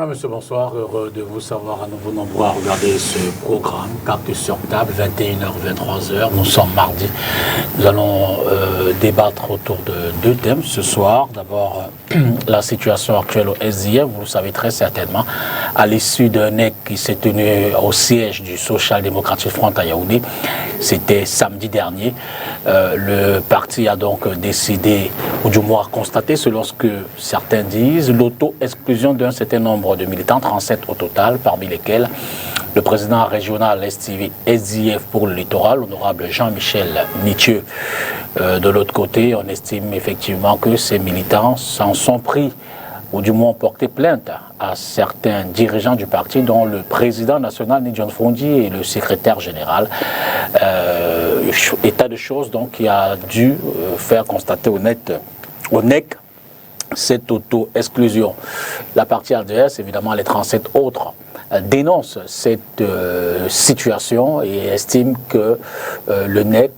Madame, Monsieur, bonsoir. Heureux de vous savoir à nouveau nombreux à regarder ce programme. Carte sur table, 21h, 23h. Nous sommes mardi. Nous allons débattre autour de deux thèmes ce soir. D'abord, la situation actuelle au SDF. Vous le savez très certainement, à l'issue d'un NEC qui s'est tenu au siège du Social Democratic Front à Yaoundé. C'était samedi dernier. Le parti a donc décidé, ou du moins constaté, selon ce que certains disent, l'auto-exclusion d'un certain nombre de militants, 37 au total, parmi lesquels le président régional SDF pour le littoral, l'honorable Jean-Michel Mithieu. De l'autre côté, on estime effectivement que ces militants s'en sont pris, ou du moins porté plainte à certains dirigeants du parti, dont le président national John Fondi et le secrétaire général. État de choses donc qui a dû faire constater au NEC cette auto-exclusion. La partie ADS, évidemment, les 37 autres dénoncent cette situation et estiment que le NEC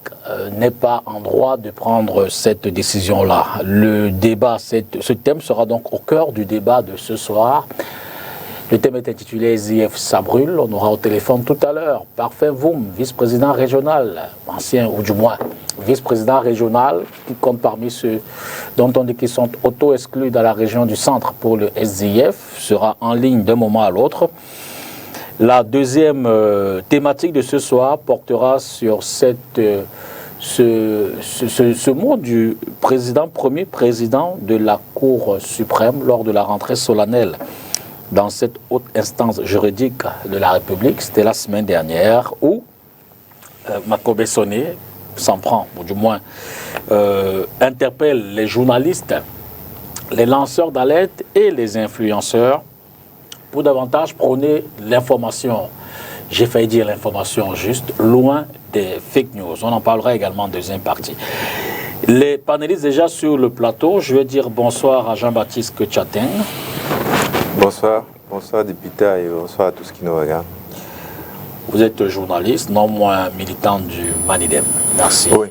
n'est pas en droit de prendre cette décision-là. Le débat, ce thème sera donc au cœur du débat de ce soir. Le thème est intitulé SDF ça brûle. On aura au téléphone tout à l'heure Parfait Voum, vice-président régional, ancien ou du moins vice-président régional, qui compte parmi ceux dont on dit qu'ils sont auto-exclus dans la région du centre pour le SDF, sera en ligne d'un moment à l'autre. La deuxième thématique de ce soir portera sur ce mot du premier président de la Cour suprême lors de la rentrée solennelle dans cette haute instance juridique de la République. C'était la semaine dernière où Makobe Soné s'en prend, ou du moins interpelle les journalistes, les lanceurs d'alerte et les influenceurs pour davantage prôner l'information, j'ai failli dire l'information juste, loin des fake news. On en parlera également en deuxième partie. Les panélistes déjà sur le plateau, je vais dire bonsoir à Jean-Baptiste Ketchaten. Bonsoir, bonsoir Dipita et bonsoir à tous qui nous regardent. Vous êtes journaliste, non moins militant du Manidem. Merci. Oui,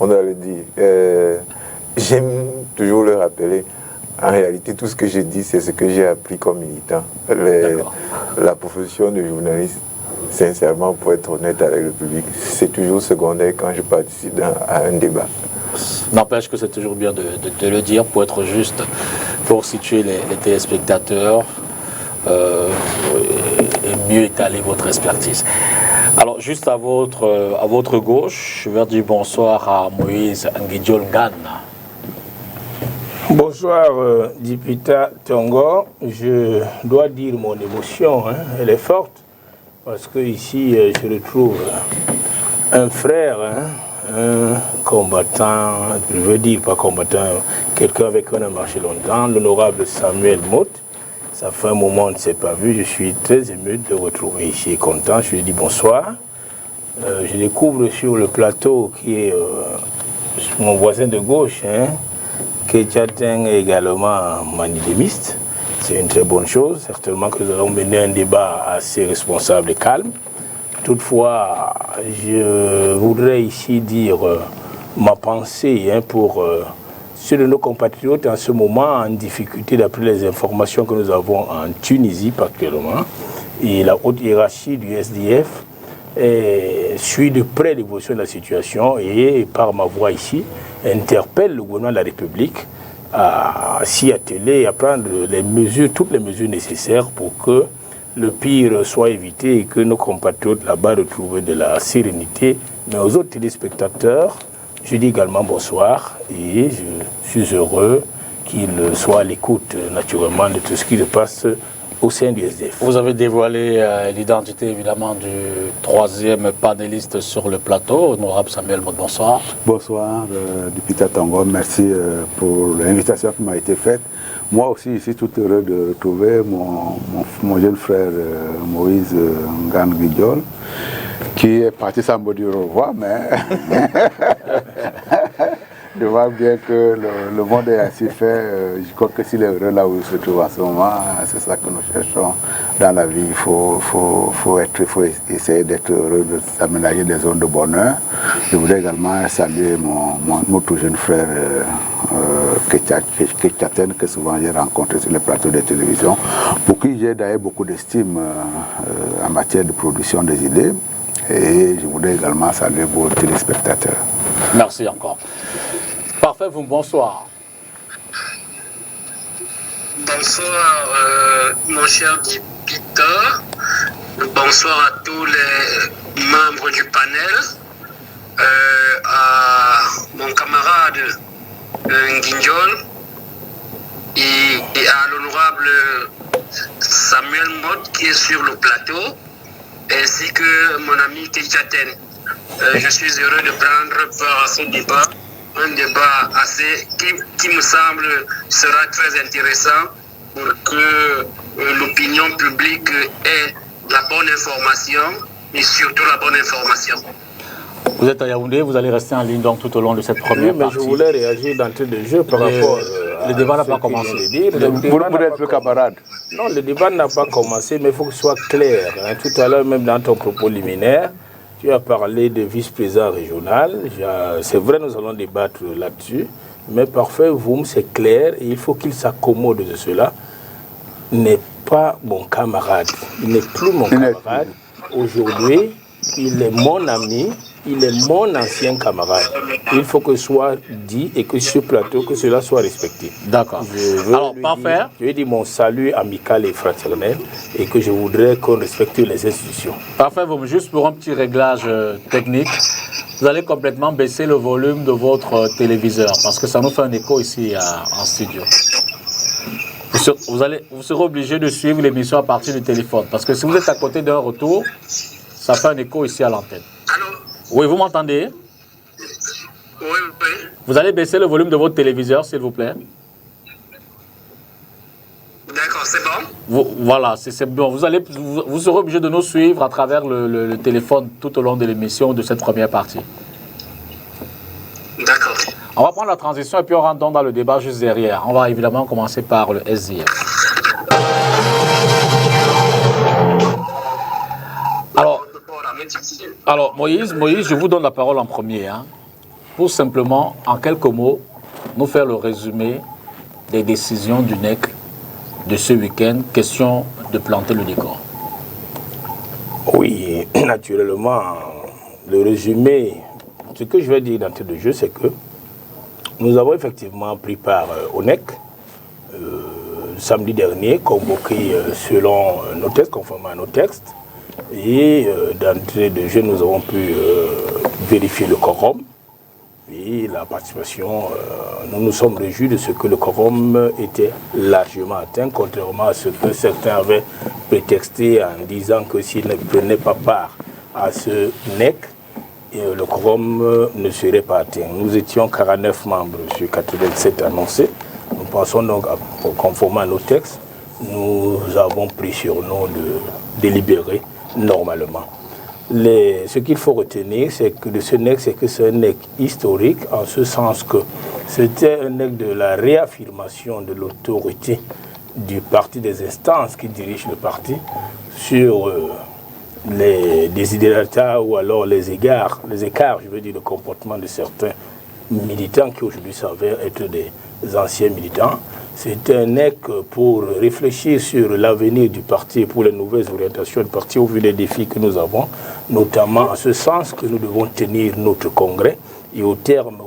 on doit le dire. J'aime toujours le rappeler. En réalité, tout ce que j'ai dit, c'est ce que j'ai appris comme militant. La profession de journaliste, sincèrement, pour être honnête avec le public, c'est toujours secondaire quand je participe à un débat. N'empêche que c'est toujours bien de le dire pour être juste, pour situer les téléspectateurs et mieux étaler votre expertise. Alors, juste à votre gauche, je vais dire bonsoir à Moïse Nguidjol Ngan. Bonsoir, Dipita Tongo. Je dois dire mon émotion, elle est forte, parce que ici, je retrouve un frère, un combattant, je veux dire pas combattant, quelqu'un avec qui on a marché longtemps, l'honorable Samuel Motte. Ça fait un moment on ne s'est pas vu, je suis très ému de le retrouver ici et content. Je lui dis bonsoir. Je découvre sur le plateau qui est mon voisin de gauche, Ketchaten est également manidémiste. C'est une très bonne chose. Certainement que nous allons mener un débat assez responsable et calme. Toutefois, je voudrais ici dire ma pensée pour ceux de nos compatriotes en ce moment en difficulté d'après les informations que nous avons en Tunisie particulièrement. Et la haute hiérarchie du SDF suit de près l'évolution de la situation et par ma voix ici interpelle le gouvernement de la République à s'y atteler et à prendre toutes les mesures nécessaires pour que le pire soit évité et que nos compatriotes là-bas retrouvent de la sérénité. Mais aux autres téléspectateurs, je dis également bonsoir et je suis heureux qu'ils soient à l'écoute naturellement de tout ce qui se passe au sein du SDF. Vous avez dévoilé l'identité évidemment du troisième panéliste sur le plateau, honorable Samuel Motte, bonsoir. Bonsoir, Dipita Tongo, merci pour l'invitation qui m'a été faite. Moi aussi, je suis tout heureux de retrouver mon jeune frère Moïse Ngan Nguidjol, qui est parti sans me dire au revoir, mais je vois bien que le monde est ainsi fait. Je crois que s'il est heureux là où il se trouve en ce moment, c'est ça que nous cherchons dans la vie. Il faut essayer d'être heureux, de s'aménager des zones de bonheur. Je voudrais également saluer mon tout jeune frère Ketchaten, que souvent j'ai rencontré sur les plateaux de télévision, pour qui j'ai d'ailleurs beaucoup d'estime en matière de production des idées. Et je voudrais également saluer vos téléspectateurs. Merci encore. Parfait, vous, bonsoir. Bonsoir, mon cher Dipita. Bonsoir à tous les membres du panel. À mon camarade Nguindiol et à l'honorable Samuel Mott qui est sur le plateau, ainsi que mon ami Ketchaten. Je suis heureux de prendre part à ce débat, un débat qui me semble sera très intéressant pour que l'opinion publique ait la bonne information et surtout la bonne information. Vous êtes à Yaoundé, vous allez rester en ligne donc tout au long de cette première partie. Je voulais réagir d'entrée de jeu par rapport le débat n'a pas commencé. Vous êtes le camarade. Non, le débat n'a pas commencé, mais il faut que ce soit clair. Tout à l'heure, même dans ton propos liminaire, tu as parlé de vice-président régional. C'est vrai, nous allons débattre là-dessus. Mais parfait, Voum, c'est clair et il faut qu'il s'accommode de cela. N'est pas mon camarade. Il n'est plus mon camarade. Aujourd'hui, il est mon ami. Il est mon ancien camarade. Il faut que ce soit dit et que sur ce plateau, que cela soit respecté. D'accord. Alors, parfait. Je lui dis mon salut amical et fraternel et que je voudrais qu'on respecte les institutions. Parfait, juste pour un petit réglage technique, vous allez complètement baisser le volume de votre téléviseur parce que ça nous fait un écho ici en studio. Vous serez obligé de suivre l'émission à partir du téléphone parce que si vous êtes à côté d'un retour, ça fait un écho ici à l'antenne. Allô? Oui, vous m'entendez? Oui. Vous allez baisser le volume de votre téléviseur, s'il vous plaît. D'accord, c'est bon? Voilà, c'est bon. Vous serez obligé de nous suivre à travers le téléphone tout au long de l'émission de cette première partie. D'accord. On va prendre la transition et puis on rentre dans le débat juste derrière. On va évidemment commencer par le SDF. Alors Moïse, je vous donne la parole en premier, pour simplement, en quelques mots, nous faire le résumé des décisions du NEC de ce week-end. Question de planter le décor. Oui, naturellement, le résumé, ce que je vais dire d'entrée de jeu, c'est que nous avons effectivement pris part au NEC samedi dernier, convoqué selon nos textes, conformément à nos textes. Et d'entrée de jeu, nous avons pu vérifier le quorum et la participation. Nous nous sommes réjouis de ce que le quorum était largement atteint, contrairement à ce que certains avaient prétexté en disant que s'ils ne prenaient pas part à ce NEC, le quorum ne serait pas atteint. Nous étions 49 membres sur 87 annoncés. Nous pensons donc, conformément à nos textes, nous avons pris sur nous de délibérer normalement. Ce qu'il faut retenir, c'est que de ce NEC, c'est que c'est un NEC historique, en ce sens que c'était un NEC de la réaffirmation de l'autorité du parti, des instances qui dirigent le parti, sur les desiderata ou alors les écarts, je veux dire, de comportement de certains militants qui aujourd'hui s'avèrent être des anciens militants. C'est un NEC pour réfléchir sur l'avenir du parti et pour les nouvelles orientations du parti au vu des défis que nous avons, notamment en ce sens que nous devons tenir notre congrès. Et au terme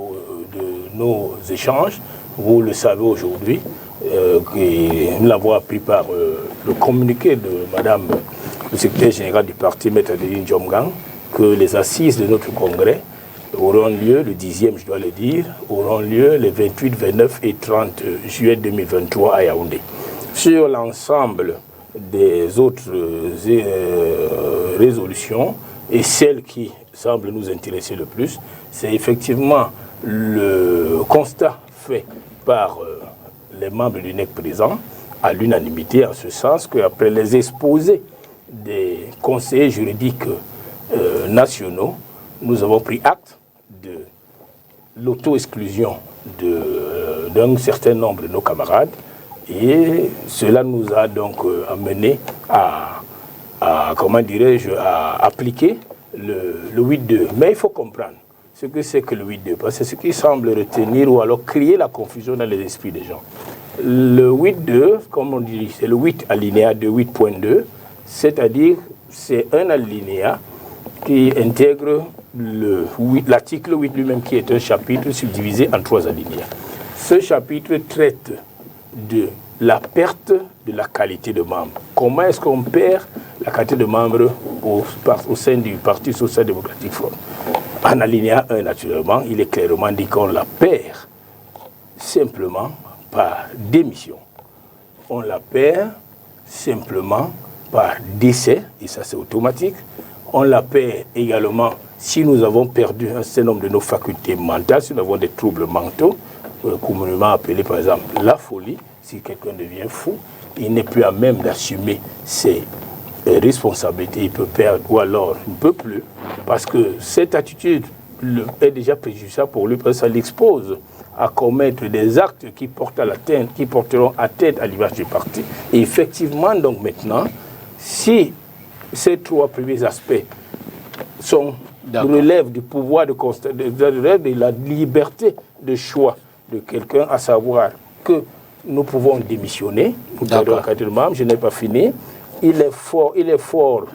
de nos échanges, vous le savez aujourd'hui, nous l'avons appris par le communiqué de Madame le secrétaire général du parti, M. Adeline Djomgang, que les assises de notre congrès auront lieu, le 10e je dois le dire, auront lieu les 28, 29 et 30 juillet 2023 à Yaoundé. Sur l'ensemble des autres résolutions et celle qui semble nous intéresser le plus, c'est effectivement le constat fait par les membres du NEC présents à l'unanimité, en ce sens qu'après les exposés des conseillers juridiques nationaux, nous avons pris acte de l'auto-exclusion d'un certain nombre de nos camarades et cela nous a donc amené à comment dirais-je, à appliquer le 8-2. Mais il faut comprendre, ce que c'est que le 8.2, parce que c'est ce qui semble retenir ou alors créer la confusion dans les esprits des gens. Le 8.2, comme on dit, c'est le 8 alinéa de 8.2, c'est-à-dire c'est un alinéa qui intègre l'article 8 lui-même, qui est un chapitre subdivisé en 3 alinéas. Ce chapitre traite de la perte de la qualité de membre. Comment est-ce qu'on perd la qualité de membre au sein du Parti social démocratique Front? En alinéa 1, naturellement, il est clairement dit qu'on la perd simplement par démission. On la perd simplement par décès, et ça c'est automatique. On la perd également si nous avons perdu un certain nombre de nos facultés mentales, si nous avons des troubles mentaux, communément appelés par exemple la folie. Si quelqu'un devient fou, il n'est plus à même d'assumer ses responsabilités, il peut perdre, ou alors il ne peut plus, parce que cette attitude est déjà préjudiciable pour lui, parce que ça l'expose à commettre des actes qui porteront atteinte à l'image du parti. Et effectivement, donc maintenant, si ces 3 premiers aspects relèvent du pouvoir de la liberté de choix de quelqu'un, à savoir que nous pouvons démissionner, nous perdons la qualité de membre, je n'ai pas fini. Il est fort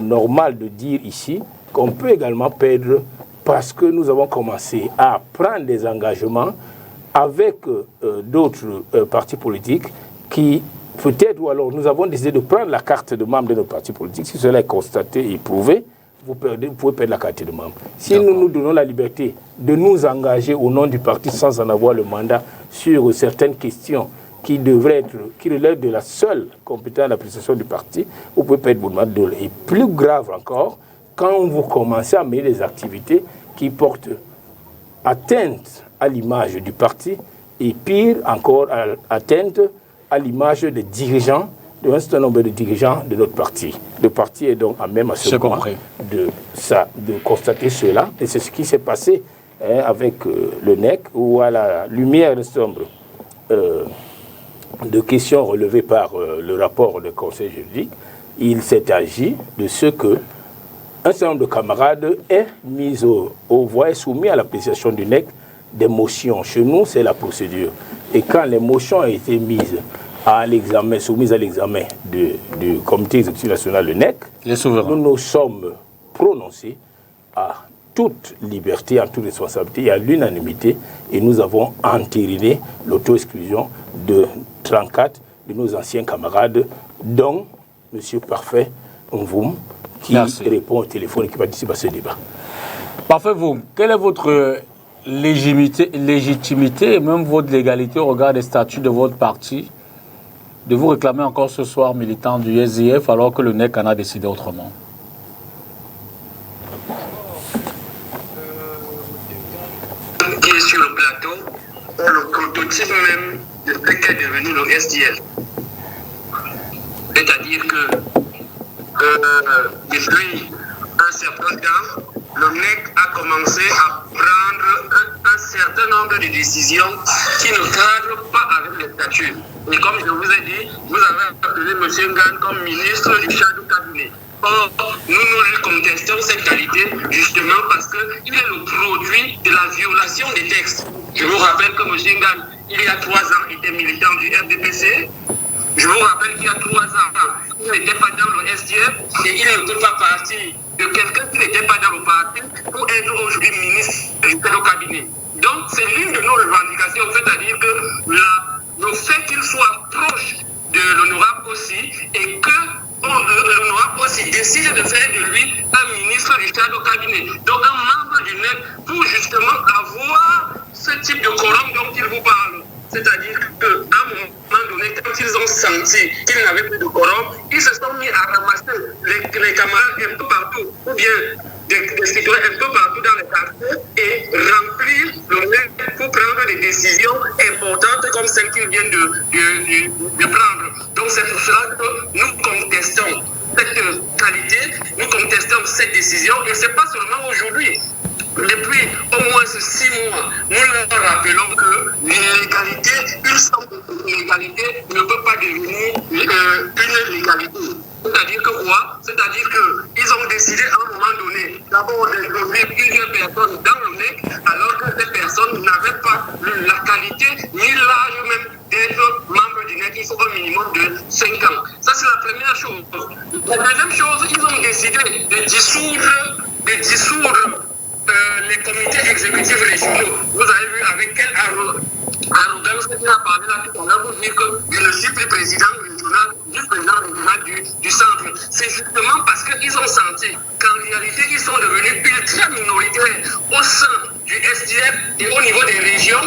normal de dire ici qu'on peut également perdre parce que nous avons commencé à prendre des engagements avec d'autres partis politiques qui, peut-être, ou alors nous avons décidé de prendre la carte de membre de notre parti politique. Si cela est constaté et prouvé, vous pouvez perdre la qualité de membre. Si nous nous donnons la liberté de nous engager au nom du parti sans en avoir le mandat sur certaines questions qui relèvent de la seule compétence d'appréciation du parti, vous pouvez perdre votre mandat. Et plus grave encore, quand vous commencez à mener des activités qui portent atteinte à l'image du parti, et pire encore, atteinte à l'image des dirigeants, d'un certain nombre de dirigeants de notre parti. Le parti est donc à même à ce moment de constater cela. Et c'est ce qui s'est passé avec le NEC, où à la lumière de sombre de questions relevées par le rapport du Conseil juridique, il s'est agi de ce que un certain nombre de camarades est mis aux voix et soumis à l'appréciation du NEC des motions. Chez nous, c'est la procédure. Et quand les motions ont été mises à l'examen, soumises à l'examen du comité exécutif national, le NEC, nous nous sommes prononcés à toute liberté, en toute responsabilité et à l'unanimité, et nous avons entériné l'auto-exclusion de 34 de nos anciens camarades, dont M. Parfait Mvoum, qui répond au téléphone et qui participe à ce débat. Parfait Mvoum, quelle est votre légitimité et même votre légalité au regard des statuts de votre parti de vous réclamer encore ce soir militant du SDF alors que le NEC en a décidé autrement? Qui est sur le plateau, le prototype même de ce qu'est devenu le SDF. C'est-à-dire que depuis un certain temps, le NEC a commencé à prendre un certain nombre de décisions qui ne cadrent pas avec les statuts. Et comme je vous ai dit, vous avez appelé M. Ngane comme ministre du chef du cabinet. Or, nous lui contestons cette qualité justement parce qu'il est le produit de la violation des textes. Je vous rappelle que M. Ngane, il y a 3 ans, était militant du RDPC. Je vous rappelle qu'il y a 3 ans, il n'était pas dans le SDF et il ne peut pas partir de quelqu'un qui n'était pas dans le parti pour être aujourd'hui ministre du cabinet. Donc, c'est l'une de nos revendications, c'est-à-dire que le fait qu'il soit proche de l'honorable aussi et que l'honorable aussi décide de faire de lui un ministre du cabinet, donc un membre du NEC, pour justement avoir ce type de quorum dont il vous parle. C'est-à-dire qu'à un moment donné, quand ils ont senti qu'ils n'avaient plus de quorum, ils se sont mis à ramasser les camarades un peu partout, ou bien des citoyens un peu partout dans les quartiers et remplir le NEC pour prendre des décisions importantes comme celles qu'ils viennent de prendre. Donc c'est pour cela que nous contestons cette qualité, nous contestons cette décision, et ce n'est pas seulement aujourd'hui. Depuis au moins 6 mois, nous leur rappelons que l'illégalité, une sorte d'illégalité, ne peut pas devenir une légalité. C'est-à-dire que quoi? C'est-à-dire qu'ils ont décidé à un moment donné, d'abord d'introduire plusieurs personnes dans le alors que ces personnes n'avaient pas la qualité ni l'âge même d'être membre du NEC. Il faut un minimum de 5 ans. Ça, c'est la première chose. La deuxième chose, ils ont décidé de dissoudre les comités exécutifs régionaux. Vous avez vu avec quelle arrogance qu'il a parlé là tout à l'heure pour dire que je ne suis plus président régional, du président régional du centre. C'est justement parce qu'ils ont senti qu'en réalité, ils sont devenus ultra minoritaires au sein du SDF et au niveau des régions.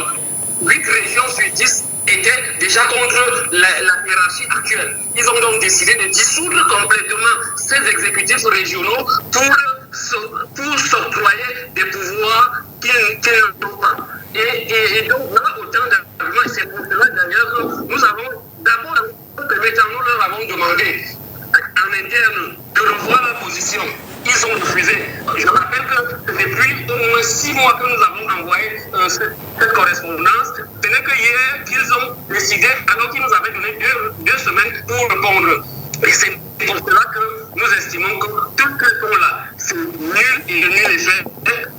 8 régions sur 10 étaient déjà contre la hiérarchie actuelle. Ils ont donc décidé de dissoudre complètement ces exécutifs régionaux pour s'octroyer des pouvoirs qu'ils n'ont pas. Et donc, voilà autant d'arguments. Et c'est pour cela d'ailleurs que nous avons, d'abord, nous leur avons demandé en interne de revoir leur position. Ils ont refusé. Je rappelle que depuis au moins 6 mois que nous avons envoyé cette correspondance, ce n'est que hier qu'ils ont décidé, alors qu'ils nous avaient donné 2 semaines pour répondre. Et c'est pour cela que nous estimons que tout ce qu'on-là, c'est nul et nul effet.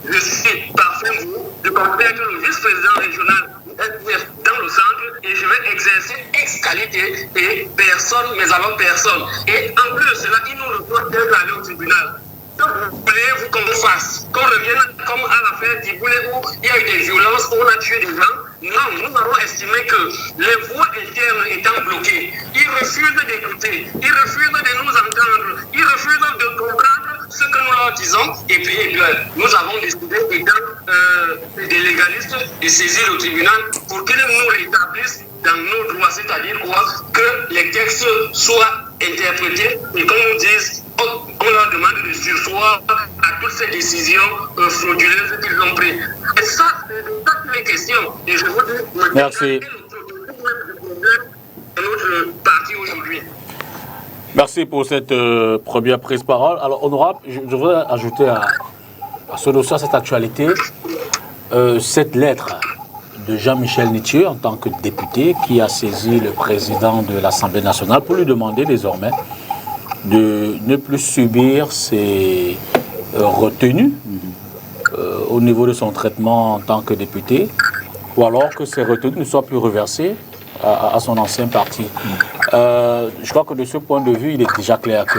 Je suis parfait, je compte être le vice-président régional dans le centre et je vais exercer ex-qualité et personne, mais avant personne. Et en plus de cela, ils nous reprochent d'être allés au tribunal. Donc, voulez-vous qu'on fasse, qu'on revienne comme à l'affaire d'Iboulé où il y a eu des violences, on a tué des gens? Non, nous avons estimé que les voies internes étant bloquées, ils refusent d'écouter, ils refusent de nous entendre, ils refusent de comprendre ce que nous leur disons. Et puis, nous avons décidé, étant des légalistes, de saisir le tribunal pour qu'ils nous rétablissent dans nos droits, c'est-à-dire quoi? Que les textes soient interprétés et qu'on nous dise, on leur demande de sursoir à toutes ces décisions frauduleuses qu'ils ont prises. Et ça, c'est ça les questions. Et je vous dis, merci. Notre parti aujourd'hui. Merci pour cette première prise de parole. Alors, honorable, je voudrais ajouter à ce dossier, à cette actualité, cette lettre de Jean-Michel Nitieux en tant que député qui a saisi le président de l'Assemblée nationale pour lui demander désormais de ne plus subir ces retenues au niveau de son traitement en tant que député, ou alors que ces retenues ne soient plus reversées à son ancien parti. Je crois que de ce point de vue, il est déjà clair que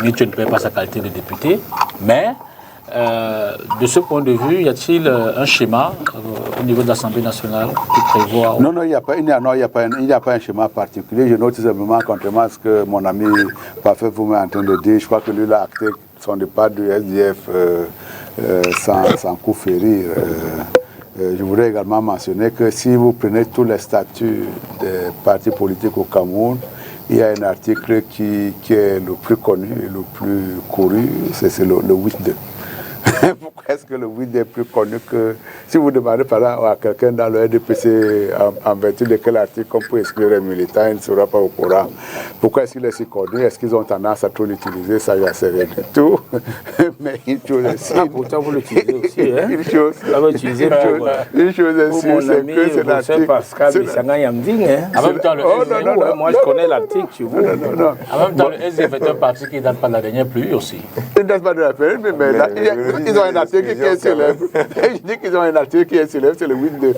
Nitieux ne paie pas sa qualité de député, mais de ce point de vue, y a-t-il un schéma au niveau de l'Assemblée nationale qui prévoit... Non, il n'y a pas un schéma particulier. Je note simplement, contrairement à ce que mon ami Parfait vous est en train de dire, je crois que lui, il a acté son départ du SDF sans coup férir. Je voudrais également mentionner que si vous prenez tous les statuts des partis politiques au Cameroun, il y a un article qui est le plus connu et le plus couru, c'est le 8.2. Pourquoi est-ce que le 8 est plus connu que... Si vous demandez par exemple à quelqu'un dans le RDPC en vertu de quel article on peut exclure les militants, il ne sera pas au courant. Pourquoi est-ce qu'il est si connu? Est-ce qu'ils ont tendance à trop l'utiliser? Ça, je ne sais rien du tout. Mais une chose aussi... pourtant vous l'utilisez aussi, hein? Une chose aussi, c'est que c'est l'article... Pascal Bissanga-Yamding, hein? En même temps, moi je connais l'article, tu vois. En même temps, le SDF est un parti qui ne date pas de la dernière pluie aussi. Il ne date pas de la pluie, mais là, ils ont un article qui est célèbre. Je dis qu'ils ont un article qui est célèbre, c'est le 8.2.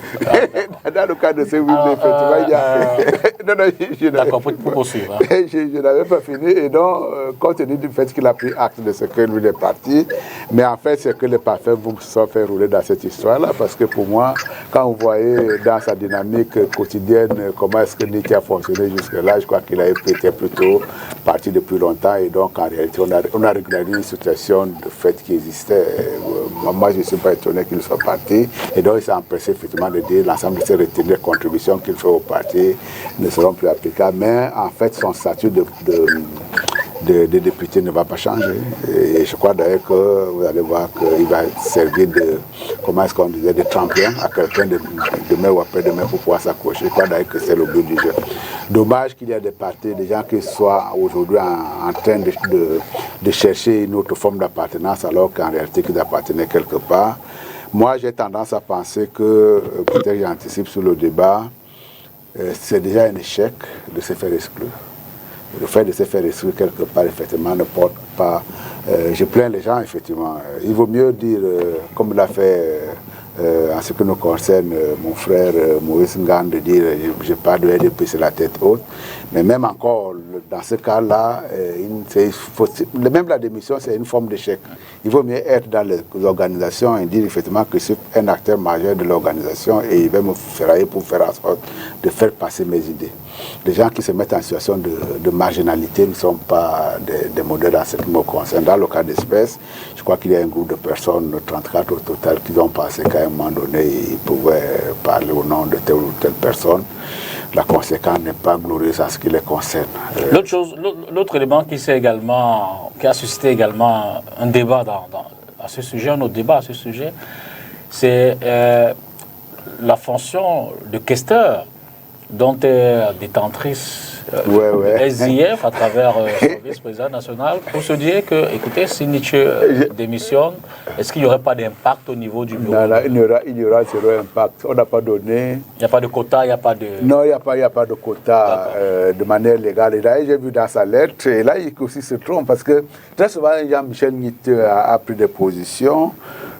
Dans le cas de ce 8.2, effectivement, il y a... D'accord, pour poursuivre. Je n'avais pas fini, et donc, compte tenu du fait qu'il a pris acte de ce que lui est parti, mais en fait, c'est que les parfaits vous se sont fait rouler dans cette histoire-là, parce que pour moi, quand vous voyez dans sa dynamique quotidienne comment est-ce que Nitieux a fonctionné jusque-là, je crois qu'il a été plutôt parti depuis longtemps, et donc en réalité, on a régularisé une situation de fait qui existait. Moi, je ne suis pas étonné qu'il soit parti, et donc il s'est empressé effectivement de dire l'ensemble de ces retenues de contributions qu'il fait au parti ne seront plus applicables, mais en fait, son statut de député ne va pas changer. Et je crois d'ailleurs que vous allez voir qu'il va servir de, comment est-ce qu'on disait, de tremplin à quelqu'un demain ou après-demain pour pouvoir s'accrocher. Je crois d'ailleurs que c'est le but du jeu. Dommage qu'il y ait des partis, des gens qui soient aujourd'hui en train de chercher une autre forme d'appartenance alors qu'en réalité qu'ils appartenaient quelque part. Moi, j'ai tendance à penser que, peut-être j'anticipe sur le débat, c'est déjà un échec de se faire exclure. Le fait de se faire exclure quelque part, effectivement, ne porte pas... je plains les gens, effectivement. Il vaut mieux dire, comme l'a fait En ce qui nous concerne, mon frère Maurice Ngane de dire je n'ai pas de RDP, c'est la tête haute. Mais même encore, dans ce cas-là, même la démission, c'est une forme d'échec. Il vaut mieux être dans les organisations et dire effectivement que c'est un acteur majeur de l'organisation et il va me ferrailler pour faire en sorte de faire passer mes idées. Les gens qui se mettent en situation de marginalité ne sont pas des modèles en ce qui me concerne. Dans le cas d'espèce, je crois qu'il y a un groupe de personnes, 34 au total, qui ont pensé qu'à un moment donné, ils pouvaient parler au nom de telle ou telle personne. La conséquence n'est pas glorieuse en ce qui les concerne. L'autre élément qui a suscité également un débat à ce sujet, un autre débat à ce sujet, c'est la fonction de questeur dont est détentrice SIF à travers son vice-président national, pour se dire que, écoutez, si Nietzsche démissionne, est-ce qu'il n'y aurait pas d'impact au niveau du bureau? Non, il y aura zéro impact. On n'a pas donné. Il n'y a pas de quota, il n'y a pas de. Non, il n'y a pas de quota de manière légale. Et là, j'ai vu dans sa lettre, et là, il aussi se trompe, parce que très souvent, Jean-Michel Nietzsche a pris des positions.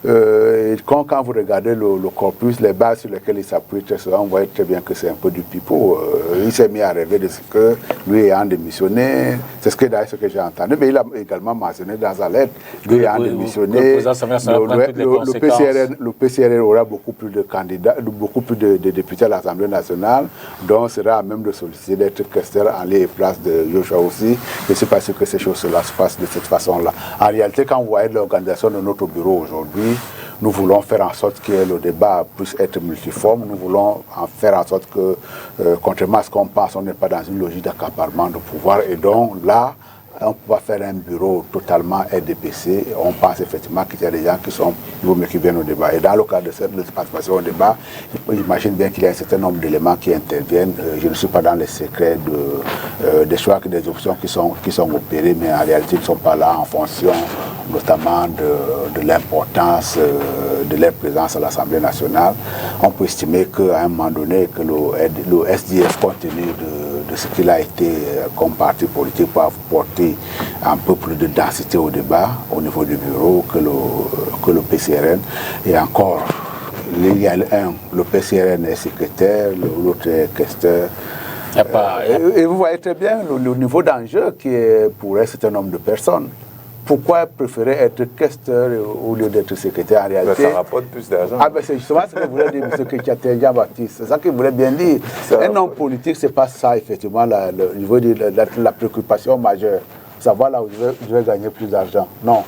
Et quand vous regardez le corpus, les bases sur lesquelles il s'appuie, très souvent, on voit très bien que c'est un peu du pipeau. Il s'est mis à rêver de ce que lui ayant démissionné, c'est ce que j'ai entendu, mais il a également mentionné dans sa lettre, lui ayant démissionné, le PCRN aura beaucoup plus de candidats, beaucoup plus de députés à l'Assemblée nationale, donc sera à même de solliciter d'être questeur en lieu et place de Joshua aussi. Je ne suis pas sûr que ces choses-là se passent de cette façon-là. En réalité, quand vous voyez l'organisation de notre bureau aujourd'hui, nous voulons faire en sorte que le débat puisse être multiforme. Nous voulons faire en sorte que, contrairement à ce qu'on pense, on n'est pas dans une logique d'accaparement de pouvoir. Et donc là, on peut pas faire un bureau totalement RDPC. On pense effectivement qu'il y a des gens qui viennent au débat. Et dans le cadre de cette participation au débat, j'imagine bien qu'il y a un certain nombre d'éléments qui interviennent. Je ne suis pas dans les secrets des choix et des options qui sont opérés, mais en réalité, ils ne sont pas là en fonction notamment de l'importance de leur présence à l'Assemblée nationale. On peut estimer qu'à un moment donné, que le SDF, compte tenu de ce qu'il a été comme parti politique, pour apporter un peu plus de densité au débat au niveau du bureau que le PCRN. Et encore, il y a le PCRN est secrétaire, l'autre est questeur. Et vous voyez très bien le niveau d'enjeu qui est pour un certain nombre de personnes. Pourquoi préférer être questeur au lieu d'être secrétaire en réalité? Ça rapporte plus d'argent. Ah ben c'est justement ce que voulait dire M. Jean-Baptiste. C'est ça qu'il voulait bien dire. Un homme politique, c'est pas ça, effectivement, le niveau de la préoccupation majeure. Savoir là où je vais gagner plus d'argent. Non.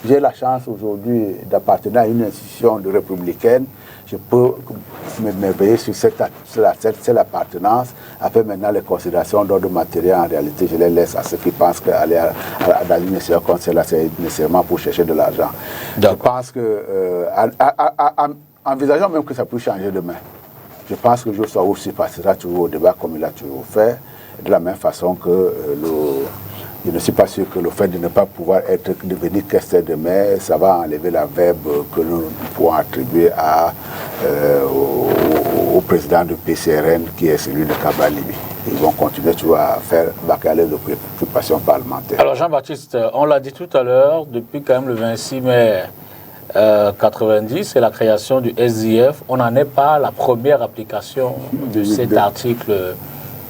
J'ai la chance aujourd'hui d'appartenir à une institution républicaine. Je peux m'éveiller sur cette appartenance. Après, maintenant, les considérations d'ordre matériel, en réalité, je les laisse à ceux qui pensent qu'aller dans une institution comme celle-là, c'est nécessairement pour chercher de l'argent. Je pense que, envisageons même que ça puisse changer demain. Je pense que Joshua aussi passera toujours au débat comme il a toujours fait, de la même façon que je ne suis pas sûr que le fait de ne pas pouvoir devenir questeur demain, ça va enlever la verbe que nous pouvons attribuer au président du PCRN, qui est celui de Kabalibi. Ils vont continuer toujours à faire bacaler de préoccupation parlementaire. Alors Jean-Baptiste, on l'a dit tout à l'heure, depuis quand même le 26 mai 90, c'est la création du SDF. On n'en est pas à la première application de cet article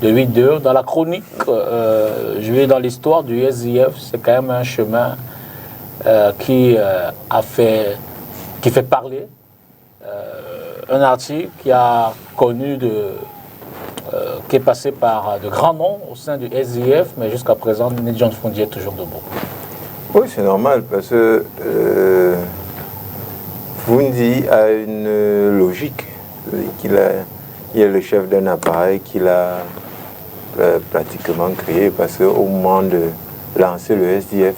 de 8.2. Dans la chronique, je vais dans l'histoire du SDF, c'est quand même un chemin qui fait parler. Un article qui a connu qui est passé par de grands noms au sein du SDF, mais jusqu'à présent, John Fondier est toujours debout. Oui, c'est normal, parce que Fundi a une logique. Il est le chef d'un appareil qu'il a pratiquement créé, parce qu'au moment de lancer le SDF,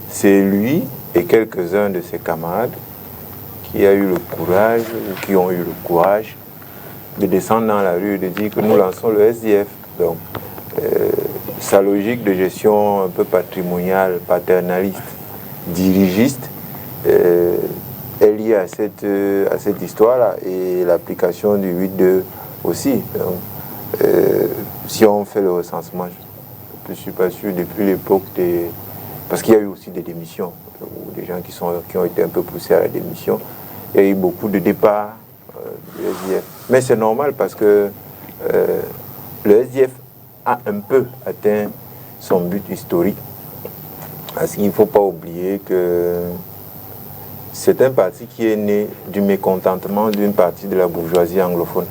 c'est lui et quelques-uns de ses camarades qui ont eu le courage de descendre dans la rue et de dire que nous lançons le SDF. Donc, sa logique de gestion un peu patrimoniale, paternaliste, dirigiste, est liée à cette histoire-là, et l'application du 8.2 aussi. Donc, si on fait le recensement, je ne suis pas sûr, depuis l'époque parce qu'il y a eu aussi des démissions, ou des gens qui ont été un peu poussés à la démission. il y a eu beaucoup de départs du SDF. Mais c'est normal parce que le SDF a un peu atteint son but historique. Parce qu'il ne faut pas oublier que c'est un parti qui est né du mécontentement d'une partie de la bourgeoisie anglophone.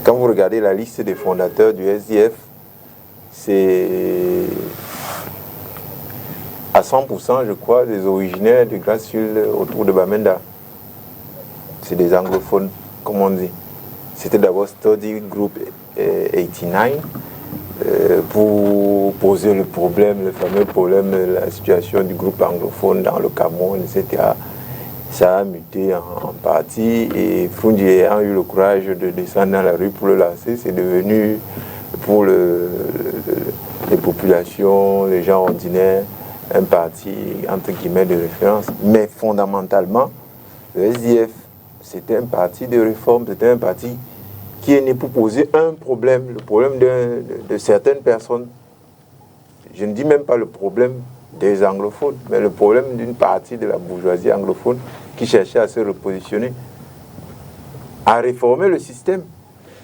Quand vous regardez la liste des fondateurs du SDF, c'est à 100%, je crois, des originaires de Grasse-Sul autour de Bamenda. C'est des anglophones, comme on dit. C'était d'abord Study Group 89 pour poser le problème, le fameux problème de la situation du groupe anglophone dans le Cameroun, etc. Ça a muté en partie et Frundi ayant eu le courage de descendre dans la rue pour le lancer, c'est devenu pour les populations, les gens ordinaires, un parti entre guillemets de référence. Mais fondamentalement, le SDF, c'était un parti de réforme, c'était un parti qui est né pour poser un problème, le problème de certaines personnes. Je ne dis même pas le problème des anglophones, mais le problème d'une partie de la bourgeoisie anglophone qui cherchait à se repositionner, à réformer le système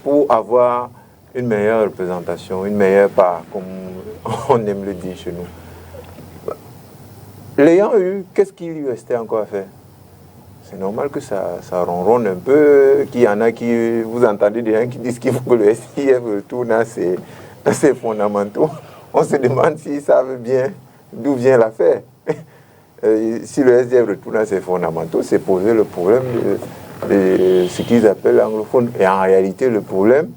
pour avoir une meilleure représentation, une meilleure part, comme on aime le dire chez nous. L'ayant eu, qu'est-ce qu'il lui restait encore à faire? C'est normal que ça ronronne un peu, qu'il y en a qui, vous entendez des gens qui disent qu'il faut que le SIF retourne à ses fondamentaux. On se demande s'ils savent bien d'où vient l'affaire. Si le SDF retourne à ses fondamentaux, c'est poser le problème de ce qu'ils appellent l'anglophone. Et en réalité, le problème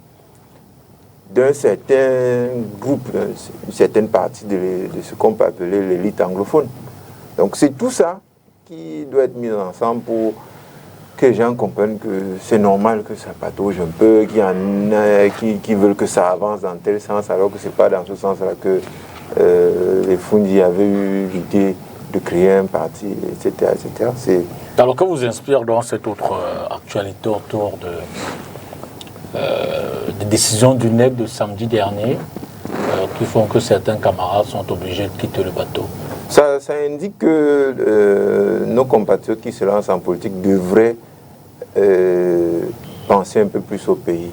d'un certain groupe, d'une certaine partie de ce qu'on peut appeler l'élite anglophone. Donc c'est tout ça qui doit être mis ensemble pour que les gens comprennent que c'est normal que ça patauge un peu, qu'il y en a qui veulent que ça avance dans tel sens, alors que ce n'est pas dans ce sens-là que les Frundi avaient eu l'idée de créer un parti, etc. etc. Alors, que vous inspire dans cette autre actualité autour des décisions du NEC de samedi dernier qui font que certains camarades sont obligés de quitter le bateau? Ça indique que nos compatriotes qui se lancent en politique devraient penser un peu plus au pays,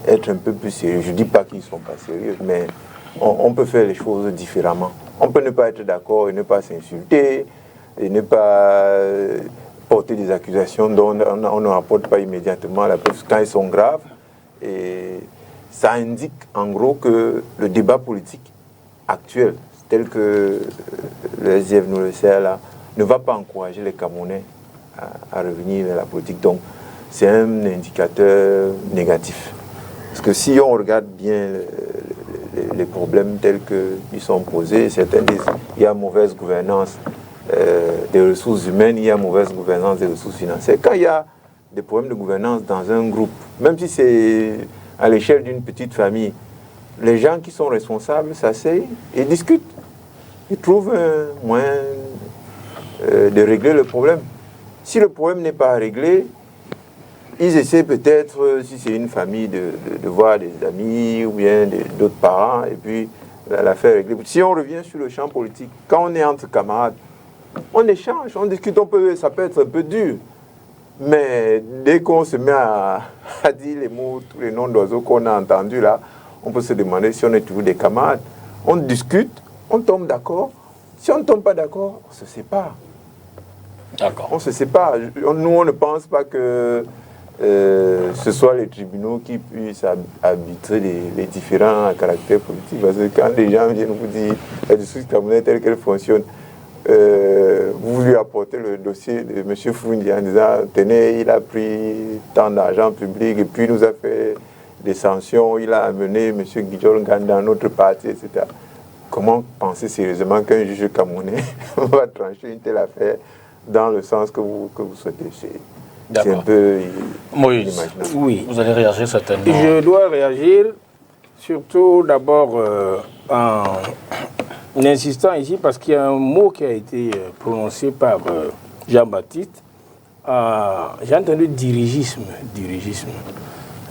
être un peu plus sérieux. Je ne dis pas qu'ils ne sont pas sérieux, mais on peut faire les choses différemment. On peut ne pas être d'accord et ne pas s'insulter, et ne pas porter des accusations dont on ne rapporte pas immédiatement la preuve quand elles sont graves. Et ça indique en gros que le débat politique actuel, tel que le SDF nous le sert là, ne va pas encourager les Camerounais à revenir à la politique. Donc c'est un indicateur négatif. Parce que si on regarde bien les problèmes tels qu'ils sont posés, certains disent qu'il y a mauvaise gouvernance des ressources humaines, il y a mauvaise gouvernance des ressources financières. Quand il y a des problèmes de gouvernance dans un groupe, même si c'est à l'échelle d'une petite famille, les gens qui sont responsables s'asseyent et discutent. Ils trouvent un moyen de régler le problème. Si le problème n'est pas réglé, ils essaient peut-être, si c'est une famille, de voir des amis ou bien d'autres parents et puis la faire régler. Si on revient sur le champ politique, quand on est entre camarades, on échange, on discute, ça peut être un peu dur. Mais dès qu'on se met à dire les mots, tous les noms d'oiseaux qu'on a entendus là, on peut se demander si on est toujours des camarades. On discute, on tombe d'accord. Si on ne tombe pas d'accord, on se sépare. D'accord. On se sépare. Nous, on ne pense pas que ce soit les tribunaux qui puissent arbitrer les différents caractères politiques. Parce que quand les gens viennent vous dire la justice camerounaise telle qu'elle fonctionne, vous lui apportez le dossier de M. Frundi en disant tenez, il a pris tant d'argent public et puis il nous a fait des sanctions, il a amené M. Guidjol Ngane dans notre parti, etc. Comment penser sérieusement qu'un juge camerounais va trancher une telle affaire dans le sens que vous souhaitez? C'est un peu inimaginable. Oui. Vous allez réagir certainement. Je dois réagir surtout d'abord en insistant ici parce qu'il y a un mot qui a été prononcé par Jean-Baptiste. J'ai entendu dirigisme.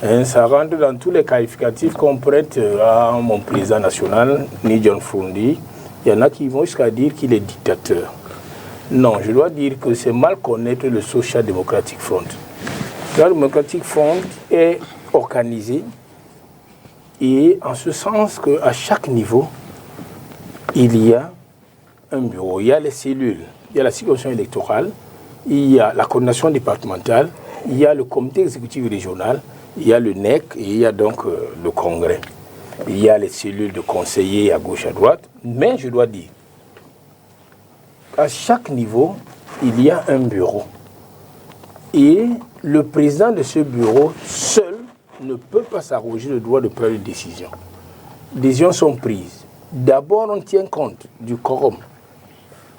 Hein, ça rentre dans tous les qualificatifs qu'on prête à mon président national, ni John Frundi. Il y en a qui vont jusqu'à dire qu'il est dictateur. Non, je dois dire que c'est mal connaître le Social Democratic Front. Le Social Democratic Front est organisé et en ce sens qu'à chaque niveau, il y a un bureau, il y a les cellules, il y a la circonscription électorale, il y a la coordination départementale, il y a le comité exécutif régional, il y a le NEC et il y a donc le Congrès. Il y a les cellules de conseillers à gauche, à droite, mais je dois dire, à chaque niveau, il y a un bureau. Et le président de ce bureau, seul, ne peut pas s'arroger le droit de prendre des décisions. Les décisions sont prises. D'abord, on tient compte du quorum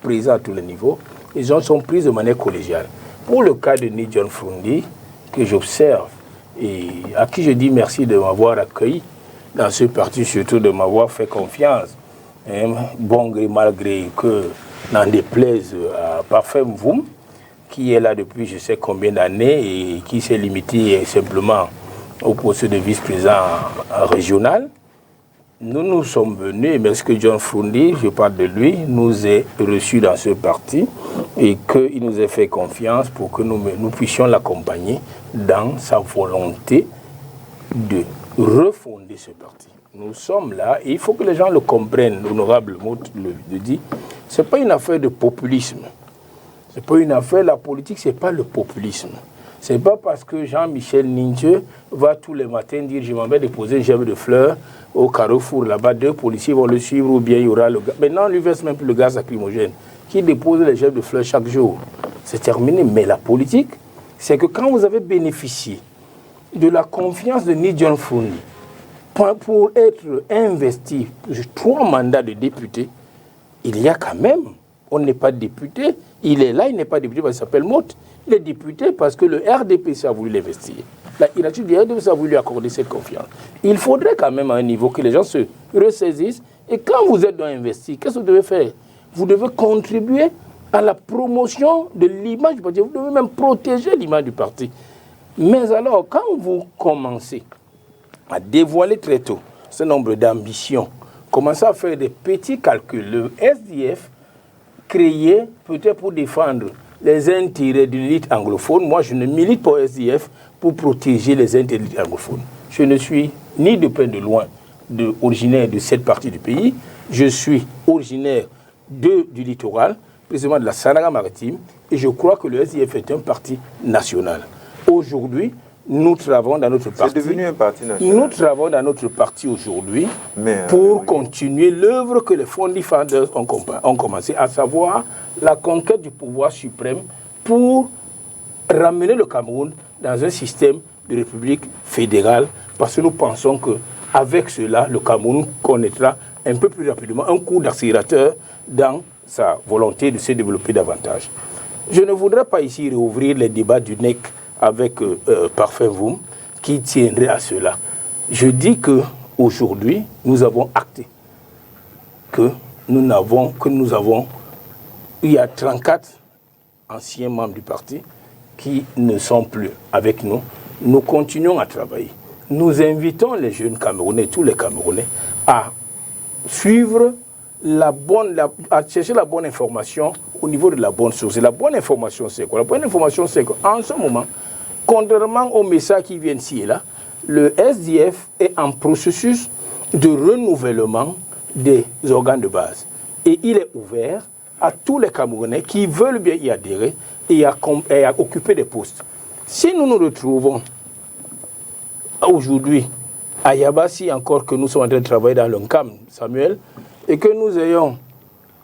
présent à tous les niveaux. Les décisions sont prises de manière collégiale. Pour le cas de Ni John Frundi, que j'observe et à qui je dis merci de m'avoir accueilli dans ce parti, surtout de m'avoir fait confiance, bon gré, malgré que n'en déplaise à Parfait Mvoum, qui est là depuis je sais combien d'années et qui s'est limité simplement au poste de vice-président régional. Nous sommes venus, et merci que John Frundi, je parle de lui, nous ait reçus dans ce parti et qu'il nous ait fait confiance pour que nous puissions l'accompagner dans sa volonté de refonder ce parti. Nous sommes là et il faut que les gens le comprennent, l'honorable Mout le dit, ce n'est pas une affaire de populisme. Ce n'est pas une affaire, la politique, ce n'est pas le populisme. Ce n'est pas parce que Jean-Michel Ninche va tous les matins dire je m'en vais déposer une gerbe de fleurs au carrefour là-bas, 2 policiers vont le suivre ou bien il y aura le gaz. Maintenant, on lui verse même plus le gaz lacrymogène qui dépose les gerbes de fleurs chaque jour. C'est terminé. Mais la politique, c'est que quand vous avez bénéficié de la confiance de Ni John Frundi pour être investi pour 3 mandats de député, il y a quand même, on n'est pas député, il est là, il n'est pas député parce qu'il s'appelle Mout. Il est député parce que le RDPC a voulu l'investir. La hiérarchie du RDPC a voulu lui accorder cette confiance. Il faudrait quand même à un niveau que les gens se ressaisissent. Et quand vous êtes dans investi, qu'est-ce que vous devez faire? Vous devez contribuer à la promotion de l'image du parti. Vous devez même protéger l'image du parti. Mais alors, quand vous commencez à dévoiler très tôt ce nombre d'ambitions, commencez à faire des petits calculs, le SDF créé peut-être pour défendre les intérêts de l'élite anglophone. Moi, je ne milite pas au SDF pour protéger les intérêts de l'élite anglophone. Je ne suis ni de près de loin originaire de cette partie du pays. Je suis originaire du littoral, précisément de la Sanaga-Maritime, et je crois que le SDF est un parti national. Aujourd'hui, nous travaillons dans notre parti. C'est devenu un parti national. Nous travaillons dans notre parti aujourd'hui pour continuer l'œuvre que les Founding Fathers ont commencé, à savoir la conquête du pouvoir suprême pour ramener le Cameroun dans un système de république fédérale, parce que nous pensons qu'avec cela, le Cameroun connaîtra un peu plus rapidement un coup d'accélérateur dans sa volonté de se développer davantage. Je ne voudrais pas ici réouvrir les débats du NEC avec Parfait Mvoum qui tiendrait à cela. Je dis qu'aujourd'hui, nous avons acté il y a 34 anciens membres du parti qui ne sont plus avec nous. Nous continuons à travailler. Nous invitons les jeunes Camerounais, tous les Camerounais, à suivre à chercher la bonne information au niveau de la bonne source. Et la bonne information, c'est quoi? La bonne information, c'est qu'en ce moment, contrairement aux messages qui viennent ci et là, le SDF est en processus de renouvellement des organes de base. Et il est ouvert à tous les Camerounais qui veulent bien y adhérer et à occuper des postes. Si nous nous retrouvons aujourd'hui à Yabassi, encore que nous sommes en train de travailler dans l'ONCAM, Samuel, et que nous ayons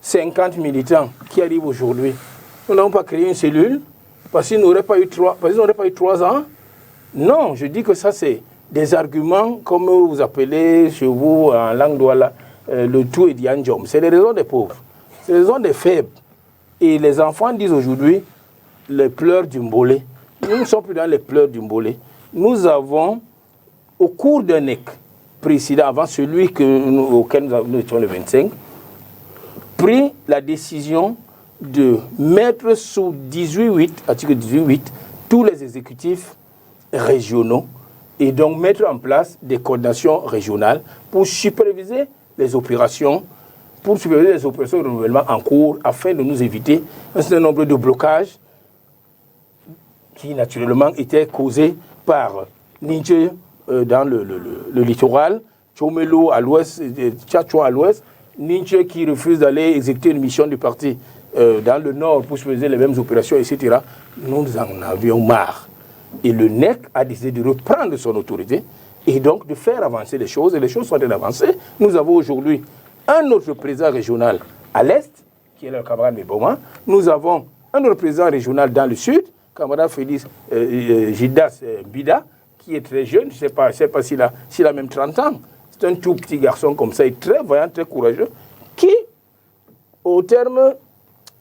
50 militants qui arrivent aujourd'hui, nous n'avons pas créé une cellule parce qu'ils n'auraient pas eu 3 ans. Non, je dis que ça, c'est des arguments, comme vous appelez chez vous en langue douala, le tout est dianjom. C'est les raisons des pauvres, c'est les raisons des faibles. Et les enfants disent aujourd'hui les pleurs du mbolé. Nous ne sommes plus dans les pleurs du mbolé. Nous avons, au cours d'un NEC précédent, avant celui auquel nous étions le 25, pris la décision de mettre sous 18.8, article 18.8, tous les exécutifs régionaux et donc mettre en place des coordinations régionales pour superviser les opérations pour superviser les opérations de renouvellement en cours afin de nous éviter un certain nombre de blocages qui naturellement étaient causés par Ninche dans le littoral, Tchomelo à l'ouest, Tchatchoua à l'ouest, Ninche qui refuse d'aller exécuter une mission du parti dans le nord pour superviser les mêmes opérations, etc. Nous en avions marre. Et le NEC a décidé de reprendre son autorité et donc de faire avancer les choses. Et les choses sont en train d'avancer. Nous avons aujourd'hui un autre président régional à l'est, qui est le camarade Meboma. Nous avons un autre président régional dans le sud, camarade Félix Gildas Bida, qui est très jeune, je ne sais pas s'il a même 30 ans. C'est un tout petit garçon comme ça, il est très vaillant, très courageux, qui, au terme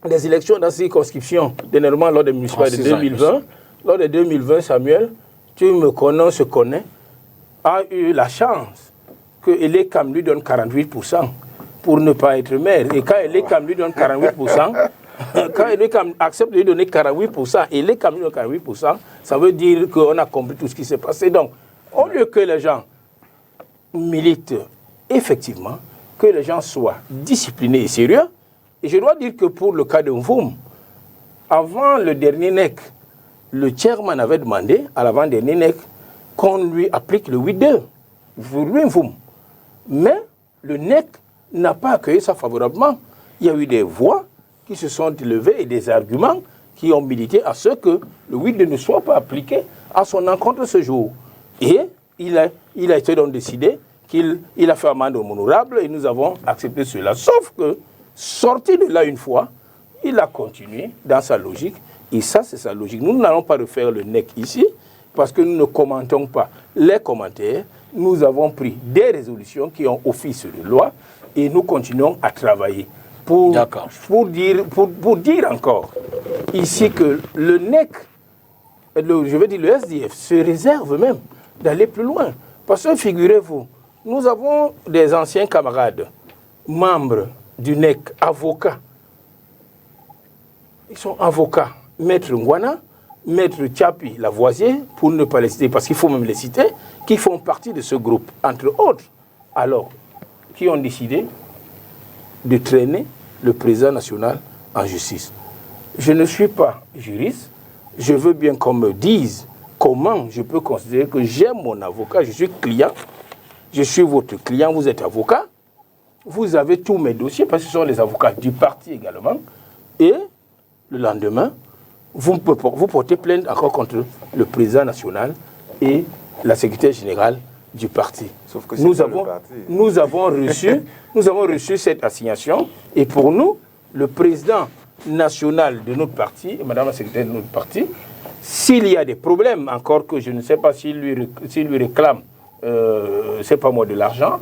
des élections dans ces circonscriptions, dernièrement lors des municipales de 2020, lors de 2020, Samuel, tu me connais, on se connaît, a eu la chance que Elekam lui donne 48% pour ne pas être maire. Et quand Elekam lui donne 48%, quand Elekam accepte de lui donner 48%, et Elekam lui donne 48%, ça veut dire qu'on a compris tout ce qui s'est passé. Donc, au lieu que les gens militent effectivement, que les gens soient disciplinés et sérieux, et je dois dire que pour le cas de Mvoum, avant le dernier NEC, le chairman avait demandé à l'avant-dernier NEC qu'on lui applique le 8-2, pour lui Mvoum. Mais le NEC n'a pas accueilli ça favorablement. Il y a eu des voix qui se sont élevées et des arguments qui ont milité à ce que le 8-2 ne soit pas appliqué à son encontre ce jour. Et il a été donc décidé qu'il a fait amende honorable et nous avons accepté cela. Sauf que, sorti de là une fois, il a continué dans sa logique. Et ça, c'est sa logique. Nous n'allons pas refaire le NEC ici parce que nous ne commentons pas les commentaires. Nous avons pris des résolutions qui ont office de loi et nous continuons à travailler pour dire encore ici que le NEC, je veux dire le SDF, se réserve même d'aller plus loin. Parce que figurez-vous, nous avons des anciens camarades, membres du NEC, avocats. Ils sont avocats. Maître Ngwana, Maître Tchapi Lavoisier, pour ne pas les citer, parce qu'il faut même les citer, qui font partie de ce groupe, entre autres, alors, qui ont décidé de traîner le président national en justice. Je ne suis pas juriste, je veux bien qu'on me dise comment je peux considérer que j'aime mon avocat, je suis client, je suis votre client, vous êtes avocat, vous avez tous mes dossiers, parce que ce sont les avocats du parti également, et le lendemain, vous portez plainte encore contre le président national et la secrétaire générale du parti. Sauf que nous avons reçu cette assignation et pour nous, le président national de notre parti et madame la secrétaire de notre parti, s'il y a des problèmes, encore que je ne sais pas s'il lui réclame, c'est pas moi de l'argent,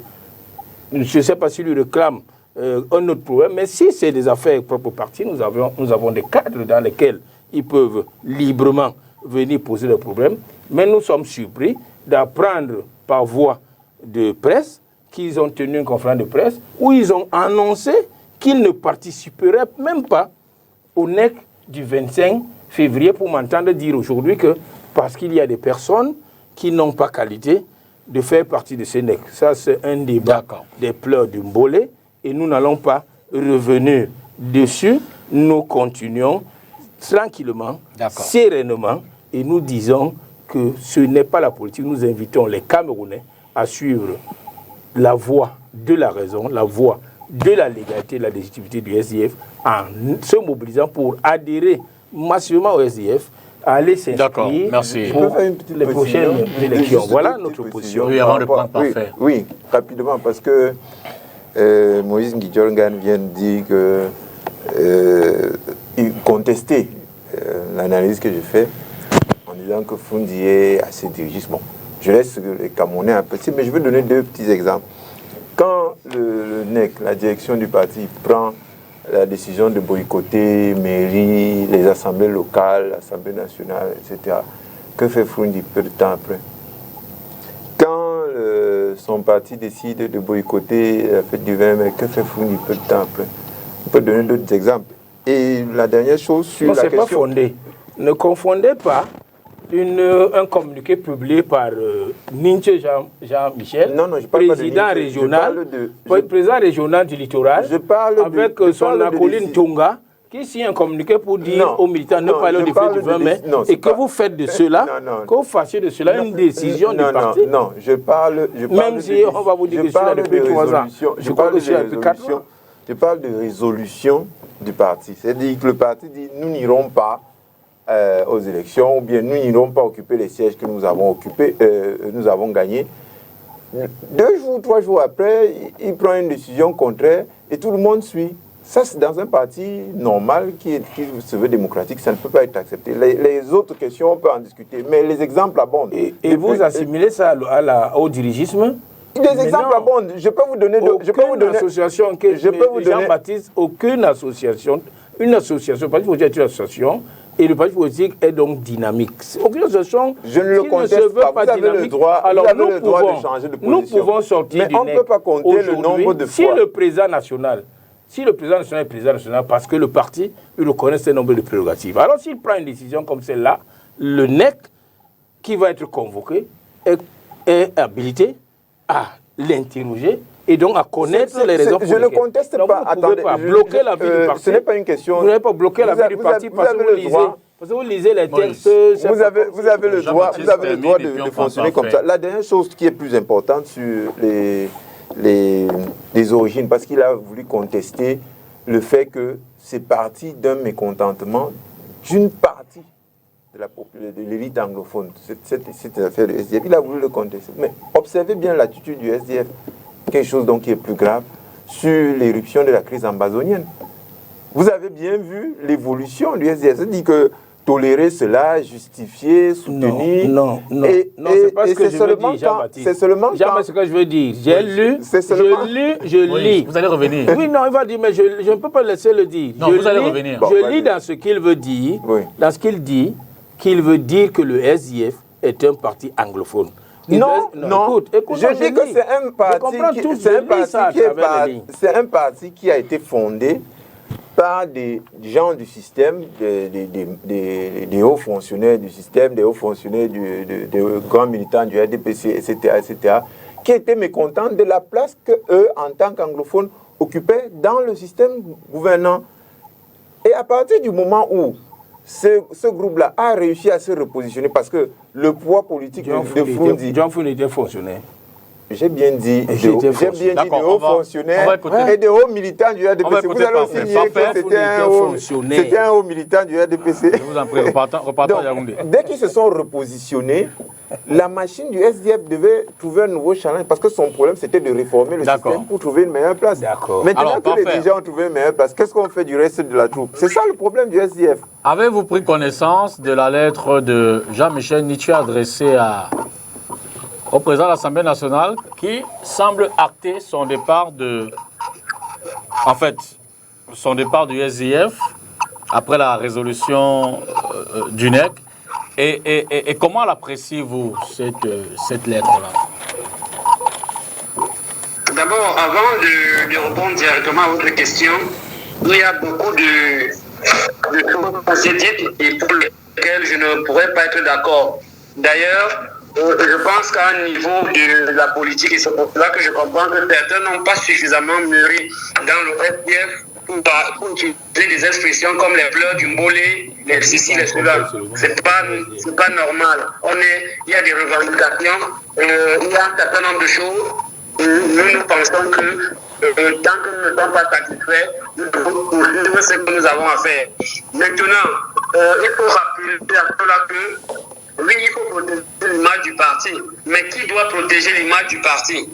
je ne sais pas s'il lui réclame un autre problème, mais si c'est des affaires propres au parti, nous avons des cadres dans lesquels ils peuvent librement venir poser leurs problèmes. Mais nous sommes surpris d'apprendre par voie de presse qu'ils ont tenu une conférence de presse où ils ont annoncé qu'ils ne participeraient même pas au NEC du 25 février pour m'entendre dire aujourd'hui que parce qu'il y a des personnes qui n'ont pas qualité de faire partie de ce NEC. Ça, c'est un débat des pleurs du Mbolé et nous n'allons pas revenir dessus. Nous continuons tranquillement, sereinement, et nous disons que ce n'est pas la politique. Nous invitons les Camerounais à suivre la voie de la raison, la voie de la légalité, de la légitimité du SDF, en se mobilisant pour adhérer massivement au SDF, à aller s'inscrire pour les prochaines élections. Voilà notre position. Oui, rapidement, parce que Moïse Ngidjolngan vient de dire que contester l'analyse que je fais en disant que Foundi est assez dirigiste. Bon, je laisse les Camerounais un peu, mais je veux donner deux petits exemples. Quand le NEC, la direction du parti, prend la décision de boycotter mairie, les assemblées locales, l'Assemblée nationale, etc., que fait Foundi peu de temps après? Quand son parti décide de boycotter la fête du 20 mai, que fait Foundi peu de temps après? On peut donner d'autres exemples. Et la dernière chose sur la question... Non, c'est pas fondé. Ne confondez pas un communiqué publié par Ninche Jean-Michel, Non, je parle président pas de Ninche, régional, je président régional du littoral, avec son acolyte Tonga, qui signe un communiqué pour dire aux militants ne pas aller au défilé du 20 mai, et que vous faites de cela, que vous fassiez de cela une décision du parti. Non, je parle même si on va vous dire que je suis là depuis 3 ans, je crois que je suis là depuis 4 ans. Je parle de résolution du parti. C'est-à-dire que le parti dit nous n'irons pas aux élections, ou bien nous n'irons pas occuper les sièges que nous avons occupés, nous avons gagnés. 2 jours, 3 jours après, il prend une décision contraire et tout le monde suit. Ça, c'est dans un parti normal qui se veut démocratique, ça ne peut pas être accepté. Les autres questions, on peut en discuter, mais les exemples abondent. Et vous assimilez ça au dirigisme? Des exemples abondent. Je peux vous donner... Association que Jean-Baptiste, aucune association, une association, le parti politique est une association, et le parti politique est donc dynamique. Aucune association je ne le conteste pas. Vous avez le droit, alors de changer de position. Nous pouvons sortir mais on ne peut pas compter le nombre de fois. Si le président national est président national parce que le parti lui reconnaît un nombre de prérogatives, alors s'il prend une décision comme celle-là, le NEC qui va être convoqué est habilité à l'interroger et donc à connaître les raisons pour lesquelles. Je ne conteste pas. Vous ne pouvez pas bloquer la vie du parti. Ce n'est pas une question. Vous n'avez pas bloqué la vie du parti parce que vous lisez les textes. Vous avez le droit de fonctionner comme ça. La dernière chose qui est plus importante sur les origines, parce qu'il a voulu contester le fait que c'est parti d'un mécontentement d'une partie de l'élite anglophone, cette affaire du SDF. Il a voulu le contester. Mais observez bien l'attitude du SDF, quelque chose donc qui est plus grave, sur l'éruption de la crise amazonienne. Vous avez bien vu l'évolution du SDF. C'est-à-dire que tolérer cela, justifier, soutenir... Non, c'est pas ce que je veux dire, Jean-Baptiste. C'est seulement Jean-Baptiste, ce que je veux dire. J'ai lu, je lis. Vous allez revenir. Oui, non, il va dire, mais je ne peux pas laisser le dire. Non, vous allez revenir. Je lis dans ce qu'il veut dire, dans ce qu'il dit, qu'il veut dire que le SDF est un parti anglophone. Non. Écoute, je dis que c'est un parti qui a été fondé par des gens du système, des hauts fonctionnaires du système, des hauts fonctionnaires, des grands militants du RDPC, etc., qui étaient mécontents de la place qu'eux, en tant qu'anglophones, occupaient dans le système gouvernant. Et à partir du moment où ce groupe-là a réussi à se repositionner, parce que le poids politique de Foundi... John Foundi était fonctionnaire. J'ai bien dit de hauts fonctionnaires et de hauts militants du RDPC. Vous allez aussi nier que c'était un haut militant du RDPC. Je vous en prie, repartons à Yaoundé. Dès qu'ils se sont repositionnés, la machine du SDF devait trouver un nouveau challenge parce que son problème c'était de réformer le système pour trouver une meilleure place. Maintenant que les dirigeants ont trouvé une meilleure place, qu'est-ce qu'on fait du reste de la troupe? C'est ça le problème du SDF. Avez-vous pris connaissance de la lettre de Jean-Michel Nietzsche adressée au président de l'Assemblée nationale qui semble acter son départ son départ du SDF après la résolution du NEC. Et comment l'appréciez-vous, cette lettre-là? D'abord, avant de répondre directement à votre question, il y a beaucoup de choses et pour lesquelles je ne pourrais pas être d'accord. D'ailleurs, je pense qu'à un niveau de la politique, et c'est pour cela que je comprends que certains n'ont pas suffisamment mûri dans le SDF pour utiliser des expressions comme les pleurs du mbolé, les ceci, les cela. C'est pas normal. Il y a des revendications, il y a un certain nombre de choses. Nous pensons que tant que nous ne sommes pas satisfaits, nous devons poursuivre ce que nous avons à faire. Maintenant, il faut rappeler à cela que oui, il faut protéger l'image du parti. Mais qui doit protéger l'image du parti?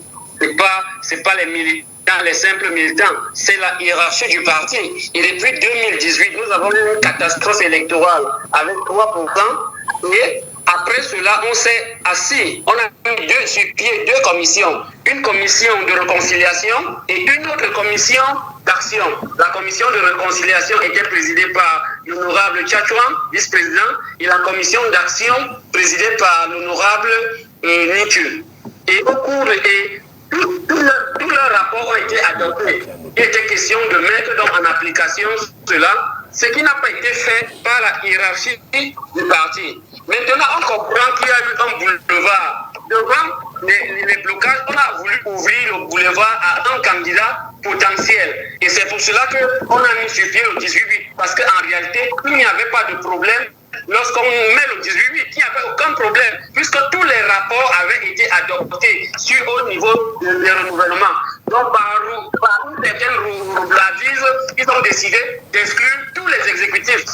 C'est pas les militants, les simples militants. C'est la hiérarchie du parti. Et depuis 2018, nous avons eu une catastrophe électorale avec 3%. Et après cela, on s'est assis. On a mis sur pied 2 commissions. Une commission de réconciliation et une autre commission d'action. La commission de réconciliation était présidée par l'honorable Tchatchouan, vice-président, et la commission d'action présidée par l'honorable Nitu. Et au cours de tous leurs rapports ont été adoptés. Il était question de mettre donc en application cela ce qui n'a pas été fait par la hiérarchie du parti. Maintenant, on comprend qu'il y a eu un boulevard. Devant les blocages, on a voulu ouvrir le boulevard à un candidat potentiel. Et c'est pour cela qu'on a mis sur pied le 18-8. Parce qu'en réalité, il n'y avait pas de problème. Lorsqu'on met le 18-8, il n'y avait aucun problème, puisque tous les rapports avaient été adoptés au niveau des renouvellements. Donc, par une certaine roublardise, ils ont décidé d'exclure tous les exécutifs.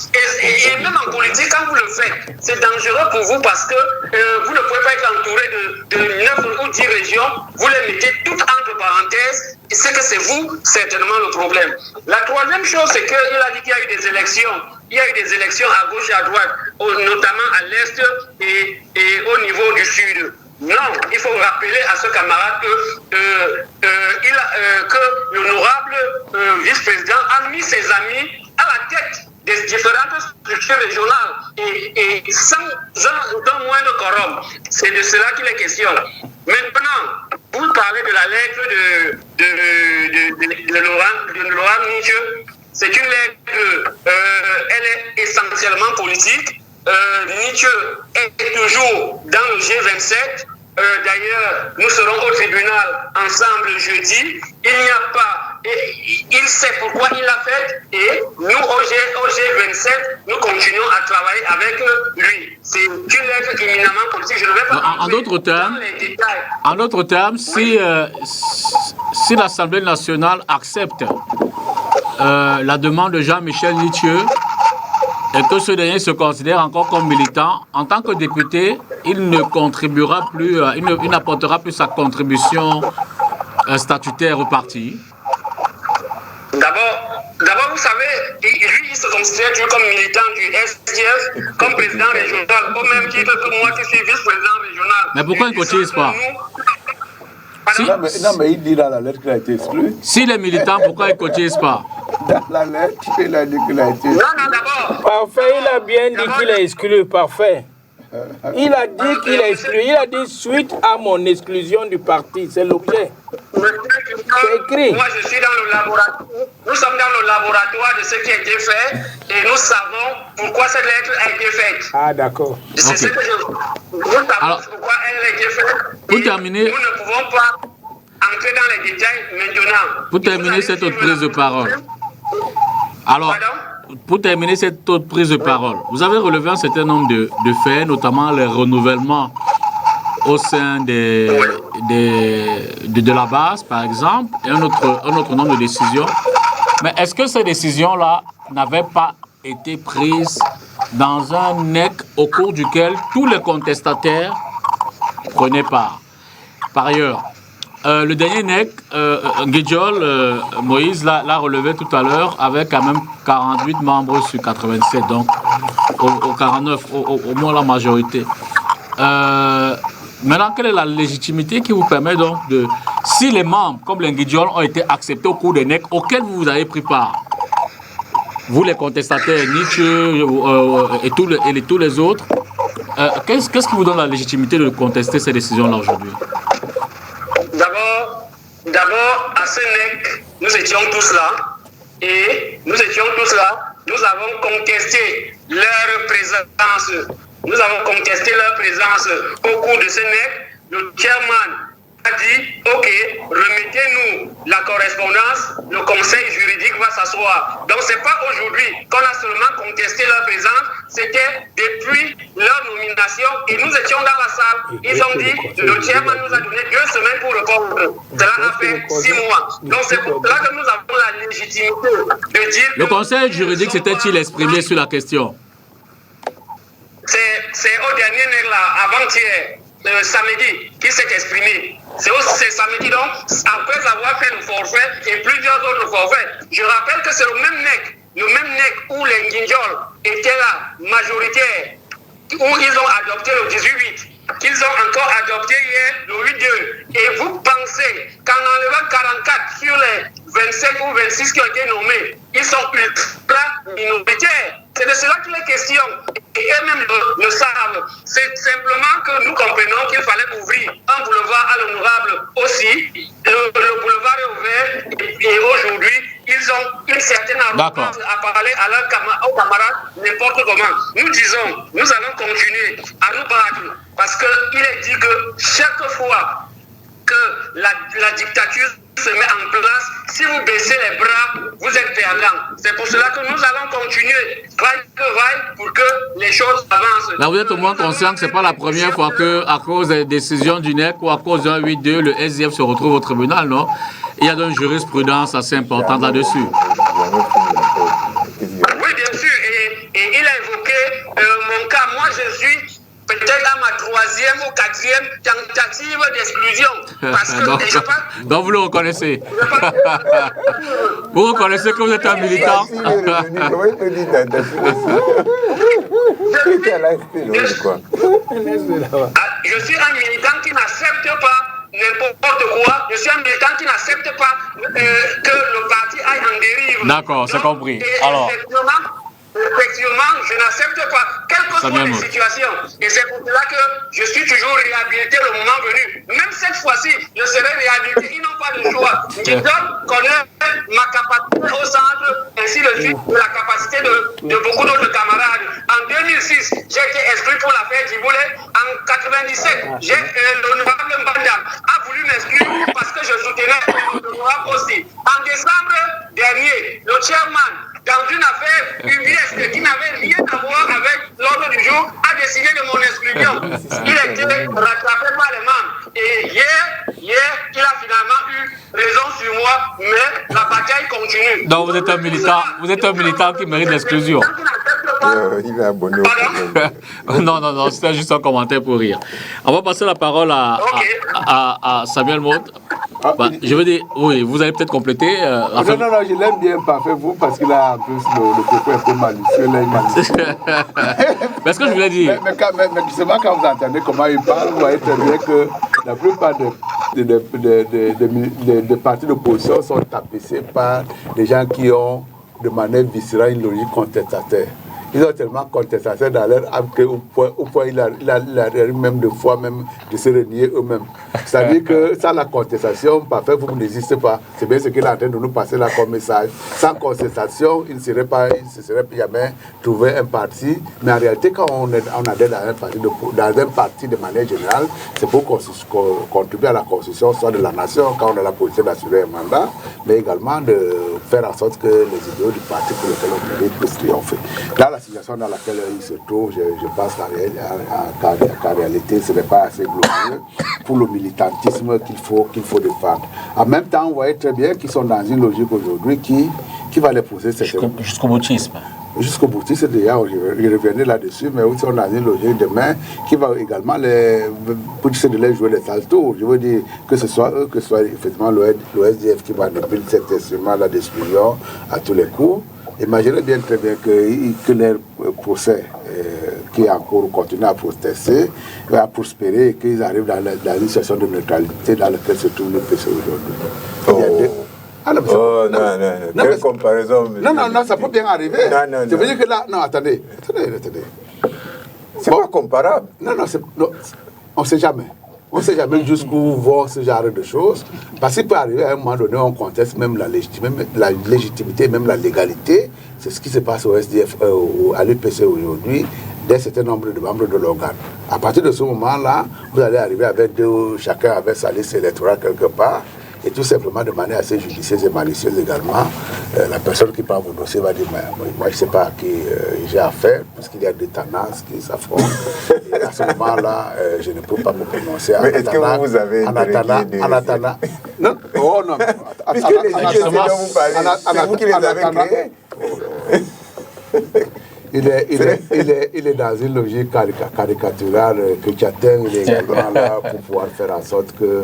Et même en politique, quand vous le faites, c'est dangereux pour vous parce que vous ne pouvez pas être entouré de 9 ou 10 régions. Vous les mettez toutes entre parenthèses. Et c'est que c'est vous, certainement, le problème. La troisième chose, c'est qu'il a dit qu'il y a eu des élections. Il y a eu des élections à gauche et à droite, notamment à l'Est et au niveau du Sud. Non, il faut rappeler à ce camarade que l'honorable vice-président a mis ses amis à la tête des différentes structures régionales et sans un moindre quorum. C'est de cela qu'il est question. Maintenant, vous parlez de la lettre de Laurent Nietzsche. C'est une lettre, elle est essentiellement politique. Nietzsche est toujours dans le G27. D'ailleurs, nous serons au tribunal ensemble jeudi. Il n'y a pas, il sait pourquoi il l'a fait et nous, au G27, nous continuons à travailler avec lui. C'est une lettre éminemment politique. Je ne vais pas en d'autres termes, dans les détails. En d'autres termes, si l'Assemblée nationale accepte la demande de Jean-Michel Nietzsche et que ce dernier se considère encore comme militant, en tant que député, il ne contribuera plus, il n'apportera plus sa contribution statutaire au parti. D'abord, vous savez, lui, il se considère comme militant du STF, comme président régional, au même titre que moi qui suis vice-président régional. Mais pourquoi il ne cotise pas? Non, mais il dit dans la lettre qu'il a été exclu. S'il est militant, pourquoi il ne cotise pas? Dans la lettre, il a dit qu'il a été exclu. Non, d'abord. Parfait, il a bien dit qu'il est exclu, parfait. Il a dit qu'il est exclu. Il a dit suite à mon exclusion du parti. C'est l'objet. C'est écrit. Moi, je suis dans le laboratoire. Nous sommes dans le laboratoire de ce qui a été fait et nous savons pourquoi cette lettre a été faite. Ah, d'accord. C'est ce que nous savons pourquoi elle a été faite. Pour terminer, nous ne pouvons pas entrer dans les détails maintenant. Pour terminer cette autre prise de parole. Alors, Pardon? pour terminer cette autre prise de parole, vous avez relevé un certain nombre de faits, notamment les renouvellements au sein de la base, par exemple, et un autre nombre de décisions. Mais est-ce que ces décisions-là n'avaient pas été prises dans un NEC au cours duquel tous les contestataires prenaient part? Par ailleurs, le dernier NEC, Guidjol, Moïse l'a relevé tout à l'heure, avec quand même 48 membres sur 87, donc au 49, au moins la majorité. Maintenant, quelle est la légitimité qui vous permet donc de... Si les membres, comme les Guidjol, ont été acceptés au cours des NEC auxquels vous avez pris part, vous les contestataires, Nietzsche et tous les autres, qu'est-ce qui vous donne la légitimité de contester ces décisions-là aujourd'hui? D'abord, à ce NEC, nous étions tous là. Et nous avons contesté leur présence. Nous avons contesté leur présence au cours de ce NEC. Le chairman a dit, OK, remettez-nous la correspondance, le conseil juridique va s'asseoir. Donc, ce n'est pas aujourd'hui qu'on a seulement contesté leur présence, c'était depuis leur nomination et nous étions dans la salle. Ils ont dit, le chairman nous a donné 2 semaines pour répondre. Cela a fait 6 mois. Donc, c'est pour cela que nous avons la légitimité de dire... Le conseil juridique s'était-il exprimé sur la question? C'est au dernier NEC là, avant-hier, samedi, qui s'est exprimé. C'est samedi donc, après avoir fait le forfait et plusieurs autres forfaits. Je rappelle que c'est le même NEC où les Guinjol étaient là, majoritaires, où ils ont adopté le 18-8, qu'ils ont encore adopté hier le 8-2. Et vous pensez qu'en enlevant 44 sur les 27 ou 26 qui ont été nommés, ils sont ultra minoritaires. C'est de cela qu'il est question. Et eux-mêmes le savent. C'est simplement que nous comprenons qu'il fallait ouvrir un boulevard à l'honorable aussi. Le boulevard est ouvert et aujourd'hui, ils ont une certaine arrogance à parler aux camarades n'importe comment. Nous disons, nous allons continuer à nous battre parce qu'il est dit que chaque fois que la dictature se met en place, si vous baissez les bras, vous êtes perdant. C'est pour cela que nous allons continuer, pour que les choses avancent. Là, vous êtes au moins conscient que ce n'est pas la première fois qu'à cause des décisions du NEC ou à cause d'un 8-2, le SDF se retrouve au tribunal, non? Il y a une jurisprudence assez importante là-dessus. Oui, bien sûr. Et il a évoqué mon cas. Moi, je suis peut-être à ma 3e ou 4e tentative d'exclusion. Parce que donc vous le reconnaissez. Vous reconnaissez que vous êtes un militant. Je suis un militant qui n'accepte pas n'importe quoi. Je suis un militant qui n'accepte pas que le parti aille en dérive. D'accord, c'est compris. Alors. Effectivement, je n'accepte pas, quelles que soient les situations. Et c'est pour cela que je suis toujours réhabilité le moment venu. Même cette fois-ci, je serai réhabilité. Ils n'ont pas de choix. Je dois connaître ma capacité au centre, ainsi de suite, la capacité de beaucoup d'autres camarades. En 2006, j'ai été exclu pour l'affaire Djiboulé. En 97, l'honorable Mbandam a voulu m'exclure parce que je soutenais l'honorable aussi. En décembre dernier, le chairman, dans une affaire UBS qui n'avait rien à voir avec l'ordre du jour, a décidé de mon exclusion. Il était rattrapé par les membres. Et hier, il a finalement eu raison sur moi, mais la bataille continue. Donc vous êtes un militant qui mérite l'exclusion. Il a abonné au Non, c'était juste un commentaire pour rire. On va passer la parole à Samuel Maud. Je veux dire, oui, vous allez peut-être compléter. Non, je l'aime bien, parfait, vous, parce qu'il a en plus le propos un peu malicieux. Mais ce que je voulais dire. Mais justement, quand vous entendez comment il parle, vous voyez très bien que la plupart des partis d'opposition sont tapissés par des gens qui ont de manière viscérale une logique contestataire. Ils ont tellement contesté dans leur âme qu'au point il arrive même de fois même de se renier eux-mêmes. C'est-à-dire que sans la contestation, parfait, vous n'existez pas. C'est bien ce qu'il est en train de nous passer là comme message. Sans contestation, il ne se serait jamais trouvé un parti. Mais en réalité, quand on adhère dans un parti de manière générale, c'est pour contribuer à la construction soit de la nation, quand on a la position d'assurer un mandat, mais également de faire en sorte que les idéaux du parti pour lequel on mérite puissent triompher. Dans la situation dans laquelle il se trouve, je pense qu'en réalité, ce n'est pas assez glorieux pour le militantisme qu'il faut défendre. En même temps, on voit très bien qu'ils sont dans une logique aujourd'hui qui va les pousser jusqu'au boutisme. Jusqu'au boutisme, déjà, je reviendrai là-dessus, mais ils sont dans une logique demain qui va également les pousser de les jouer les sales tours. Je veux dire que ce soit eux, que ce soit effectivement le SDF qui manipule cet instrument-là d'exclusion à tous les coups. Imaginez bien très bien que leur procès qui est en cours continue à protester, à prospérer et qu'ils arrivent dans une situation de neutralité dans laquelle se trouve le PC aujourd'hui. Quelle comparaison. Non, ça peut bien arriver. Ça veut dire que là, non, attendez. C'est pas comparable. Non, on ne sait jamais. On ne sait jamais jusqu'où vont ce genre de choses. Parce qu'il peut arriver à un moment donné, on conteste même la légitimité, même la légalité. C'est ce qui se passe au SDF, à l'UPC aujourd'hui, d'un certain nombre de membres de l'organe. À partir de ce moment-là, vous allez arriver avec chacun avec sa liste électorale quelque part. Et tout simplement, de manière assez judicieuse et malicieuse également, la personne qui parle vos dossiers va dire, moi je ne sais pas à qui j'ai affaire, puisqu'il y a des tendances qui s'affrontent. Et à ce moment-là, je ne peux pas me prononcer. Mais est-ce que vous avez en attendant. Non, non. Puisque les idées dont vous parlez, c'est vous qui les avez créées. Il est dans une logique caricaturale que j'atteins. Il est également là pour pouvoir faire en sorte que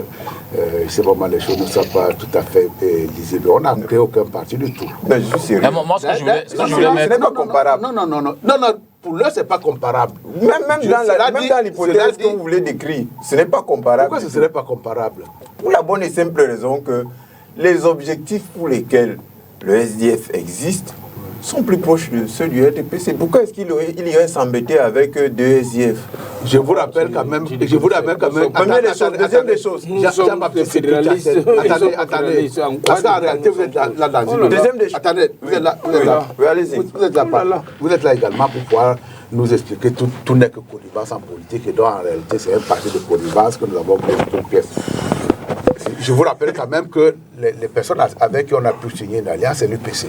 ces moments, les choses ne soient pas tout à fait lisibles. On n'a créé aucun parti du tout. Mais je suis sérieux. Moi, ce que je voulais mettre... Ce n'est pas comparable. Non, pour l'heure, ce n'est pas comparable. Même dans l'hypothèse que vous voulez décrire, ce n'est pas comparable. Pourquoi ce ne serait pas comparable? Pour la bonne et simple raison que les objectifs pour lesquels le SDF existe sont plus proches de ceux du RDP. C'est pourquoi est-ce qu'il irait s'embêter avec deux SDF? Je vous rappelle quand même. Première des choses, deuxième des choses. Jean-Baptiste fédéraliste. Attendez. Parce qu'en réalité, vous êtes là dans une. Deuxième des choses. Attendez, vous êtes là. Allez-y. Vous êtes là également pour pouvoir nous expliquer tout n'est que connivence en politique et donc en réalité c'est un parti de connivence que nous avons pris toute pièce. Je vous rappelle quand même que les personnes avec qui on a pu signer une alliance, c'est l'UPC.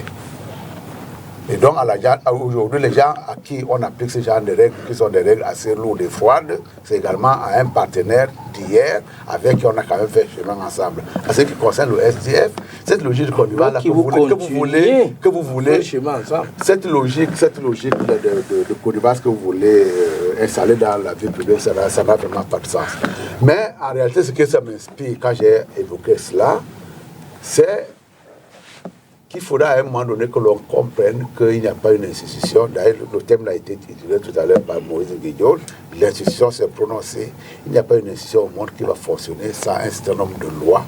Et donc aujourd'hui, les gens à qui on applique ce genre de règles, qui sont des règles assez lourdes et froides, c'est également à un partenaire d'hier avec qui on a quand même fait chemin ensemble. En ce qui concerne le SDF, cette logique de connivence que vous voulez, cette logique de connivence que vous voulez installer dans la vie publique, ça n'a vraiment pas de sens. Mais en réalité, ce que ça m'inspire quand j'ai évoqué cela, c'est qu'il faudra à un moment donné que l'on comprenne qu'il n'y a pas une institution. D'ailleurs, le thème a été titulé tout à l'heure par Moïse Guidiol. L'institution s'est prononcée. Il n'y a pas une institution au monde qui va fonctionner sans un certain nombre de lois,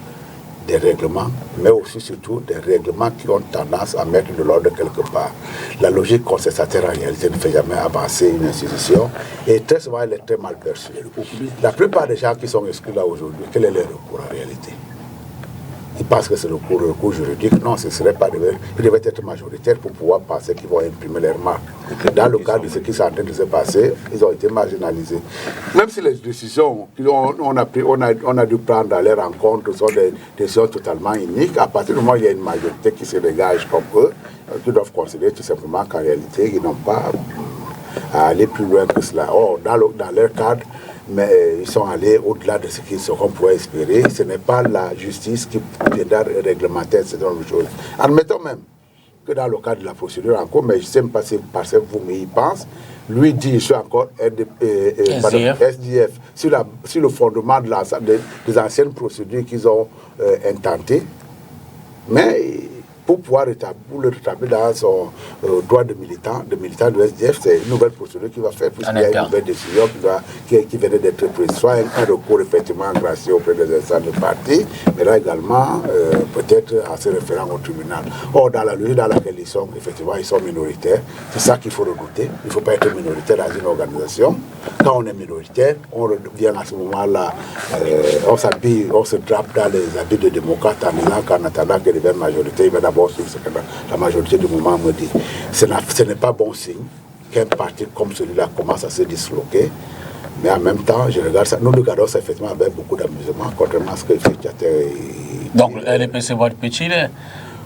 des règlements, mais aussi surtout des règlements qui ont tendance à mettre de l'ordre quelque part. La logique contestataire en réalité ne fait jamais avancer une institution et très souvent elle est très mal perçue. La plupart des gens qui sont exclus là aujourd'hui, quel est leur recours en réalité? Ils pensent que c'est le recours juridique. Non, ce ne serait pas. Ils devaient être majoritaires pour pouvoir penser qu'ils vont imprimer leur marque. Dans le cadre de ce qui est en train de se passer, ils ont été marginalisés. Même si les décisions qu'on a dû prendre à leur rencontre sont des décisions totalement uniques, à partir du moment où il y a une majorité qui se dégage comme eux, ils doivent considérer tout simplement qu'en réalité, ils n'ont pas à aller plus loin que cela. Or, dans leur cadre, mais ils sont allés au-delà de ce qu'on pouvait espérer. Ce n'est pas la justice qui viendra réglementer ce genre de choses. Admettons même que dans le cadre de la procédure en cours, mais je ne sais pas si parce que vous y pensez, lui dit, je suis encore SDF, sur le fondement des anciennes procédures qu'ils ont intentées, mais pour pouvoir le rétablir dans son droit de militant de SDF, c'est une nouvelle procédure qui va faire, puisqu'il y a une nouvelle décision qui venait d'être prise. Soit un recours effectivement gracieux auprès des instances de parti, mais là également, peut-être en se référant au tribunal. Or, dans la logique dans laquelle ils sont, effectivement, ils sont minoritaires. C'est ça qu'il faut redouter. Il ne faut pas être minoritaire dans une organisation. Quand on est minoritaire, on revient à ce moment-là, on s'habille, on se drape dans les habits de démocrate en disant qu'en attendant que devienne majorité, il va d'abord suivre ce que la majorité du moment me dit. Ce n'est pas bon signe qu'un parti comme celui-là commence à se disloquer. Mais en même temps, je regarde ça. Nous regardons ça effectivement avec beaucoup d'amusement, contrairement à ce que le Fichater. Donc, le LDP, c'est votre petit lait.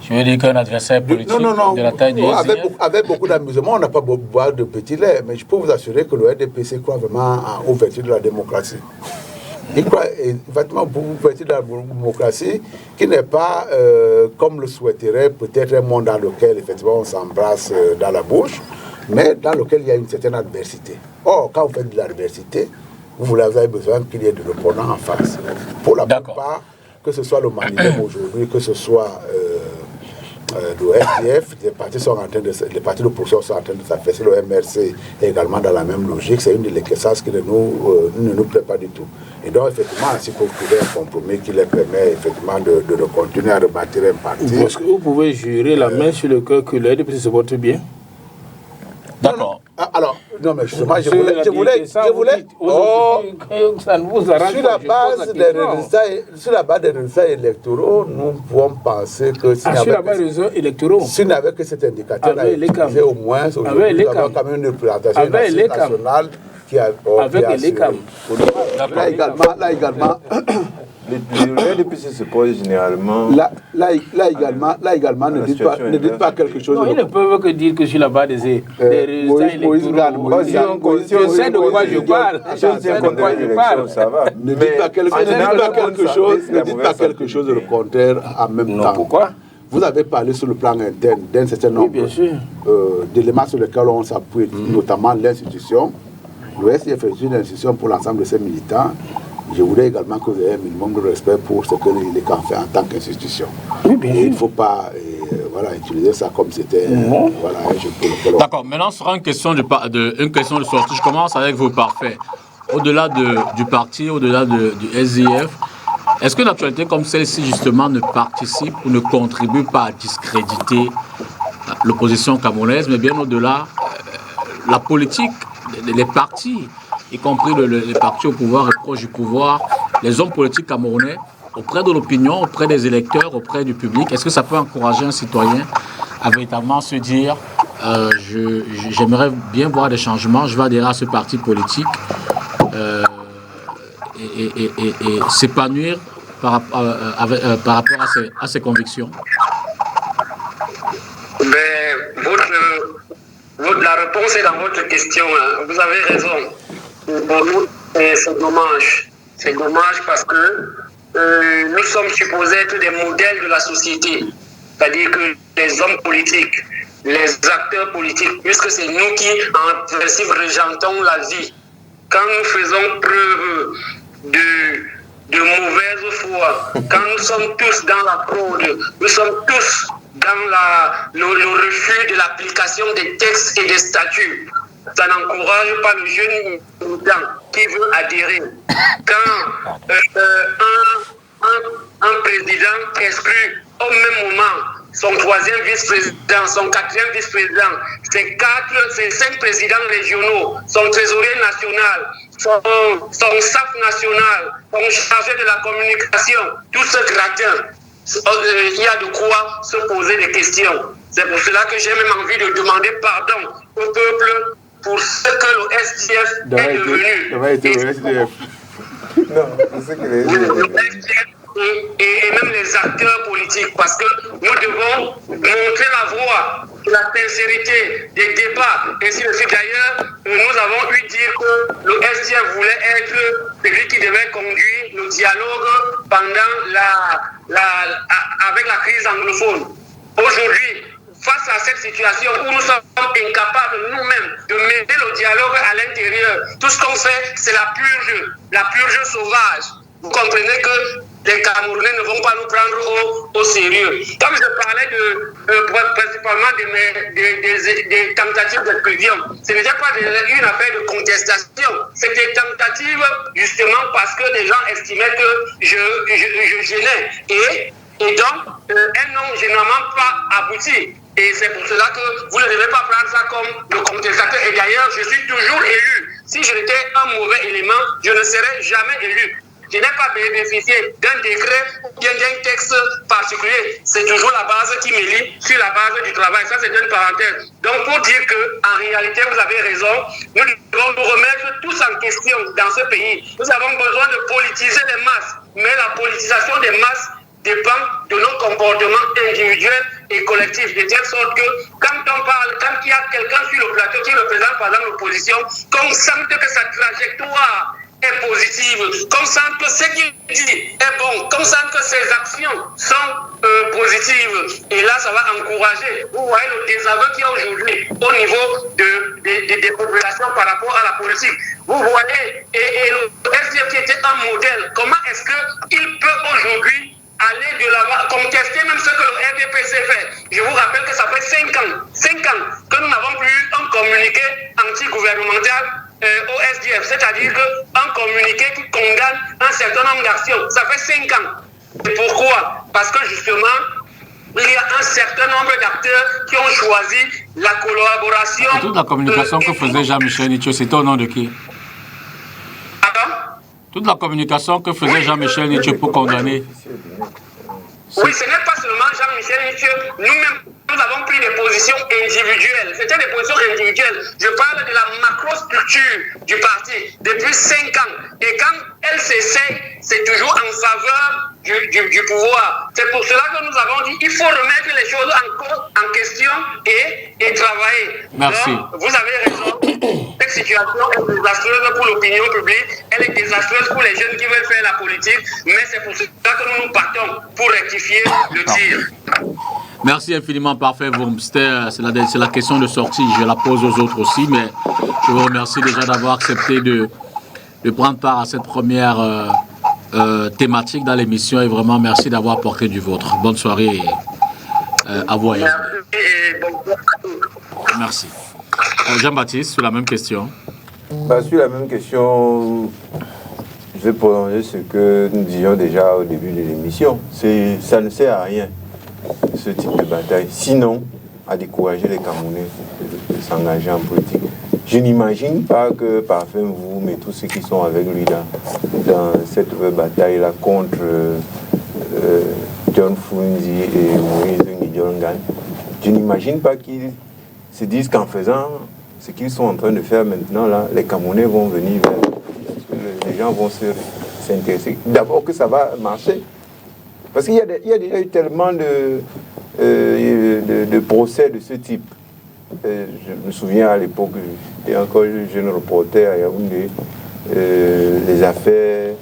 Je veux dire qu'un adversaire politique de la taille du SDF. Avec beaucoup d'amusement, on n'a pas beau boire de petit lait, mais je peux vous assurer que le RDPC croit vraiment aux vertus de la démocratie. Il croit effectivement aux vertus de la démocratie, qui n'est pas, comme le souhaiterait, peut-être un monde dans lequel effectivement on s'embrasse dans la bouche, mais dans lequel il y a une certaine adversité. Or, quand vous faites de l'adversité, vous avez besoin qu'il y ait de l'opponent en face. Pour la plupart, que ce soit le Manilem aujourd'hui, que ce soit le SDF, les partis d'opposition sont en train de s'affaisser, le MRC est également dans la même logique. C'est une des quessances qui ne nous plaît pas du tout. Et donc, effectivement, s'il faut trouver un compromis qui les permet effectivement de continuer à rebâtir un parti. Est-ce que vous pouvez jurer la main sur le cœur que le RDPC se porte bien? D'accord. Alors, non, mais justement, je voulais ça ne vous arrange sur la base des résultats électoraux, nous pouvons penser que s'il n'y avait que cet indicateur à utiliser, au moins, aujourd'hui, nous avons quand même une représentation nationale qui a... Avec l'ECAM. Là également... Le RDPC se pose généralement. Là également, ne dites pas quelque chose. Non, ils ne peuvent que dire que je suis là-bas des résultats électoraux. Je sais de quoi je parle. Ne dites pas quelque chose de le contraire en même temps. Pourquoi? Vous avez parlé sur le plan interne d'un certain nombre d'éléments sur lesquels on s'appuie, notamment l'institution. Le SDF est une institution pour l'ensemble de ses militants. Je voudrais également que vous ayez un minimum de respect pour ce que l'ECAM fait en tant qu'institution. Il ne faut pas utiliser ça comme c'était un jeu pour le... D'accord, maintenant ce sera une question de sortie. Je commence avec vos parfaits. Au-delà du parti, au-delà du SDF, est-ce que l'actualité comme celle-ci justement ne participe ou ne contribue pas à discréditer l'opposition camerounaise, mais bien au-delà, la politique, les partis y compris les partis au pouvoir et proches du pouvoir, les hommes politiques camerounais, auprès de l'opinion, auprès des électeurs, auprès du public? Est-ce que ça peut encourager un citoyen à véritablement se dire j'aimerais bien voir des changements, je vais adhérer à ce parti politique et s'épanouir par rapport à ses convictions? La réponse est dans votre question. Hein. Vous avez raison. Pour nous, c'est dommage. C'est dommage parce que nous sommes supposés être des modèles de la société. C'est-à-dire que les hommes politiques, les acteurs politiques, puisque c'est nous qui, en principe, régentons la vie. Quand nous faisons preuve de mauvaise foi, quand nous sommes tous dans la fraude, nous sommes tous dans le refus de l'application des textes et des statuts, ça n'encourage pas le jeune militant qui veut adhérer. Quand un président exclut au même moment son 3e vice-président, son 4e vice-président, ses 5 présidents régionaux, son trésorier national, son SAF national, son chargé de la communication, tout ce gratin, il y a de quoi se poser des questions. C'est pour cela que j'ai même envie de demander pardon au peuple pour ce que le SDF est devenu. Non, c'est que les et même les acteurs politiques, parce que nous devons montrer la voie, la sincérité des débats. Et si d'ailleurs, nous avons eu dire que le SDF voulait être celui qui devait conduire le dialogue pendant avec la crise anglophone. Aujourd'hui, face à cette situation où nous sommes incapables nous-mêmes de mener le dialogue à l'intérieur, tout ce qu'on fait, c'est la purge sauvage. Vous comprenez que les Camerounais ne vont pas nous prendre au sérieux. Comme je parlais principalement des tentatives d'exclusion, ce n'était pas une affaire de contestation, c'était des tentatives justement parce que les gens estimaient que je gênais. Et donc, elles n'ont généralement pas abouti. Et c'est pour cela que vous ne devez pas prendre ça comme le contestateur. Et d'ailleurs, je suis toujours élu. Si j'étais un mauvais élément, je ne serais jamais élu. Je n'ai pas bénéficié d'un décret ou bien d'un texte particulier. C'est toujours la base qui me lie sur la base du travail. Ça, c'est une parenthèse. Donc, pour dire qu'en réalité, vous avez raison, nous devons nous remettre tous en question dans ce pays. Nous avons besoin de politiser les masses. Mais la politisation des masses dépend de nos comportements individuels et collectifs. De telle sorte que quand on parle, quand il y a quelqu'un sur le plateau qui représente par exemple l'opposition, qu'on sente que sa trajectoire est positive, qu'on sente que ce qu'il dit est bon, qu'on sente que ses actions sont positives. Et là, ça va encourager. Vous voyez le désaveu qu'il y a aujourd'hui au niveau des populations par rapport à la politique. Vous voyez, et le SDF qui était un modèle, comment est-ce qu'il peut aujourd'hui aller de l'avant, contester même ce que le RDPC fait. Je vous rappelle que ça fait 5 ans que nous n'avons plus eu un communiqué anti-gouvernemental au SDF, c'est-à-dire un communiqué qui condamne un certain nombre d'actions. Ça fait 5 ans. Et pourquoi? Parce que justement, il y a un certain nombre d'acteurs qui ont choisi la collaboration. Et toute la communication que faisait Jean-Michel Nitcho, c'était au nom de qui? Pardon? Toute la communication que faisait Jean-Michel Nitcho pour condamner. Oui, ce n'est pas seulement Jean-Michel Nitcho. Nous-mêmes, nous avons pris des positions individuelles. C'était des positions individuelles. Je parle de la macrostructure du parti depuis 5 ans. Et quand elle s'essaye, c'est toujours en faveur du pouvoir. C'est pour cela que nous avons dit qu'il faut remettre les choses en question et travailler. Merci. Donc, vous avez raison. Cette situation est désastreuse pour l'opinion publique. Elle est désastreuse pour les jeunes qui veulent faire la politique. Mais c'est pour cela que nous partons pour rectifier le tir. Merci infiniment, parfait. C'est la question de sortie. Je la pose aux autres aussi, mais je vous remercie déjà d'avoir accepté de prendre part à cette première thématique dans l'émission et vraiment merci d'avoir porté du vôtre. Bonne soirée à vous. Merci. Jean-Baptiste, sur la même question. Sur la même question, je vais prolonger ce que nous disions déjà au début de l'émission. Ça ne sert à rien, ce type de bataille, sinon à décourager les Camerounais de s'engager en politique. Je n'imagine pas que parfait vous, mais tous ceux qui sont avec lui dans cette bataille-là contre John Fundi et Moïse Ngidjolngan, je n'imagine pas qu'ils se disent qu'en faisant ce qu'ils sont en train de faire maintenant, là, les Camerounais vont venir vers eux. Les gens vont s'intéresser. D'abord que ça va marcher. Parce qu'il y a déjà eu tellement de procès de ce type. Je me souviens à l'époque, j'étais encore jeune reporter à Yaoundé, les affaires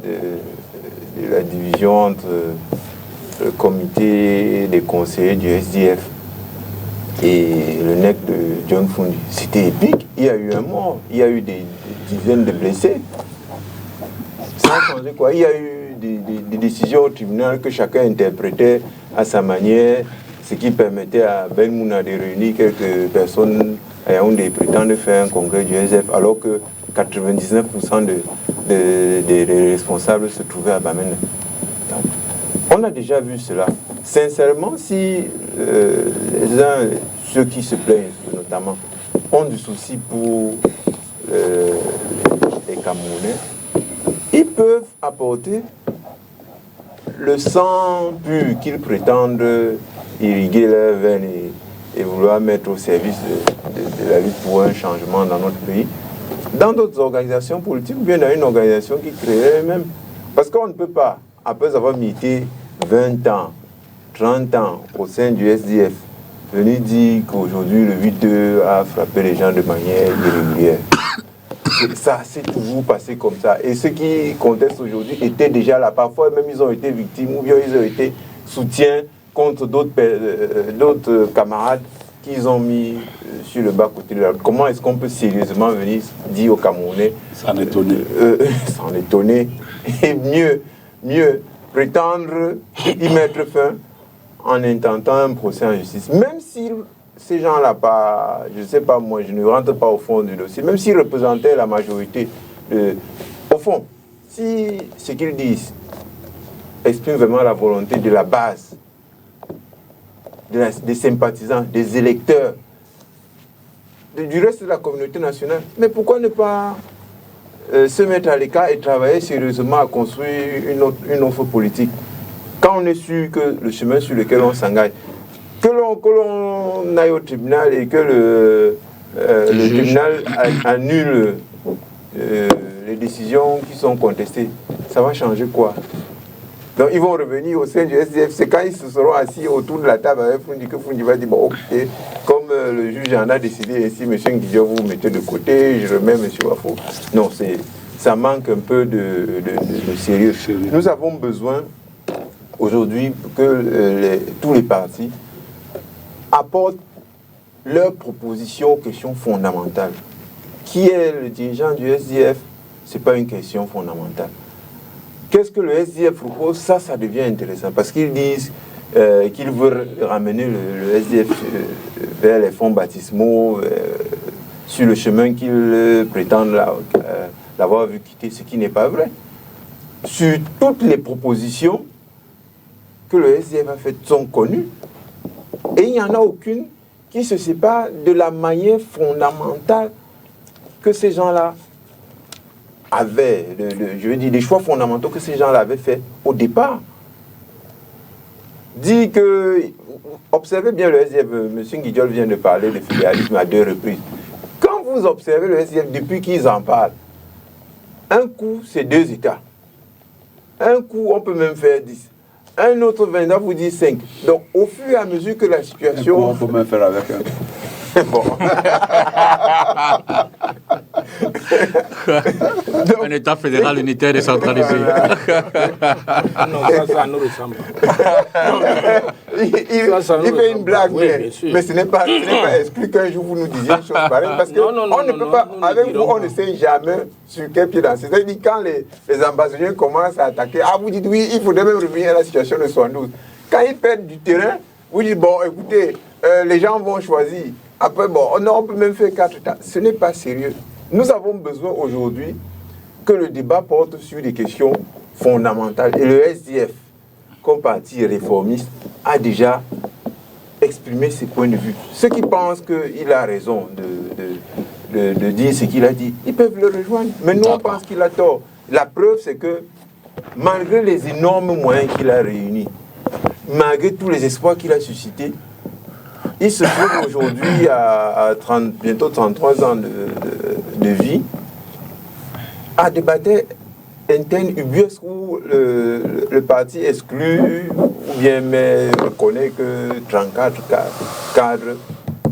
de la division entre le comité des conseillers du SDF et le NEC de John Fundi. C'était épique. Il y a eu un mort, il y a eu des dizaines de blessés. Sans changer quoi. Il y a eu des décisions au tribunal que chacun interprétait à sa manière, ce qui permettait à Ben Mouna de réunir quelques personnes à Yaoundé prétendent faire un congrès du SDF, alors que 99% des responsables se trouvaient à Bamenda. On a déjà vu cela. Sincèrement, si ceux qui se plaignent notamment, ont du souci pour les Camerounais, ils peuvent apporter le sang pur qu'ils prétendent irriguer leurs veines et vouloir mettre au service de la lutte pour un changement dans notre pays, dans d'autres organisations politiques ou bien dans une organisation qui créerait elle-même. Parce qu'on ne peut pas, après avoir milité 20 ans, 30 ans au sein du SDF, venir dire qu'aujourd'hui le 8-2 a frappé les gens de manière irrégulière. Ça s'est toujours passé comme ça. Et ceux qui contestent aujourd'hui étaient déjà là. Parfois même ils ont été victimes ou bien ils ont été soutiens contre d'autres camarades qu'ils ont mis sur le bas-côté de la route. Comment est-ce qu'on peut sérieusement venir dire aux Camerounais s'en étonner. S'en étonner. Et mieux prétendre y mettre fin en intentant un procès en justice. Même si ces gens-là, je ne sais pas moi, je ne rentre pas au fond du dossier, même s'ils représentaient la majorité, au fond, si ce qu'ils disent exprime vraiment la volonté de la base, des sympathisants, des électeurs, du reste de la communauté nationale, mais pourquoi ne pas se mettre à l'écart et travailler sérieusement à construire une offre politique quand on est sûr que le chemin sur lequel on s'engage, que l'on aille au tribunal et que le tribunal annule les décisions qui sont contestées, ça va changer quoi? Donc ils vont revenir au sein du SDF. C'est quand ils se seront assis autour de la table avec Fundi que Fundi va dire bon, ok, comme le juge en a décidé ainsi, M. Ngidjo, vous mettez de côté, je remets M. Wafo. Non, ça manque un peu de sérieux. Nous avons besoin aujourd'hui que tous les partis apportent leurs propositions aux questions fondamentales. Qui est le dirigeant du SDF? Ce n'est pas une question fondamentale. Qu'est-ce que le SDF propose? Ça devient intéressant parce qu'ils disent qu'ils veulent ramener le SDF vers les fonds baptismaux, sur le chemin qu'ils prétendent l'avoir vu quitter, ce qui n'est pas vrai. Sur toutes les propositions que le SDF a faites sont connues et il n'y en a aucune qui se sépare de la manière fondamentale que ces gens-là avaient, je veux dire, des choix fondamentaux que ces gens-là avaient fait au départ. Dit que, observez bien le SDF, M. Ngidjol vient de parler de fédéralisme à 2 reprises. Quand vous observez le SDF depuis qu'ils en parlent, un coup c'est 2 États, un coup on peut même faire 10, un autre 20 ans vous dit 5. Donc au fur et à mesure que la situation... On peut même faire avec un. Bon. Un État fédéral unitaire décentralisé. Non, ça nous ressemble. Il fait une blague, oui, mais ce n'est pas exclu qu'un jour vous nous disiez une chose pareille, parce qu'on ne peut pas, avec vous, on ne sait jamais sur quel pied danser. C'est-à-dire quand les ambassadeurs commencent à attaquer, vous dites oui, il faudrait même revenir à la situation de 72. Quand ils perdent du terrain, vous dites bon, écoutez, les gens vont choisir. Après, bon, on peut même faire 4 États. Ce n'est pas sérieux. Nous avons besoin aujourd'hui que le débat porte sur des questions fondamentales. Et le SDF, comme parti réformiste, a déjà exprimé ses points de vue. Ceux qui pensent qu'il a raison de dire ce qu'il a dit, ils peuvent le rejoindre. Mais nous, on pense qu'il a tort. La preuve, c'est que malgré les énormes moyens qu'il a réunis, malgré tous les espoirs qu'il a suscités, il se trouve aujourd'hui à bientôt 33 ans de vie, à des batailles internes ubuesques où le parti exclut ou bien mais reconnaît que 34 cadres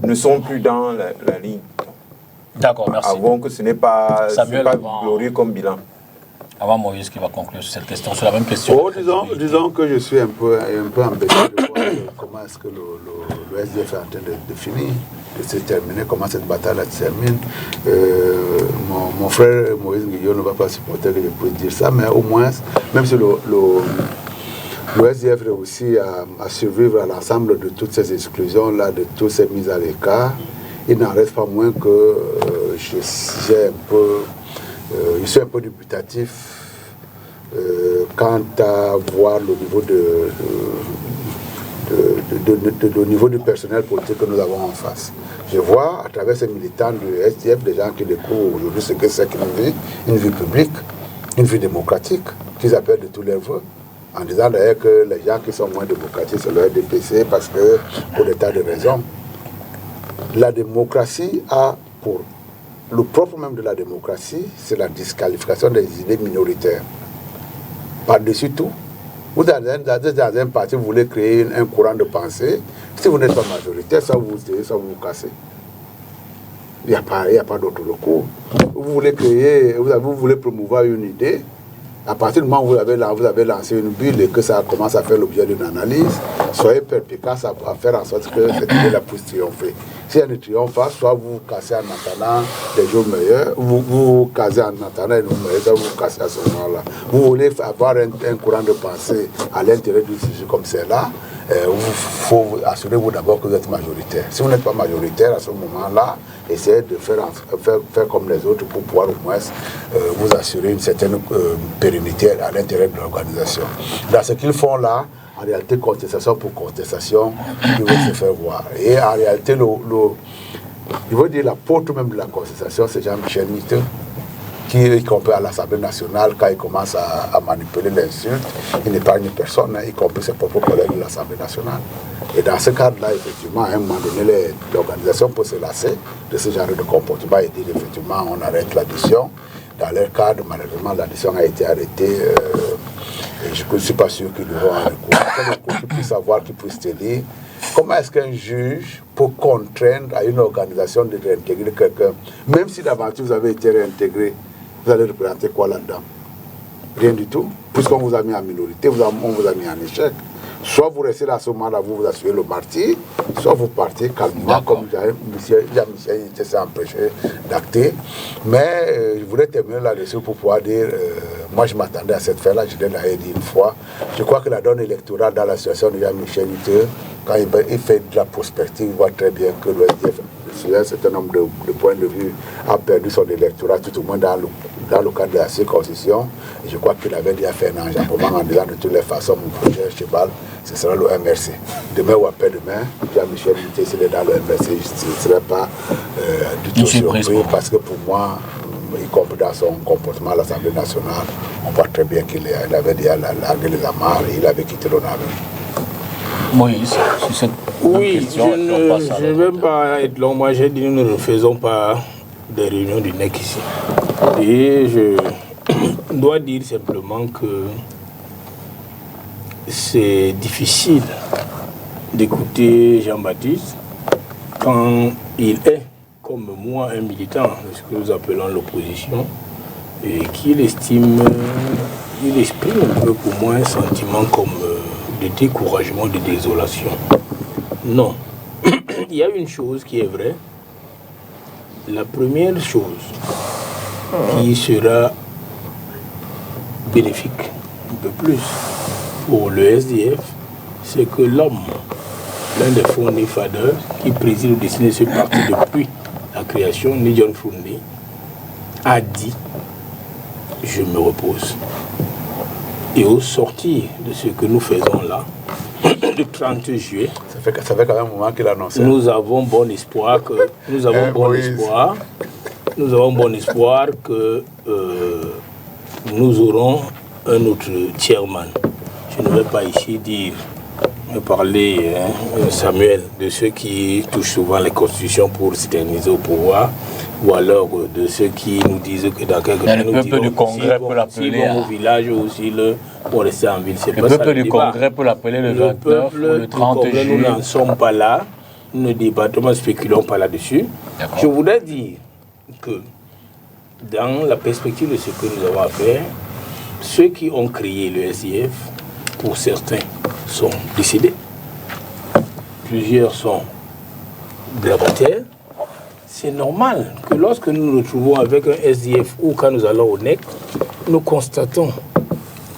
ne sont plus dans la ligne. D'accord, merci. Avouons que ce n'est pas, Samuel, glorieux comme bilan. Avant Moïse qui va conclure sur cette question, sur la même question. Disons que je suis un peu embêté de voir comment est-ce que le SDF est en train de finir, de se terminer, comment cette bataille se termine. Mon frère Moïse Guillaume ne va pas supporter que je puisse dire ça, mais au moins, même si le SDF réussit à survivre à l'ensemble de toutes ces exclusions-là, de toutes ces mises à l'écart, il n'en reste pas moins que je suis un peu dubitatif quant à voir le niveau du personnel politique que nous avons en face. Je vois à travers ces militants du SDF des gens qui découvrent aujourd'hui ce que c'est une vie publique, une vie démocratique, qu'ils appellent de tous leurs vœux, en disant d'ailleurs que les gens qui sont moins démocratiques, c'est le RDPC parce que, pour des tas de raisons, la démocratie a pour... Le propre même de la démocratie, c'est la disqualification des idées minoritaires. Par-dessus tout, vous êtes dans un parti, vous voulez créer un courant de pensée. Si vous n'êtes pas majoritaire, ça vous cassez. Il n'y a pas d'autre recours. Vous voulez promouvoir une idée. À partir du moment où vous avez lancé une bulle et que ça commence à faire l'objet d'une analyse, soyez perspicace à faire en sorte que cette idée-là puisse triompher. Si elle ne triomphe pas, soit vous cassez en attendant des jours meilleurs, vous cassez en attendant des jours meilleurs, soit vous cassez à ce moment-là. Vous voulez avoir un courant de pensée à l'intérieur du sujet comme celle-là, il faut assurer-vous d'abord que vous êtes majoritaire. Si vous n'êtes pas majoritaire à ce moment-là, essayez de faire comme les autres pour pouvoir au moins vous assurer une certaine pérennité à l'intérieur de l'organisation. Dans ce qu'ils font là, en réalité, contestation pour contestation, ils vont se faire voir. Et en réalité, il veut dire l'apôtre même de la contestation, c'est Jean-Michel Mitterrand, qui, y compris à l'Assemblée nationale, quand il commence à manipuler l'insulte, il n'épargne personne, y compris ses propres collègues de l'Assemblée nationale. Et dans ce cadre-là, effectivement, à un moment donné, l'organisation peut se lasser de ce genre de comportement et dire effectivement, on arrête l'addition. Dans leur cadre, malheureusement, l'addition a été arrêtée. Et je ne suis pas sûr qu'ils auront un recours. Qu'ils puissent savoir, qu'ils puissent te dire comment est-ce qu'un juge peut contraindre à une organisation de réintégrer quelqu'un, même si d'aventure vous avez été réintégré, vous allez représenter quoi là-dedans? Rien du tout. Puisqu'on vous a mis en minorité, on vous a mis en échec. Soit vous restez là à ce moment-là, vous assurez le martyr, soit vous partez calmement, comme Jean-Michel s'est empêché d'acter. Mais je voulais terminer là-dessus pour pouvoir dire, moi je m'attendais à cette fin-là, je l'ai dit une fois. Je crois que la donne électorale dans la situation de Jean-Michel Mitterrand, quand il fait de la prospective, il voit très bien que le SDF, sur un certain nombre de points de vue, a perdu son électorat, tout au moins dans le cadre de la circoncision. Et je crois qu'il avait déjà fait un enjambement en disant de toutes les façons, mon projet Chebal, ce sera le MRC. Demain ou après-demain, Jean-Michel Mitterrand, s'il est dans le MRC, je ne serai pas du tout surpris, parce que pour moi, y compris dans son comportement à l'Assemblée nationale, on voit très bien qu'il avait déjà largué les amarres et il avait quitté l'ONAVE. Moïse, sur cette question, je ne vais pas être long. Moi, j'ai dit nous ne faisons pas des réunions du NEC ici. Et je dois dire simplement que c'est difficile d'écouter Jean-Baptiste quand il est, comme moi, un militant de ce que nous appelons l'opposition, et qu'il exprime un peu pour moi un sentiment comme de découragement, de désolation. Non. Il y a une chose qui est vraie. La première chose qui sera bénéfique, un peu plus, pour le SDF, c'est que l'homme, l'un des fondateurs qui préside le destin de ce parti depuis la création, John Froundé, a dit « Je me repose ». Et au sortir de ce que nous faisons là, le 30 juillet, ça fait quand même un moment qu'il a annoncé. Nous avons bon espoir nous avons bon espoir que nous aurons un autre chairman. Je ne vais pas ici parler, Samuel, de ceux qui touchent souvent les constitutions pour s'éterniser au pouvoir, ou alors de ceux qui nous disent que dans quelques temps, le peuple du Congrès peut l'appeler au village aussi, pour rester en ville. Le peuple du Congrès peut l'appeler le 29 ou le 30 juillet. Nous n'en sommes pas là, nous ne débattons, ne spéculons pas là-dessus. Je voudrais dire que dans la perspective de ce que nous avons à faire, ceux qui ont créé le SIF, pour certains, sont décédés. Plusieurs sont grabataires. C'est normal que lorsque nous nous retrouvons avec un SDF ou quand nous allons au NEC, nous constatons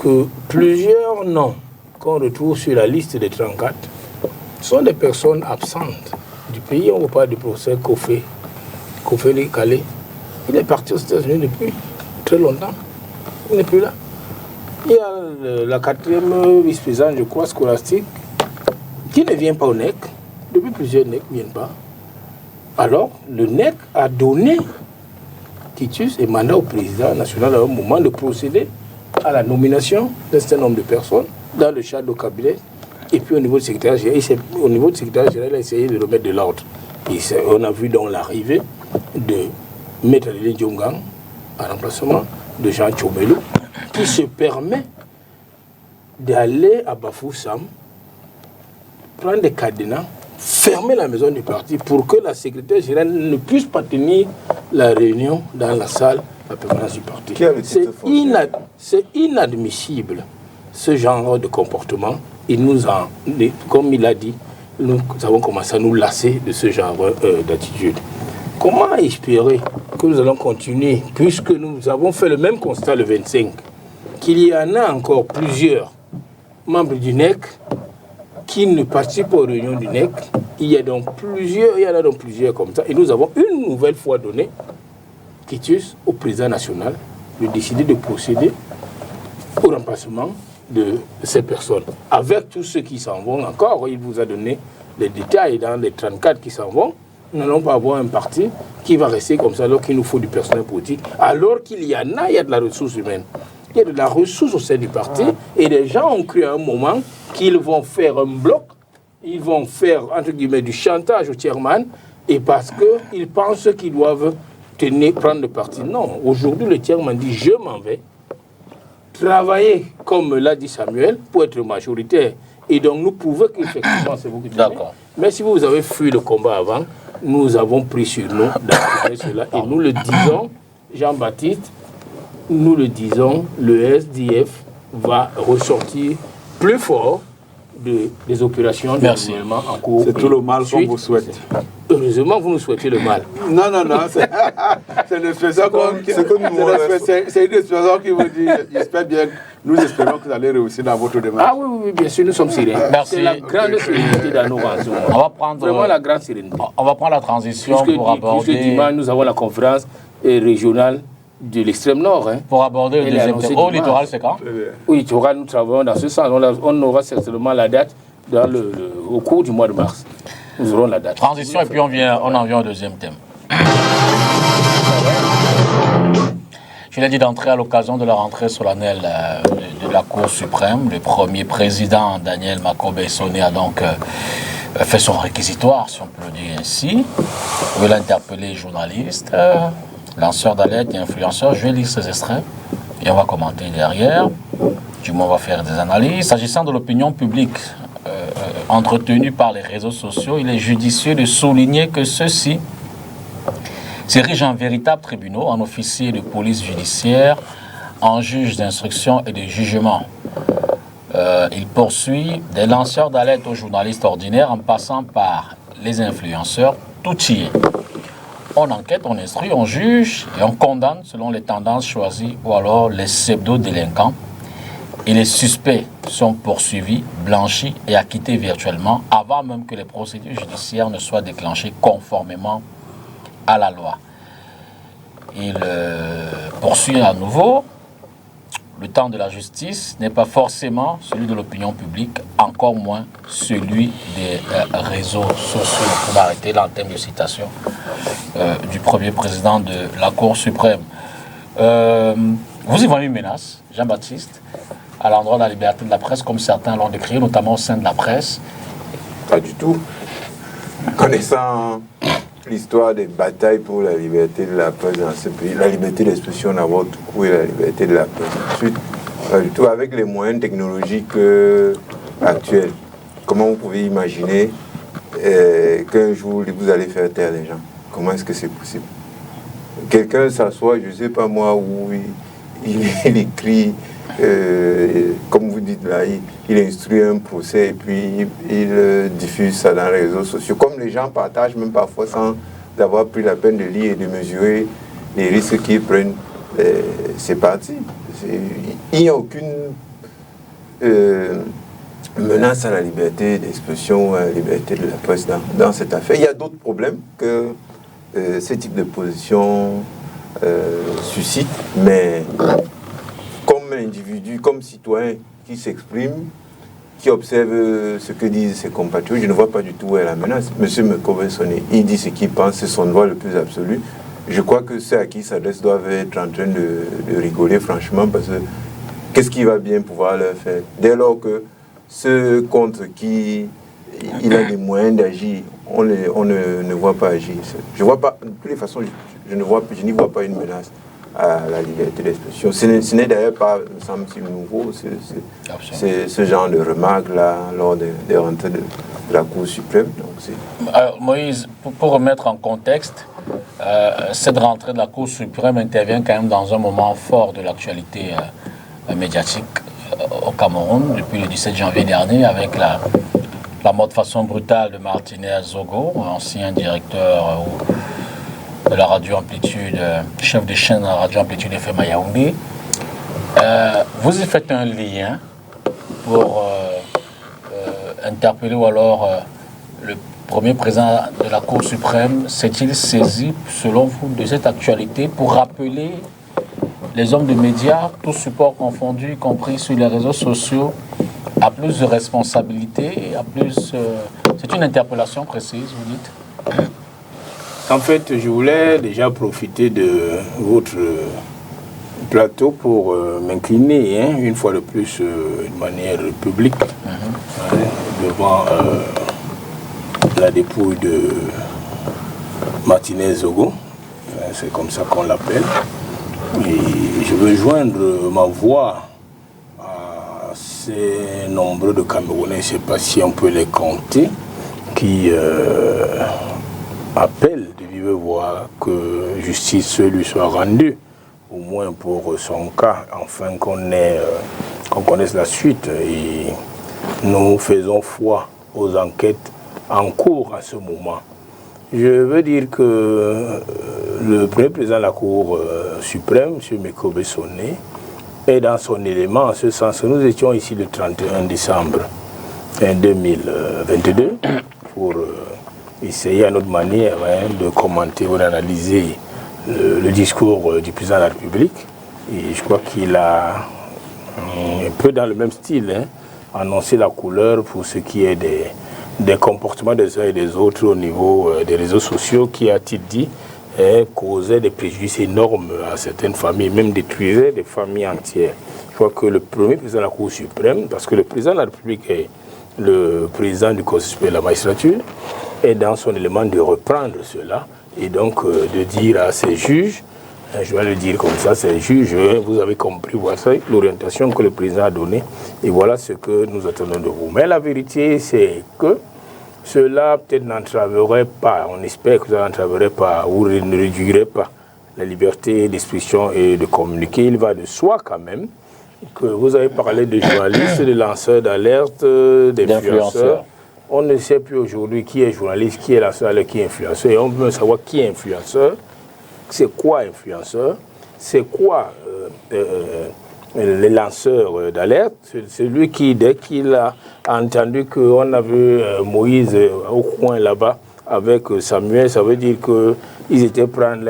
que plusieurs noms qu'on retrouve sur la liste des 34 sont des personnes absentes du pays. On ne parle du professeur Kofi Kalé. Il est parti aux États-Unis depuis très longtemps. Il n'est plus là. Il y a la 4e vice-présidente, je crois, scolastique, qui ne vient pas au NEC. Depuis plusieurs NEC ne viennent pas. Alors, le NEC a donné quitus et mandat au président national à un moment de procéder à la nomination d'un certain nombre de personnes dans le cadre du cabinet. Et puis au niveau du secrétaire général, il a essayé de remettre de l'ordre. On a vu donc l'arrivée de Maître Lili Djongang en remplacement de Jean Tchomelou, qui se permet d'aller à Bafoussam, prendre des cadenas, fermer la maison du parti pour que la secrétaire générale ne puisse pas tenir la réunion dans la salle à permanence du parti. C'est inadmissible ce genre de comportement. Et comme il a dit, nous avons commencé à nous lasser de ce genre d'attitude. Comment espérer que nous allons continuer, puisque nous avons fait le même constat le 25, qu'il y en a encore plusieurs membres du NEC qui ne participent pas aux réunions du NEC. Il y en a donc plusieurs comme ça. Et nous avons une nouvelle fois donné quitus au président national de décider de procéder au remplacement de ces personnes. Avec tous ceux qui s'en vont encore, il vous a donné les détails dans les 34 qui s'en vont. Nous n'allons pas avoir un parti qui va rester comme ça alors qu'il nous faut du personnel politique. Alors qu'il y en a, il y a de la ressource humaine. Il y a de la ressource au sein du parti. Et les gens ont cru à un moment qu'ils vont faire un bloc, ils vont faire, entre guillemets, du chantage au chairman, et parce qu'ils pensent qu'ils doivent prendre le parti. Non, aujourd'hui, le chairman dit « je m'en vais ». Travailler, comme l'a dit Samuel, pour être majoritaire. Et donc, nous prouvons qu'effectivement, c'est vous qui tenez. Mais si vous avez fui le combat avant, nous avons pris sur nous d'appliquer cela. Et nous le disons, Jean-Baptiste, nous le disons, le SDF va ressortir plus fort des opérations de gouvernement en cours. C'est tout le mal qu'on vous souhaite. Heureusement, vous nous souhaitez le mal. Non, c'est une expression c'est une expression qui vous dit, j'espère bien, nous espérons que vous allez réussir dans votre démarche. Ah oui, bien sûr, nous sommes sérieux. Merci. C'est la grande sérénité dans nos rangs. On va prendre vraiment la grande sérénité. On va prendre la transition pour aborder... Puisque dimanche, nous avons la conférence régionale de l'extrême nord. Pour aborder le deuxième thème. Au littoral, c'est quand? Au littoral, nous travaillons dans ce sens. On aura certainement la date au cours du mois de mars. Nous aurons la date. Transition et puis on en vient au deuxième thème. Je l'ai dit d'entrée à l'occasion de la rentrée solennelle de la Cour suprême. Le premier président, Daniel Makobe-Sonné, a donc fait son réquisitoire, si on peut le dire ainsi. Il a interpellé les journalistes, lanceurs d'alerte et influenceurs. Je vais lire ces extraits et on va commenter derrière. Du moins, on va faire des analyses. S'agissant de l'opinion publique entretenue par les réseaux sociaux, il est judicieux de souligner que ceux-ci s'érigent en véritables tribunaux, en officiers de police judiciaire, en juges d'instruction et de jugement. Il poursuit des lanceurs d'alerte aux journalistes ordinaires en passant par les influenceurs, tout y est. On enquête, on instruit, on juge et on condamne selon les tendances choisies ou alors les pseudo-délinquants. Et les suspects sont poursuivis, blanchis et acquittés virtuellement avant même que les procédures judiciaires ne soient déclenchées conformément à la loi. Il poursuit à nouveau. le temps de la justice n'est pas forcément celui de l'opinion publique, encore moins celui des réseaux sociaux. On va arrêter là en termes de citation du premier président de la Cour suprême. Vous y voyez une menace, Jean-Baptiste, à l'endroit de la liberté de la presse, comme certains l'ont décrit, notamment au sein de la presse? Pas du tout. Connaissant l'histoire des batailles pour la liberté de la presse dans ce pays, la liberté d'expression d'abord tout court et la liberté de la presse ensuite, pas du tout. Avec les moyens technologiques actuels, comment vous pouvez imaginer qu'un jour vous allez faire taire les gens? Comment est-ce que c'est possible? Quelqu'un s'assoit, je ne sais pas moi, où il écrit, comme vous dites là, il instruit un procès et puis il diffuse ça dans les réseaux sociaux. Comme les gens partagent même parfois sans avoir pris la peine de lire et de mesurer les risques qu'ils prennent, c'est parti. Il n'y a aucune menace à la liberté d'expression, à la liberté de la presse dans cette affaire. Il y a d'autres problèmes que ce type de position suscite, mais comme individu, comme citoyen qui s'exprime, qui observe ce que disent ses compatriotes, je ne vois pas du tout où est la menace. Monsieur Mekobe-Sonné, il dit ce qu'il pense, c'est son droit le plus absolu. Je crois que ceux à qui il s'adresse doivent être en train de rigoler franchement, parce que qu'est-ce qu'il va bien pouvoir leur faire? Dès lors que ceux contre qui il a des moyens d'agir, on ne voit pas agir. Je vois pas, de toutes les façons, je n'y vois pas une menace à la liberté d'expression. Ce n'est d'ailleurs pas, me semble-t-il, nouveau, c'est ce genre de remarques-là lors des rentrées de la Cour suprême. Alors, Moïse, pour remettre en contexte, cette rentrée de la Cour suprême intervient quand même dans un moment fort de l'actualité médiatique au Cameroun, depuis le 17 janvier dernier, avec la mort de façon brutale de Martinez Zogo, ancien directeur de la radio Amplitude, chef de chaîne de la radio Amplitude FM à Yaoundé. Vous y faites un lien pour interpeller ou alors le premier président de la Cour suprême s'est-il saisi, selon vous, de cette actualité pour rappeler les hommes de médias, tous supports confondus, y compris sur les réseaux sociaux, à plus de responsabilité, à plus... c'est une interpellation précise, vous dites? En fait, je voulais déjà profiter de votre plateau pour m'incliner, une fois de plus, de manière publique, devant la dépouille de Martinez Zogo, c'est comme ça qu'on l'appelle. Et je veux joindre ma voix à ces nombreux de Camerounais, je ne sais pas si on peut les compter, qui appellent de vive voix que justice lui soit rendue, au moins pour son cas, afin qu'on connaisse la suite. Et nous faisons foi aux enquêtes en cours à ce moment. Je veux dire que le premier président de la Cour suprême, M. Mekobe-Sonné, est dans son élément, en ce sens que nous étions ici le 31 décembre 2022 pour essayer à notre manière de commenter ou d'analyser le discours du président de la République. Et je crois qu'il a, un peu dans le même style, annoncé la couleur pour ce qui est des comportements des uns et des autres au niveau des réseaux sociaux qui, a-t-il dit, causait des préjudices énormes à certaines familles, même détruisait des familles entières. Je crois que le premier président de la Cour suprême, parce que le président de la République est le président du Conseil supérieur de la magistrature, est dans son élément de reprendre cela et donc de dire à ces juges, je vais le dire comme ça, ces juges, vous avez compris, voilà l'orientation que le président a donnée et voilà ce que nous attendons de vous. Mais la vérité, c'est que cela peut-être n'entraverait pas, on espère que ça n'entraverait pas ou ne réduirait pas la liberté d'expression et de communiquer. Il va de soi quand même que vous avez parlé de journalistes, de lanceurs d'alerte, d'influenceurs. On ne sait plus aujourd'hui qui est journaliste, qui est lanceur d'alerte, qui est influenceur. Et on veut savoir qui est influenceur, c'est quoi influenceur, c'est quoi les lanceurs d'alerte. C'est lui qui, dès qu'il a entendu qu'on a vu Moïse au coin là-bas avec Samuel, ça veut dire que ils étaient prendre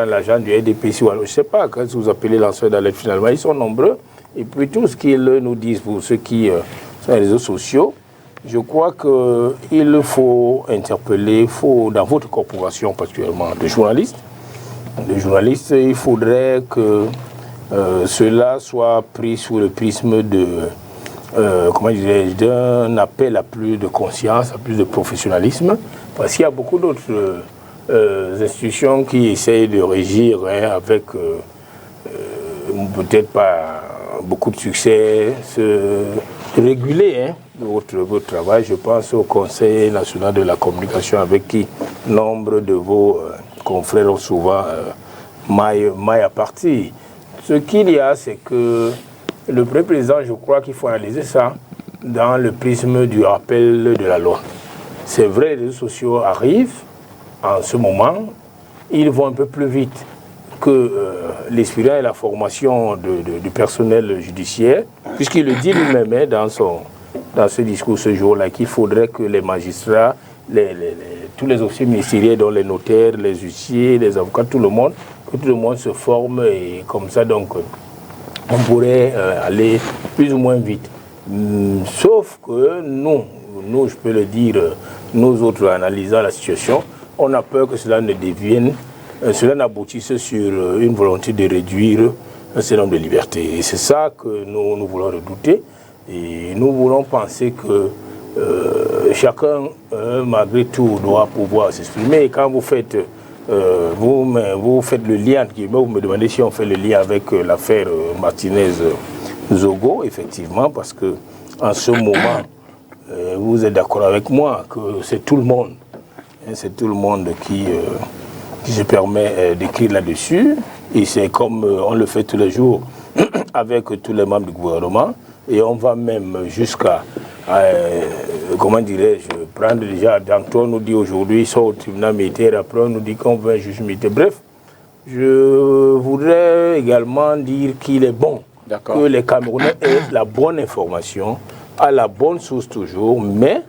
l'argent du RDPC. Je ne sais pas, quand vous appelez lanceurs d'alerte finalement, ils sont nombreux. Et puis tout ce qu'ils nous disent pour ceux qui sont les réseaux sociaux, je crois qu'il faut interpeller, dans votre corporation particulièrement, des journalistes. Les journalistes, il faudrait que cela soit pris sous le prisme d'un appel à plus de conscience, à plus de professionnalisme, parce qu'il y a beaucoup d'autres institutions qui essayent de régir avec peut-être pas beaucoup de succès, se réguler votre travail. Je pense au Conseil national de la communication avec qui nombre de vos confrères ont souvent maille à partir. Ce qu'il y a, c'est que le président, je crois qu'il faut analyser ça dans le prisme du rappel de la loi. C'est vrai, les réseaux sociaux arrivent en ce moment, ils vont un peu plus vite que l'expérience et la formation du personnel judiciaire, puisqu'il le dit lui-même dans ce discours ce jour-là, qu'il faudrait que les magistrats, tous les officiers ministériels, dont les notaires, les huissiers, les avocats, que tout le monde se forme, et comme ça, donc, on pourrait aller plus ou moins vite. Sauf que nous, je peux le dire, nous autres analysant la situation, on a peur que cela ne devienne, cela n'aboutisse sur une volonté de réduire un certain nombre de libertés. Et c'est ça que nous voulons redouter. Et nous voulons penser que chacun, malgré tout, doit pouvoir s'exprimer. Et quand vous faites, vous faites le lien, vous me demandez si on fait le lien avec l'affaire Martinez-Zogo, effectivement, parce que en ce moment, vous êtes d'accord avec moi que c'est tout le monde. C'est tout le monde qui se permet d'écrire là-dessus. Et c'est comme on le fait tous les jours avec tous les membres du gouvernement. Et on va même jusqu'à, comment dirais-je, prendre déjà, Danton nous dit aujourd'hui, ils sont au tribunal militaire, après on nous dit qu'on veut un juge militaire. Bref, je voudrais également dire qu'il est bon que les Camerounais aient la bonne information, à la bonne source toujours, mais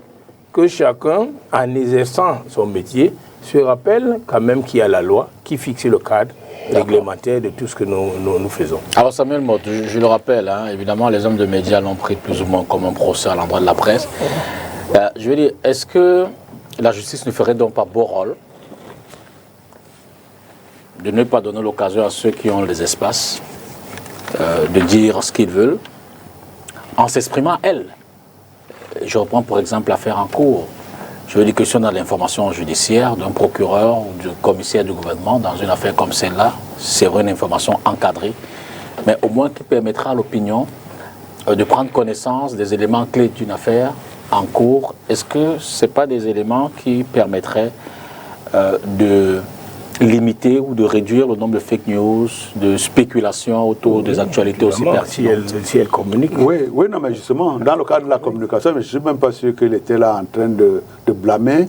que chacun, en exerçant son métier, se rappelle quand même qu'il y a la loi qui fixe le cadre réglementaire de tout ce que nous faisons. Alors Samuel Motte, je le rappelle, évidemment les hommes de médias l'ont pris plus ou moins comme un procès à l'endroit de la presse. Je veux dire, est-ce que la justice ne ferait donc pas beau rôle de ne pas donner l'occasion à ceux qui ont les espaces de dire ce qu'ils veulent en s'exprimant elle? Je reprends pour exemple l'affaire en cours. Je veux dire que si on a l'information judiciaire d'un procureur ou du commissaire du gouvernement dans une affaire comme celle-là, c'est vrai une information encadrée, mais au moins qui permettra à l'opinion de prendre connaissance des éléments clés d'une affaire en cours. Est-ce que ce n'est pas des éléments qui permettraient de limiter ou de réduire le nombre de fake news, de spéculations autour des actualités aussi pertinentes? Si elle communique. Oui, non, mais justement, dans le cadre de la communication, je ne suis même pas sûr qu'il était là en train de blâmer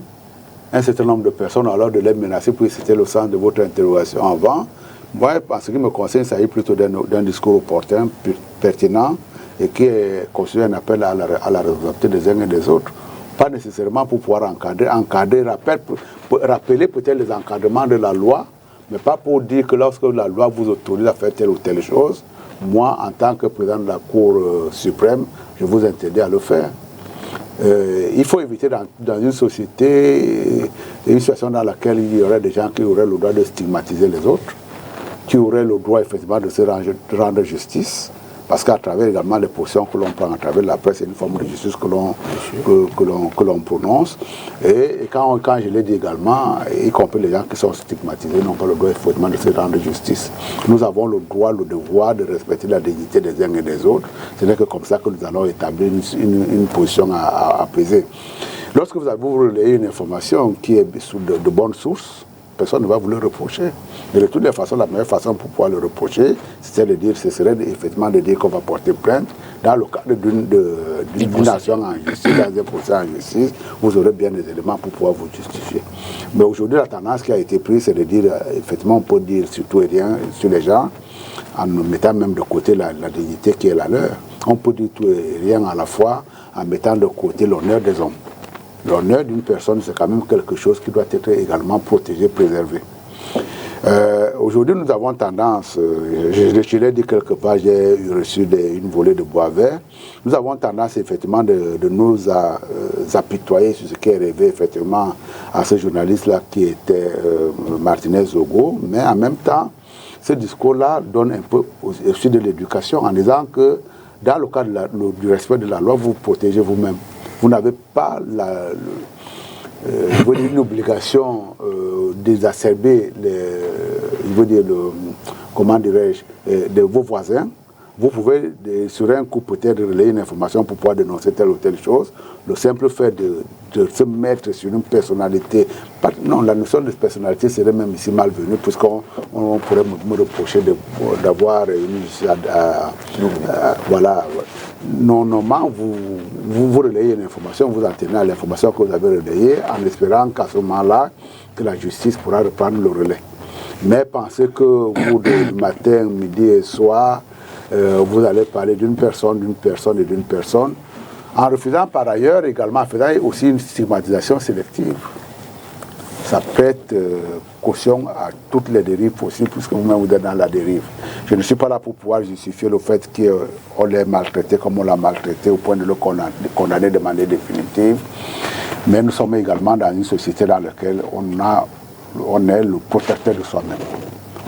un certain nombre de personnes, alors de les menacer, puis c'était le sens de votre interrogation avant. Moi, en ce qui me concerne, il s'agit plutôt d'un discours opportun, pertinent, et qui constitue un appel à la responsabilité des uns et des autres. Pas nécessairement pour pouvoir encadrer, rappeler peut-être les encadrements de la loi, mais pas pour dire que lorsque la loi vous autorise à faire telle ou telle chose, moi, en tant que président de la Cour suprême, je vous interdis à le faire. Il faut éviter dans une société, une situation dans laquelle il y aurait des gens qui auraient le droit de stigmatiser les autres, qui auraient le droit effectivement de se rendre justice, parce qu'à travers également les positions que l'on prend à travers la presse, c'est une forme de justice que l'on prononce. Et quand je l'ai dit également, y compris les gens qui sont stigmatisés n'ont pas le droit effectivement de se rendre justice. Nous avons le droit, le devoir de respecter la dignité des uns et des autres. Ce n'est que comme ça que nous allons établir une position apaisée. Lorsque vous relayez une information qui est de bonnes sources, personne ne va vous le reprocher. De toutes les façons, la meilleure façon pour pouvoir le reprocher, ce serait effectivement de dire qu'on va porter plainte. Dans le cadre d'une action en justice, dans un procès en justice, vous aurez bien des éléments pour pouvoir vous justifier. Mais aujourd'hui, la tendance qui a été prise, c'est de dire, effectivement, on peut dire sur tout et rien sur les gens, en mettant même de côté la dignité qui est la leur. On peut dire tout et rien à la fois, en mettant de côté l'honneur des hommes. L'honneur d'une personne, c'est quand même quelque chose qui doit être également protégé, préservé. Aujourd'hui, nous avons tendance, je l'ai dit quelque part, j'ai reçu une volée de bois vert. Nous avons tendance effectivement de nous apitoyer sur ce qui est rêvé effectivement à ce journaliste-là qui était Martinez Zogo, mais en même temps, ce discours-là donne un peu aussi de l'éducation en disant que dans le cadre du respect de la loi, vous protégez vous-même. Vous n'avez pas une obligation d'exacerber comment dirais-je, de vos voisins. Vous pouvez, sur un coup, peut-être relayer une information pour pouvoir dénoncer telle ou telle chose. Le simple fait de se mettre sur une personnalité, non, la notion de personnalité serait même ici malvenue, puisqu'on pourrait me reprocher d'avoir une voilà. Normalement, vous relayez une information, vous en tenez à l'information que vous avez relayée, en espérant qu'à ce moment-là, que la justice pourra reprendre le relais. Mais pensez que vous, du matin, midi et soir, vous allez parler d'une personne et d'une personne, en refusant par ailleurs également, en faisant aussi une stigmatisation sélective. Ça prête caution à toutes les dérives possibles, puisque vous-même vous êtes dans la dérive. Je ne suis pas là pour pouvoir justifier le fait qu'on l'ait maltraité comme on l'a maltraité, au point de le condamner de manière définitive. Mais nous sommes également dans une société dans laquelle on est le protecteur de soi-même.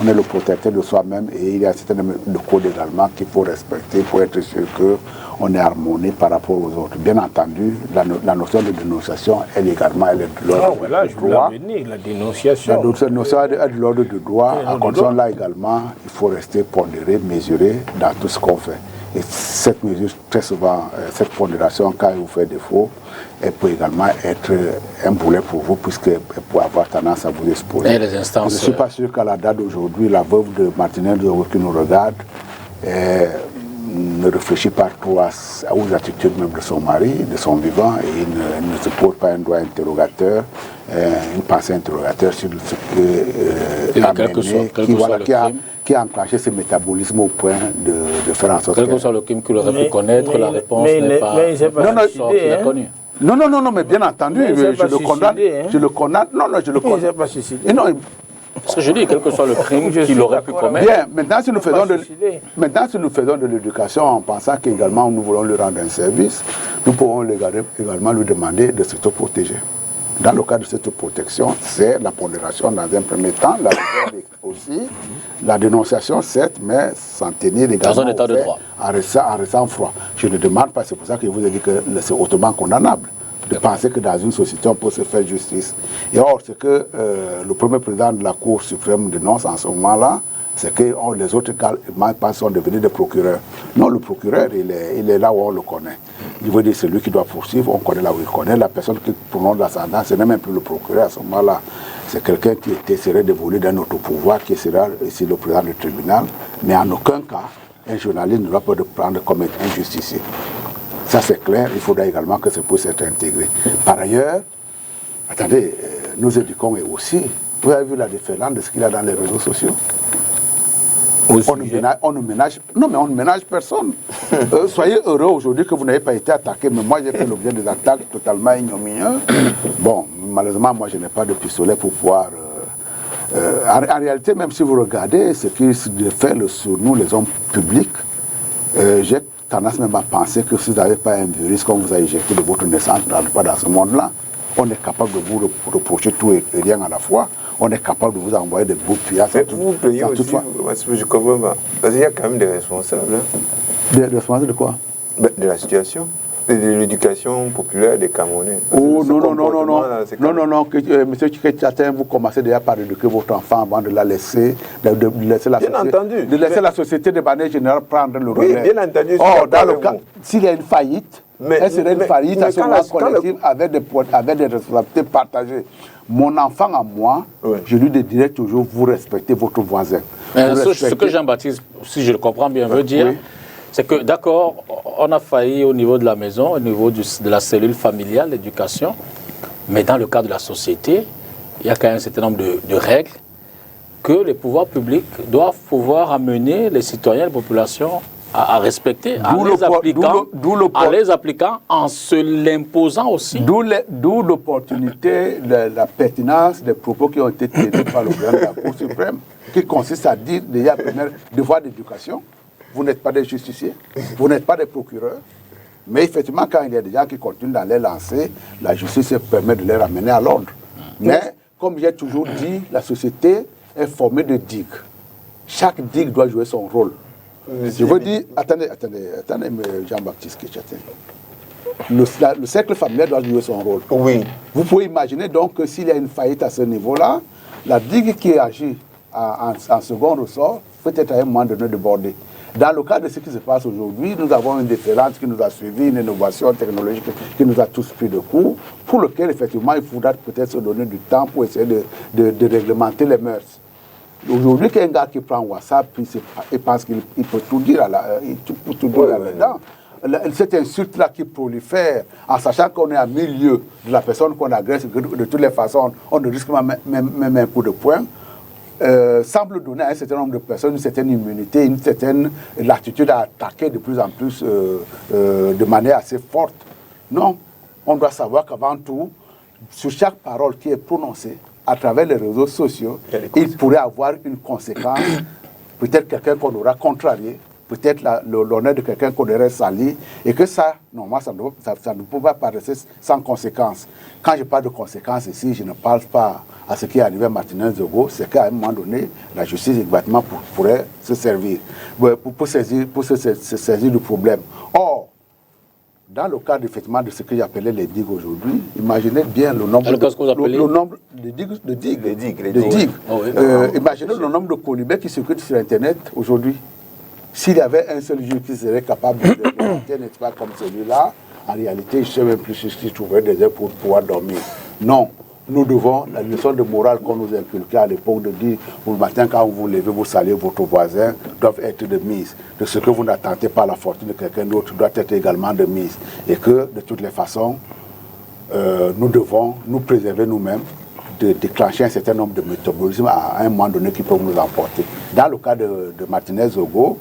On est le protecteur de soi-même et il y a un certain nombre de codes également qu'il faut respecter pour être sûr qu'on est harmonie par rapport aux autres. Bien entendu, la notion de dénonciation, elle également, elle est de l'ordre du droit. La dénonciation. La notion est de l'ordre du droit. À condition là également, il faut rester pondéré, mesuré dans tout ce qu'on fait. Et cette mesure, très souvent, cette pondération, quand elle vous fait défaut, elle peut également être un boulet pour vous, puisqu'elle peut avoir tendance à vous exposer. Et les instances, je ne suis pas sûr qu'à la date d'aujourd'hui, la veuve de Martinez Zogo qui nous regarde ne réfléchit pas trop aux attitudes même de son mari, de son vivant, et ne se pose pas un doigt interrogateur, une pensée interrogateur sur ce qui a enclenché ce métabolisme au point de faire en sorte quel que soit le crime qu'il aurait pu connaître, la réponse n'est pas qu'il a connu. Non, mais bien entendu, je le condamne. Je le condamne. Non, je le condamne. Ce que je dis, quel que soit le crime qu'il aurait pu commettre. Bien, maintenant si nous faisons de l'éducation en pensant qu'également nous voulons lui rendre un service, nous pouvons également lui demander de s'autoprotéger. Dans le cadre de cette protection, c'est la pondération dans un premier temps, la aussi, la dénonciation certes, mais s'en tenir également dans un état de droit. En restant froid. Je ne demande pas, c'est pour ça que je vous ai dit que c'est hautement condamnable de penser que dans une société on peut se faire justice. Et or, ce que le premier président de la Cour suprême dénonce en ce moment-là, c'est que les autres cas sont devenus des procureurs. Non, le procureur, il est là où on le connaît. Il veut dire c'est lui qui doit poursuivre, on connaît là où il connaît. La personne qui prononce l'ascendant, ce n'est même plus le procureur à ce moment-là. C'est quelqu'un qui serait dévolu d'un autre pouvoir, qui sera ici le président du tribunal. Mais en aucun cas, un journaliste ne doit pas le prendre comme un justicier. Ça c'est clair, il faudra également que ça puisse être intégré. Par ailleurs, attendez, nous éduquons aussi. Vous avez vu la déferlante de ce qu'il y a dans les réseaux sociaux. On ne ménage personne. Soyez heureux aujourd'hui que vous n'avez pas été attaqué, mais moi j'ai fait l'objet des attaques totalement ignominieuses. Bon, malheureusement, moi je n'ai pas de pistolet pour pouvoir... en réalité, même si vous regardez ce qui se fait sur nous, les hommes publics, j'ai tendance même à penser que si vous n'avez pas un virus qu'on vous a injecté de votre naissance, pas dans ce monde-là, on est capable de vous reprocher tout et rien à la fois. On est capable de vous envoyer des beaux pièces. Vous payez aussi, je comprends pas. Parce qu'il y a quand même des responsables. Des responsables de quoi? De la situation. De l'éducation populaire des Camerounais. Oh non, monsieur Tchatin, vous commencez déjà par éduquer votre enfant avant de la laisser, de laisser la société. Bien entendu. De laisser la société de manière générale prendre le relais. Oui, bien entendu. Oh, dans le cas, s'il y a une faillite, elle serait une faillite à ce moment collective avec des responsabilités partagées. Mon enfant à moi, je lui dirais toujours, vous respectez votre voisin. Ce que Jean-Baptiste, si je le comprends bien, veut dire, c'est que d'accord, on a failli au niveau de la maison, au niveau de la cellule familiale, l'éducation, mais dans le cadre de la société, il y a quand même un certain nombre de règles que les pouvoirs publics doivent pouvoir amener les citoyens, les populations à respecter, en les appliquant, en se l'imposant aussi. D'où l'opportunité, la pertinence des propos qui ont été tenus par le président de la Cour suprême, qui consiste à dire, déjà, premier devoir d'éducation, vous n'êtes pas des justiciers, vous n'êtes pas des procureurs, mais effectivement, quand il y a des gens qui continuent dans les lancer, la justice permet de les ramener à l'ordre. Mais, comme j'ai toujours dit, la société est formée de digues. Chaque digue doit jouer son rôle. Je veux dire, attendez, Jean-Baptiste Ketchatin. Le cercle familial doit jouer son rôle. Oui. Vous pouvez imaginer donc que s'il y a une faillite à ce niveau-là, la digue qui agit en second ressort peut être à un moment donné débordée. Dans le cas de ce qui se passe aujourd'hui, nous avons une déferlante qui nous a suivi, une innovation technologique qui nous a tous pris de court, pour lequel effectivement il faudra peut-être se donner du temps pour essayer de réglementer les mœurs. Aujourd'hui, qu'un gars qui prend WhatsApp, il pense qu'il peut tout dire là-dedans. Cette insulte-là qui prolifère, en sachant qu'on est à milieu de la personne qu'on agresse, de toutes les façons, on ne risque même un coup de poing, semble donner à un certain nombre de personnes une certaine immunité, une certaine latitude à attaquer de plus en plus de manière assez forte. Non, on doit savoir qu'avant tout, sur chaque parole qui est prononcée, à travers les réseaux sociaux, il pourrait avoir une conséquence, peut-être quelqu'un qu'on aura contrarié, peut-être l'honneur de quelqu'un qu'on aurait sali, et que ça, normalement, ça ne peut pas paraître sans conséquence. Quand je parle de conséquences ici, je ne parle pas à ce qui est arrivé à Martinez Zogo, c'est qu'à un moment donné, la justice exactement pourrait se servir, pour se saisir du problème. Or, dans le cadre effectivement de ce que j'appelais les digues aujourd'hui, imaginez bien le nombre de digues. Oh, oui, imaginez le nombre de colibés qui circulent sur Internet aujourd'hui. S'il y avait un seul juge qui serait capable de réglementer, n'est-ce pas, comme celui-là, en réalité, je ne sais même plus si trouverait des heures pour pouvoir dormir. Non. Nous devons, la leçon de morale qu'on nous inculquait à l'époque de dire, le matin quand vous vous levez, vous saluez votre voisin, doivent être de mise. De ce que vous n'attendez pas la fortune de quelqu'un d'autre doit être également de mise. Et que, de toutes les façons, nous devons nous préserver nous-mêmes de déclencher un certain nombre de métabolismes à un moment donné qui peuvent nous emporter. Dans le cas de Martinez Zogo,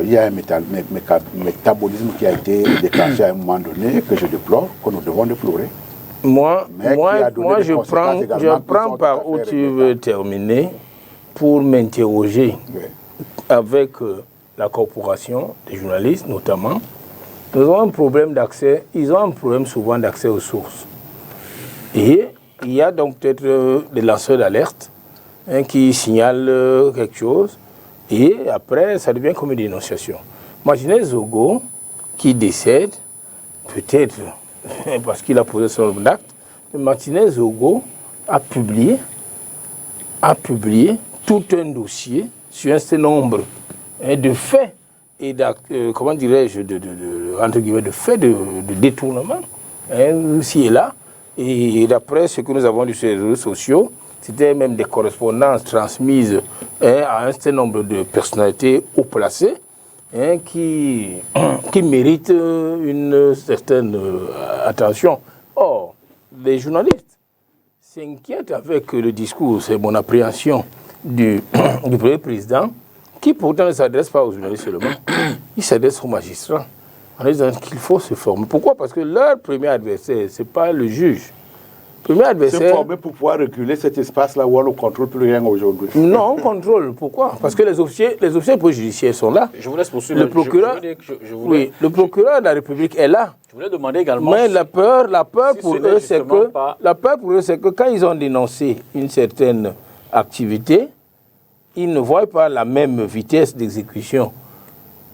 il y a un métabolisme qui a été déclenché à un moment donné que je déplore, que nous devons déplorer. Moi, je prends par où tu veux terminer pour m'interroger avec la corporation des journalistes notamment. Nous avons un problème d'accès, ils ont un problème souvent d'accès aux sources. Et il y a donc peut-être des lanceurs d'alerte qui signalent quelque chose et après ça devient comme une dénonciation. Imaginez Zogo qui décède, peut-être parce qu'il a posé son nombre d'actes, Martinez Zogo a publié tout un dossier sur un certain nombre de faits et comment dirais-je, entre guillemets, de faits de détournement, ici et là. Et d'après ce que nous avons lu sur les réseaux sociaux, c'était même des correspondances transmises à un certain nombre de personnalités haut placées qui méritent une certaine attention. Or, les journalistes s'inquiètent avec le discours, c'est mon appréhension, du premier président, qui pourtant ne s'adresse pas aux journalistes seulement, il s'adresse aux magistrats, en disant qu'il faut se former. Pourquoi? Parce que leur premier adversaire, ce n'est pas le juge. Premier adversaire... Se former pour pouvoir reculer cet espace-là où on ne contrôle plus rien aujourd'hui. Non, on contrôle. Pourquoi? Parce que les officiers judiciaires sont là. Je vous laisse poursuivre. Le procureur, oui, le procureur de la République est là. Je voulais demander également... Mais la peur pour eux, c'est que quand ils ont dénoncé une certaine activité, ils ne voient pas la même vitesse d'exécution.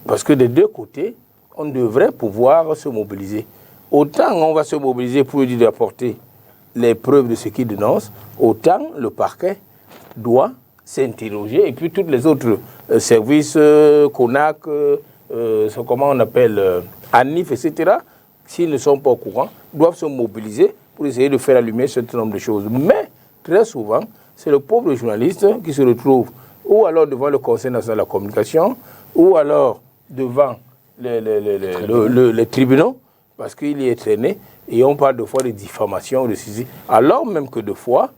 Parce que des deux côtés, on devrait pouvoir se mobiliser. Autant on va se mobiliser pour lui apporter les preuves de ce qu'il dénonce, autant le parquet doit s'interroger. Et puis tous les autres services, CONAC, comment on appelle, ANIF, etc., s'ils ne sont pas au courant, doivent se mobiliser pour essayer de faire allumer ce certain nombre de choses. Mais, très souvent, c'est le pauvre journaliste qui se retrouve ou alors devant le Conseil national de la communication, ou alors devant les tribunaux, parce qu'il y est traîné, et on parle de fois de diffamation, de ceci, alors même que de fois,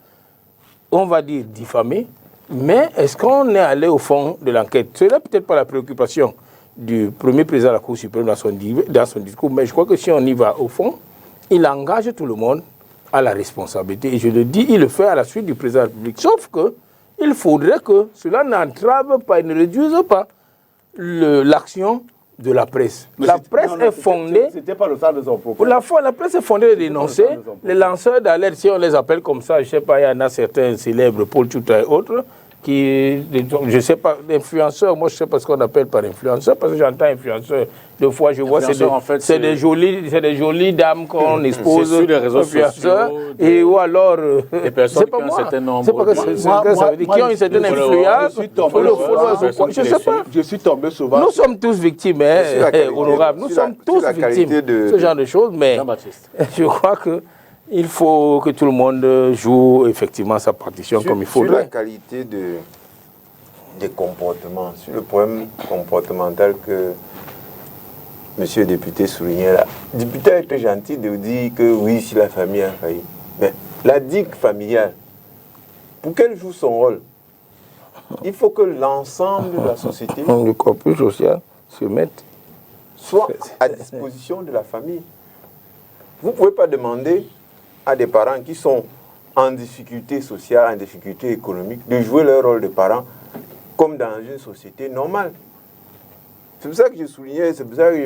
on va dire diffamer, mais est-ce qu'on est allé au fond de l'enquête? Ce n'est peut-être pas la préoccupation, du premier président de la Cour suprême dans son discours, mais je crois que si on y va au fond, il engage tout le monde à la responsabilité. Et je le dis, il le fait à la suite du président de la République. Sauf que il faudrait que cela n'entrave pas, ne réduise pas l'action de la presse. La presse est fondée... C'était pas le sens de son propos. La presse est fondée de dénoncer les lanceurs d'alerte, si on les appelle comme ça, je ne sais pas, il y en a certains célèbres, Paul Tuta et autres, qui, je ne sais pas, influenceurs, moi je ne sais pas ce qu'on appelle par influenceur, parce que j'entends influenceur, deux fois je vois, c'est des jolies dames qu'on expose sur les réseaux sociaux, et ou alors, des personnes qui ont un certain nombre qui ont une certaine influence, je ne sais pas. Je suis tombé souvent. Nous sommes tous victimes, honorables, nous sommes tous victimes de ce genre de choses, mais je crois que il faut que tout le monde joue effectivement sa partition comme il faudrait. Sur la qualité des comportements, sur le problème comportemental que monsieur le député soulignait là. Le député a été gentil de dire que oui, si la famille a failli. Mais la digue familiale, pour qu'elle joue son rôle, il faut que l'ensemble de la société, le corpus social, se mette, soit à disposition de la famille. Vous ne pouvez pas demander à des parents qui sont en difficulté sociale, en difficulté économique, de jouer leur rôle de parents comme dans une société normale. C'est pour ça que je soulignais, c'est pour ça que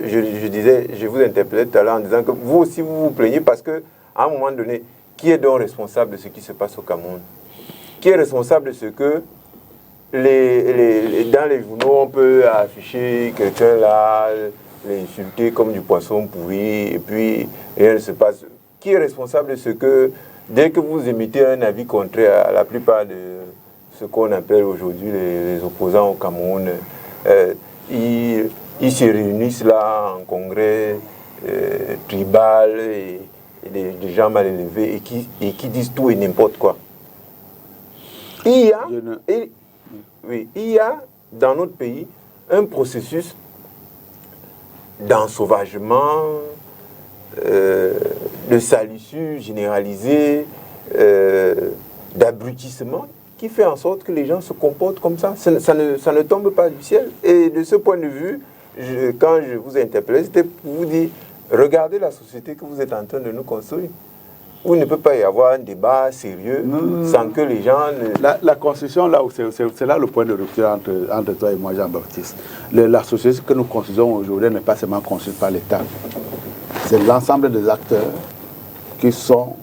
je disais, je vous interpellais tout à l'heure en disant que vous aussi vous vous plaignez parce qu'à un moment donné, qui est donc responsable de ce qui se passe au Cameroun? Qui est responsable de ce que dans les journaux on peut afficher quelqu'un là, l'insulter comme du poisson pourri et puis rien ne se passe? Qui est responsable de ce que, dès que vous émettez un avis contraire à la plupart de ce qu'on appelle aujourd'hui les opposants au Cameroun, ils se réunissent là en congrès tribal et des gens mal élevés et qui disent tout et n'importe quoi. Il y a dans notre pays un processus d'ensauvagement, de salissure généralisée, d'abrutissement, qui fait en sorte que les gens se comportent comme ça. Ça ne tombe pas du ciel. Et de ce point de vue, quand je vous ai interpellé, c'était pour vous dire, regardez la société que vous êtes en train de nous construire. Où il ne peut pas y avoir un débat sérieux sans que les gens... La construction, là où c'est là le point de rupture entre toi et moi, Jean-Baptiste. La société que nous construisons aujourd'hui n'est pas seulement construite par l'État. C'est l'ensemble des acteurs qui sont...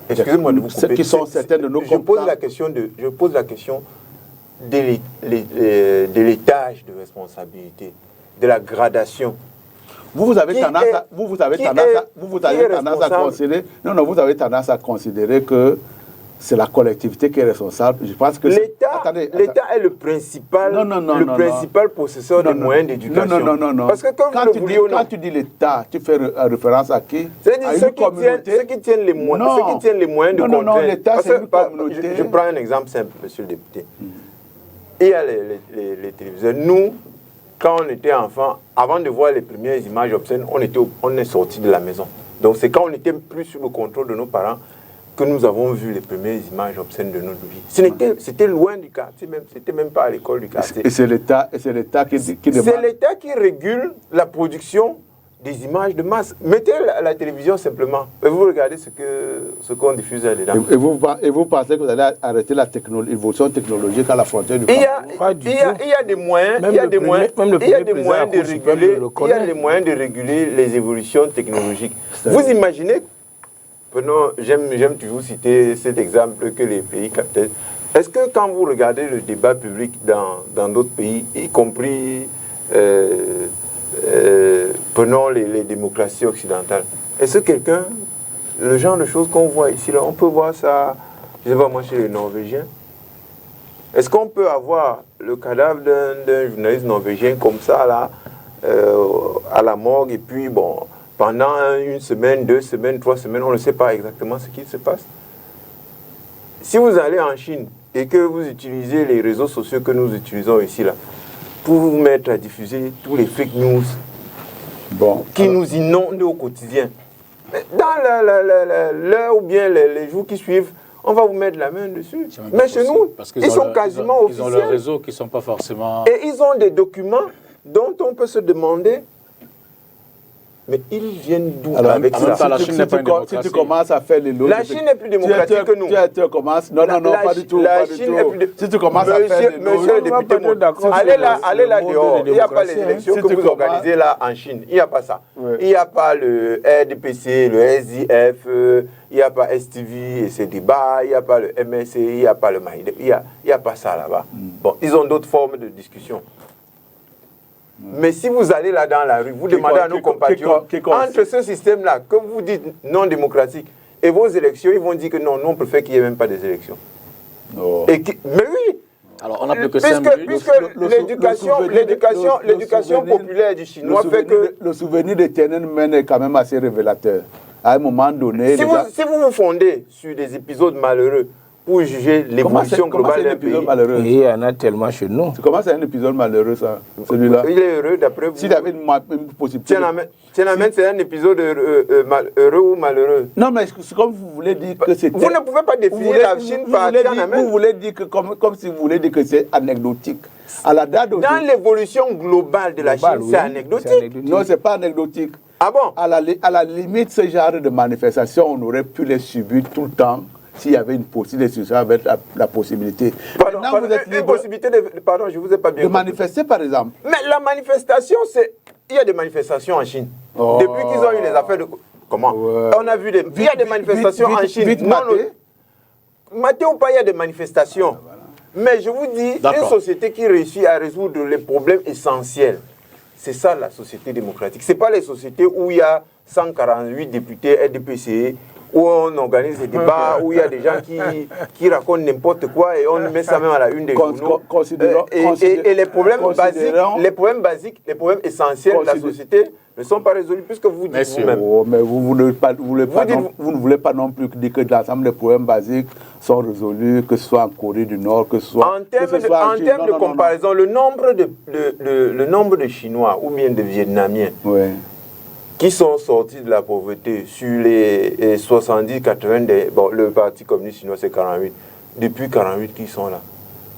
Excusez-moi de vous couper. Qui sont certains de nos je pose la question de l'étage de responsabilité, de la gradation. Vous avez tendance à considérer que c'est la collectivité qui est responsable. Je pense que l'État est le principal, possesseur des moyens d'éducation. Non. Parce que quand tu dis l'État, tu fais référence à qui? C'est-à-dire ceux qui tiennent les moyens de contraindre. Non, l'État, c'est une communauté. Je prends un exemple simple, monsieur le député. Il y a les téléviseurs. Nous, quand on était enfant, avant de voir les premières images obscènes, on est sorti de la maison. Donc c'est quand on n'était plus sous le contrôle de nos parents que nous avons vu les premières images obscènes de notre vie. C'était loin du quartier même, c'était même pas à l'école du quartier. Et c'est l'État qui demande. C'est l'État qui régule la production des images de masse. Mettez la télévision simplement et vous regardez ce qu'on diffuse là-dedans. Et vous pensez que vous allez arrêter l'évolution technologique à la frontière du Cameroun? Il y a des moyens, de réguler les évolutions technologiques. Vous imaginez, j'aime toujours citer cet exemple que les pays captent. Est-ce que quand vous regardez le débat public dans d'autres pays, y compris prenons les démocraties occidentales, est-ce que le genre de choses qu'on voit ici, là, on peut voir ça, je ne sais pas moi, chez les Norvégiens? Est-ce qu'on peut avoir le cadavre d'un journaliste norvégien comme ça, là, à la morgue, et puis, bon, pendant une semaine, 2 semaines, 3 semaines, on ne sait pas exactement ce qui se passe? Si vous allez en Chine et que vous utilisez les réseaux sociaux que nous utilisons ici, là, pour vous mettre à diffuser tous les fake news qui nous inondent au quotidien. Dans l'heure ou bien les jours qui suivent, on va vous mettre la main dessus. C'est même pas Mais chez possible, nous, parce qu'ils ils ont sont leur- quasiment ils officiels. ont leurs réseaux qui ne sont pas forcément... Et ils ont des documents dont on peut se demander, mais ils viennent d'où Alors, avec en même ça temps, la Chine n'est pas une si démocratie. tu commences à faire les lots... La Chine est plus démocratique que nous. Tu commences... Non, pas du tout. La Pas du Chine tout. est plus Si tu commences à faire les lots... Monsieur le député, allez là dehors. Il n'y a pas les élections Si que tu vous commences- organisez là en Chine. Il n'y a pas ça. Ouais. Il n'y a pas le RDPC, le SDF, il n'y a pas STV et ses débats, il n'y a pas le MSC, il n'y a pas le MAID. Il n'y a pas ça là-bas. Bon, ils ont d'autres formes de discussion. Mais si vous allez là dans la rue, vous demandez à nos compatriotes, entre ce système-là, que vous dites non démocratique, et vos élections, ils vont dire que non, nous on préfère qu'il n'y ait même pas des élections. Non. Mais oui, Alors, on n'a plus que 5 minutes. puisque Le l'éducation souvenir- populaire du chinois fait que Le souvenir de Tiananmen est quand même assez révélateur. À un moment donné... si vous vous fondez sur des épisodes malheureux pour juger l'évolution Comment c'est globale un d'un épisode pays, malheureux? Et il y en a tellement chez nous. Comment c'est un épisode malheureux, ça, celui-là? il est heureux d'après vous. S'il avait une possibilité... Tiananmen, c'est un épisode heureux ou malheureux. Non, mais c'est comme vous voulez dire que c'était... Vous ne pouvez pas définir la Chine par Tiananmen. Vous voulez dire que, comme si vous voulez dire que c'est anecdotique. À la date Dans d'aujourd'hui... l'évolution globale de la Chine, c'est anecdotique. Non, c'est pas anecdotique. Ah bon? À la limite, ce genre de manifestations, on aurait pu les subir tout le temps s'il y avait une possibilité, avec la possibilité. Pardon, Maintenant, vous êtes une libre possibilité pardon, je vous ai pas bien de compris. manifester, par exemple. Mais la manifestation, il y a des manifestations en Chine. Oh. Depuis qu'ils ont eu les affaires de... Comment? Ouais. On a vu il y a des manifestations en Chine. Vite maté. Maté ou pas, il y a des manifestations. Mais je vous dis, une D'accord. société qui réussit à résoudre les problèmes essentiels, c'est ça la société démocratique. Ce n'est pas les sociétés où il y a 148 députés RDPC, où on organise des débats, où il y a des gens qui racontent n'importe quoi et on met ça même à la une des journaux. Et les problèmes basiques, les problèmes essentiels de la société ne sont pas résolus puisque vous dites vous-même. Oh, mais vous ne voulez pas non plus dire que l'ensemble des problèmes basiques sont résolus, que ce soit en Corée du Nord, que ce soit... En termes de comparaison, le nombre de Chinois ou bien de Vietnamiens Ouais. qui sont sortis de la pauvreté sur les 70-80, bon, le Parti communiste chinois c'est 48, depuis 48 qui sont là.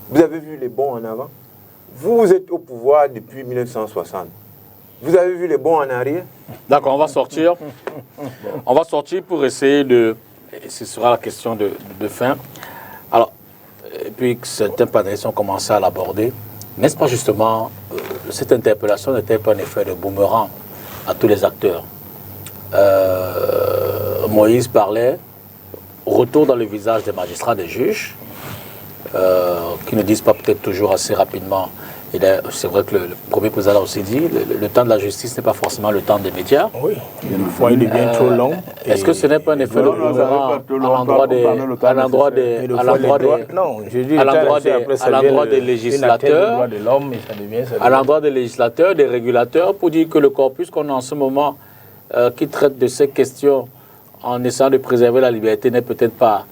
Vous avez vu les bons en avant? Vous êtes au pouvoir depuis 1960. Vous avez vu les bons en arrière? D'accord, on va sortir. On va sortir pour essayer de... Et ce sera la question de fin. Alors, et puis que certains panélistes ont commencé à l'aborder. N'est-ce pas justement, cette interpellation n'était pas un effet de boomerang à tous les acteurs? Moïse parlait retour dans le visage des magistrats, des juges, qui ne disent pas peut-être toujours assez rapidement. Et c'est vrai que le premier président a aussi dit, le temps de la justice n'est pas forcément le temps des médias. Oui, une fois il devient trop long. Est-ce que ce n'est pas un effet de boomerang à l'endroit des législateurs, à l'endroit des législateurs, des régulateurs, pour dire que le corpus qu'on a en ce moment, qui traite de ces questions en essayant de préserver la liberté, n'est peut-être pas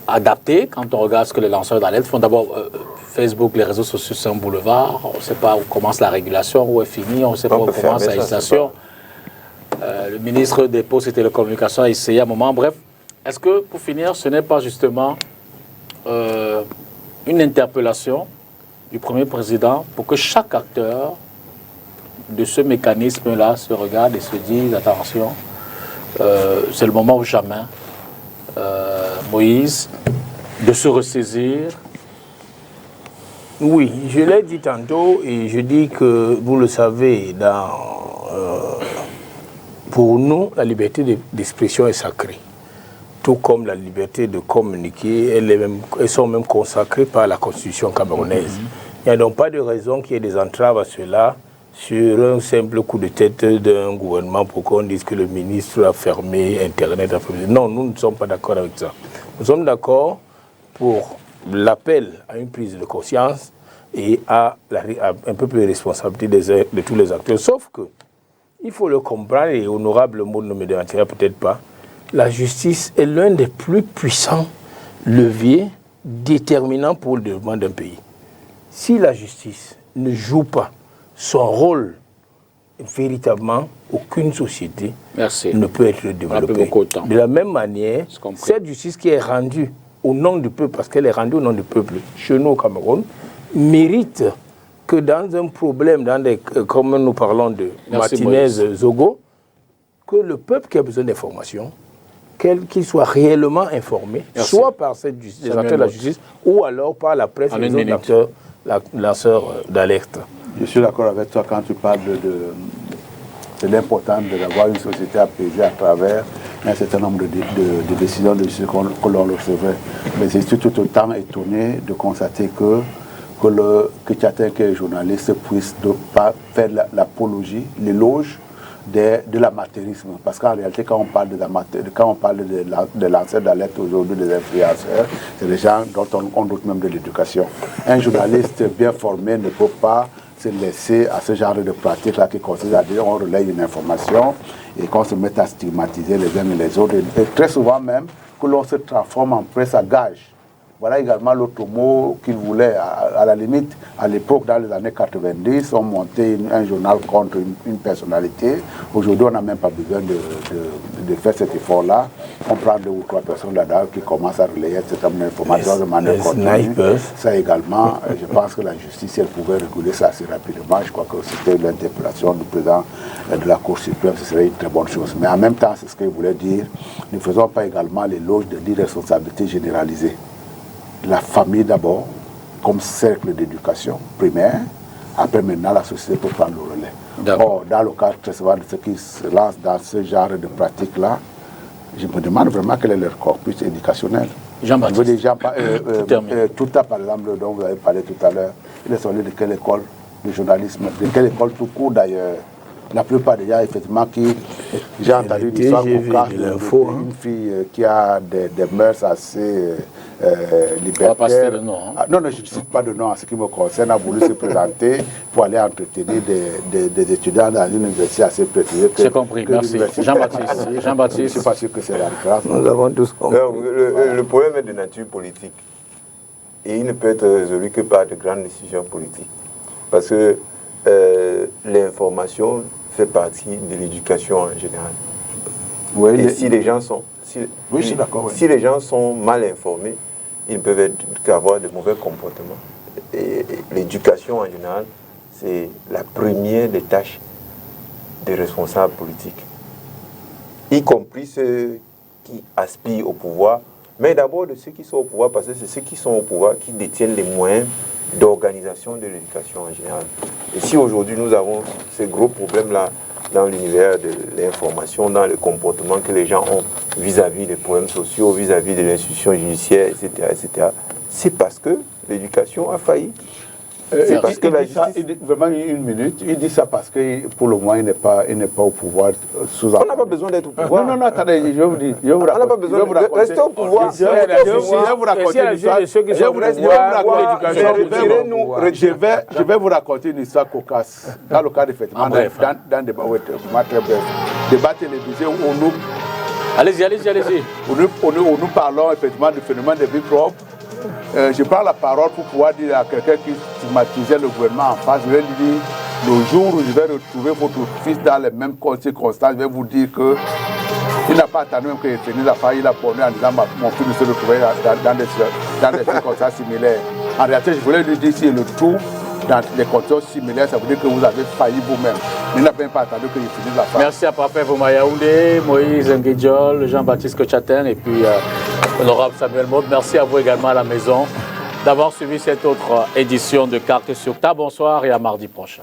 adapté quand on regarde ce que les lanceurs d'alerte font. D'abord, Facebook, les réseaux sociaux, c'est un boulevard. On ne sait pas où commence la régulation, où est finie, on ne sait pas où commence la législation. Le ministre des Postes et Télécommunications a essayé à un moment. Bref, est-ce que, pour finir, ce n'est pas justement une interpellation du premier président pour que chaque acteur de ce mécanisme-là se regarde et se dise, attention, c'est le moment ou jamais, Moïse, de se ressaisir? Oui, je l'ai dit tantôt et je dis que, vous le savez, pour nous, la liberté d'expression est sacrée. Tout comme la liberté de communiquer, elles sont même consacrées par la Constitution camerounaise. Il n'y a donc pas de raison qu'il y ait des entraves à cela sur un simple coup de tête d'un gouvernement pour qu'on dise que le ministre a fermé Internet. Non, nous ne sommes pas d'accord avec ça. Nous sommes d'accord pour l'appel à une prise de conscience et à un peu plus de responsabilité de tous les acteurs. Sauf que, il faut le comprendre, et honorable mot ne me démentira peut-être pas, la justice est l'un des plus puissants leviers déterminants pour le développement d'un pays. Si la justice ne joue pas son rôle véritablement, aucune société Merci. ne peut être On a développée. plus beaucoup de temps. De la même manière, C'est compris. cette justice qui est rendue au nom du peuple, parce qu'elle est rendue au nom du peuple, chez nous au Cameroun, mérite que dans un problème, comme nous parlons de Merci, Martinez-Zogo, que le peuple qui a besoin d'informations, qu'il soit réellement informé, Merci. soit par cette justice, les acteurs de la justice, ou alors par la presse En et les une autres minute. acteurs, lanceurs d'alerte. Je suis d'accord avec toi quand tu parles de l'importance d'avoir une société apaisée à travers un certain nombre de décisions de justice que l'on recevait. Mais je suis tout autant étonné de constater que Tchatin, qui est journaliste, puisse pas faire l'apologie, l'éloge de l'amateurisme. Parce qu'en réalité, quand on parle de lanceurs d'alerte aujourd'hui, des influenceurs, c'est des gens dont on doute même de l'éducation. Un journaliste bien formé ne peut pas se laisser à ce genre de pratique-là qui consiste à dire on relaye une information et qu'on se mette à stigmatiser les uns et les autres. Et très souvent même que l'on se transforme en presse à gage. Voilà également l'autre mot qu'il voulait. À la limite, à l'époque, dans les années 90, on montait un journal contre une personnalité. Aujourd'hui, on n'a même pas besoin de faire cet effort-là. On prend 2 ou 3 personnes là-dedans qui commencent à relayer cette information de manière continue. Ça également, je pense que la justice, elle pouvait réguler ça assez rapidement. Je crois que c'était l'interpellation du président de la Cour suprême, ce serait une très bonne chose. Mais en même temps, c'est ce qu'il voulait dire, ne faisons pas également l'éloge de l'irresponsabilité généralisée. La famille d'abord, comme cercle d'éducation primaire, après maintenant la société peut prendre le relais. Or, dans le cas très souvent de ceux qui se lancent dans ce genre de pratiques-là, je me demande vraiment quel est leur corpus éducationnel. Jean-Baptiste. Touta, par exemple, dont vous avez parlé tout à l'heure, il est sorti de quelle école de journalisme, de quelle école tout court d'ailleurs. La plupart des gens, effectivement, j'ai entendu une histoire d'une fille qui a des mœurs assez libertaires. On va pas citer de nom. Hein. Non, je ne cite pas de nom en ce qui me concerne, a voulu se présenter pour aller entretenir des étudiants dans une université assez prestigieuse. J'ai compris, merci. Jean-Baptiste. Je ne suis pas sûr que c'est la référence. Nous avons tous compris. Le problème est de nature politique. Et il ne peut être résolu que par de grandes décisions politiques. Parce que l'information fait partie de l'éducation en général. Oui, et si les gens sont, si les gens sont mal informés, ils peuvent avoir de mauvais comportements. Et l'éducation en général, c'est la première des tâches des responsables politiques, y compris ceux qui aspirent au pouvoir, mais d'abord de ceux qui sont au pouvoir, parce que c'est ceux qui sont au pouvoir qui détiennent les moyens d'organisation de l'éducation en général. Et si aujourd'hui nous avons ces gros problèmes-là dans l'univers de l'information, dans le comportement que les gens ont vis-à-vis des problèmes sociaux, vis-à-vis de l'institution judiciaire, etc., c'est parce que l'éducation a failli. C'est parce que la justice... Vraiment une minute, il dit ça parce que pour le moment il n'est pas au pouvoir sous. On n'a pas besoin d'être au pouvoir. Non, attendez, je vous dis. On n'a pas besoin de rester au pouvoir. Je vais vous raconter une histoire cocasse. Dans le cadre effectivement, dans débat très bref. Débat télévisé où on nous... Allez-y. Où nous parlons effectivement du phénomène des microbes. Je prends la parole pour pouvoir dire à quelqu'un qui stigmatisait le gouvernement en face, je vais lui dire, le jour où je vais retrouver votre fils dans les mêmes circonstances, je vais vous dire que il n'a pas attendu même qu'il finisse la faille, il a promis en disant mon fils ne se retrouvait dans des circonstances similaires. En réalité, je voulais lui dire si le tout dans des conditions similaires, ça veut dire que vous avez failli vous-même. Il n'a même pas attendu qu'il finisse la faille. Merci à Papa Yaoundé, Moïse Nguidjol, Jean-Baptiste Tchatin et puis l'honorable Samuel Maud. Merci à vous également à la maison d'avoir suivi cette autre édition de Cartes sur Table. Bonsoir et à mardi prochain.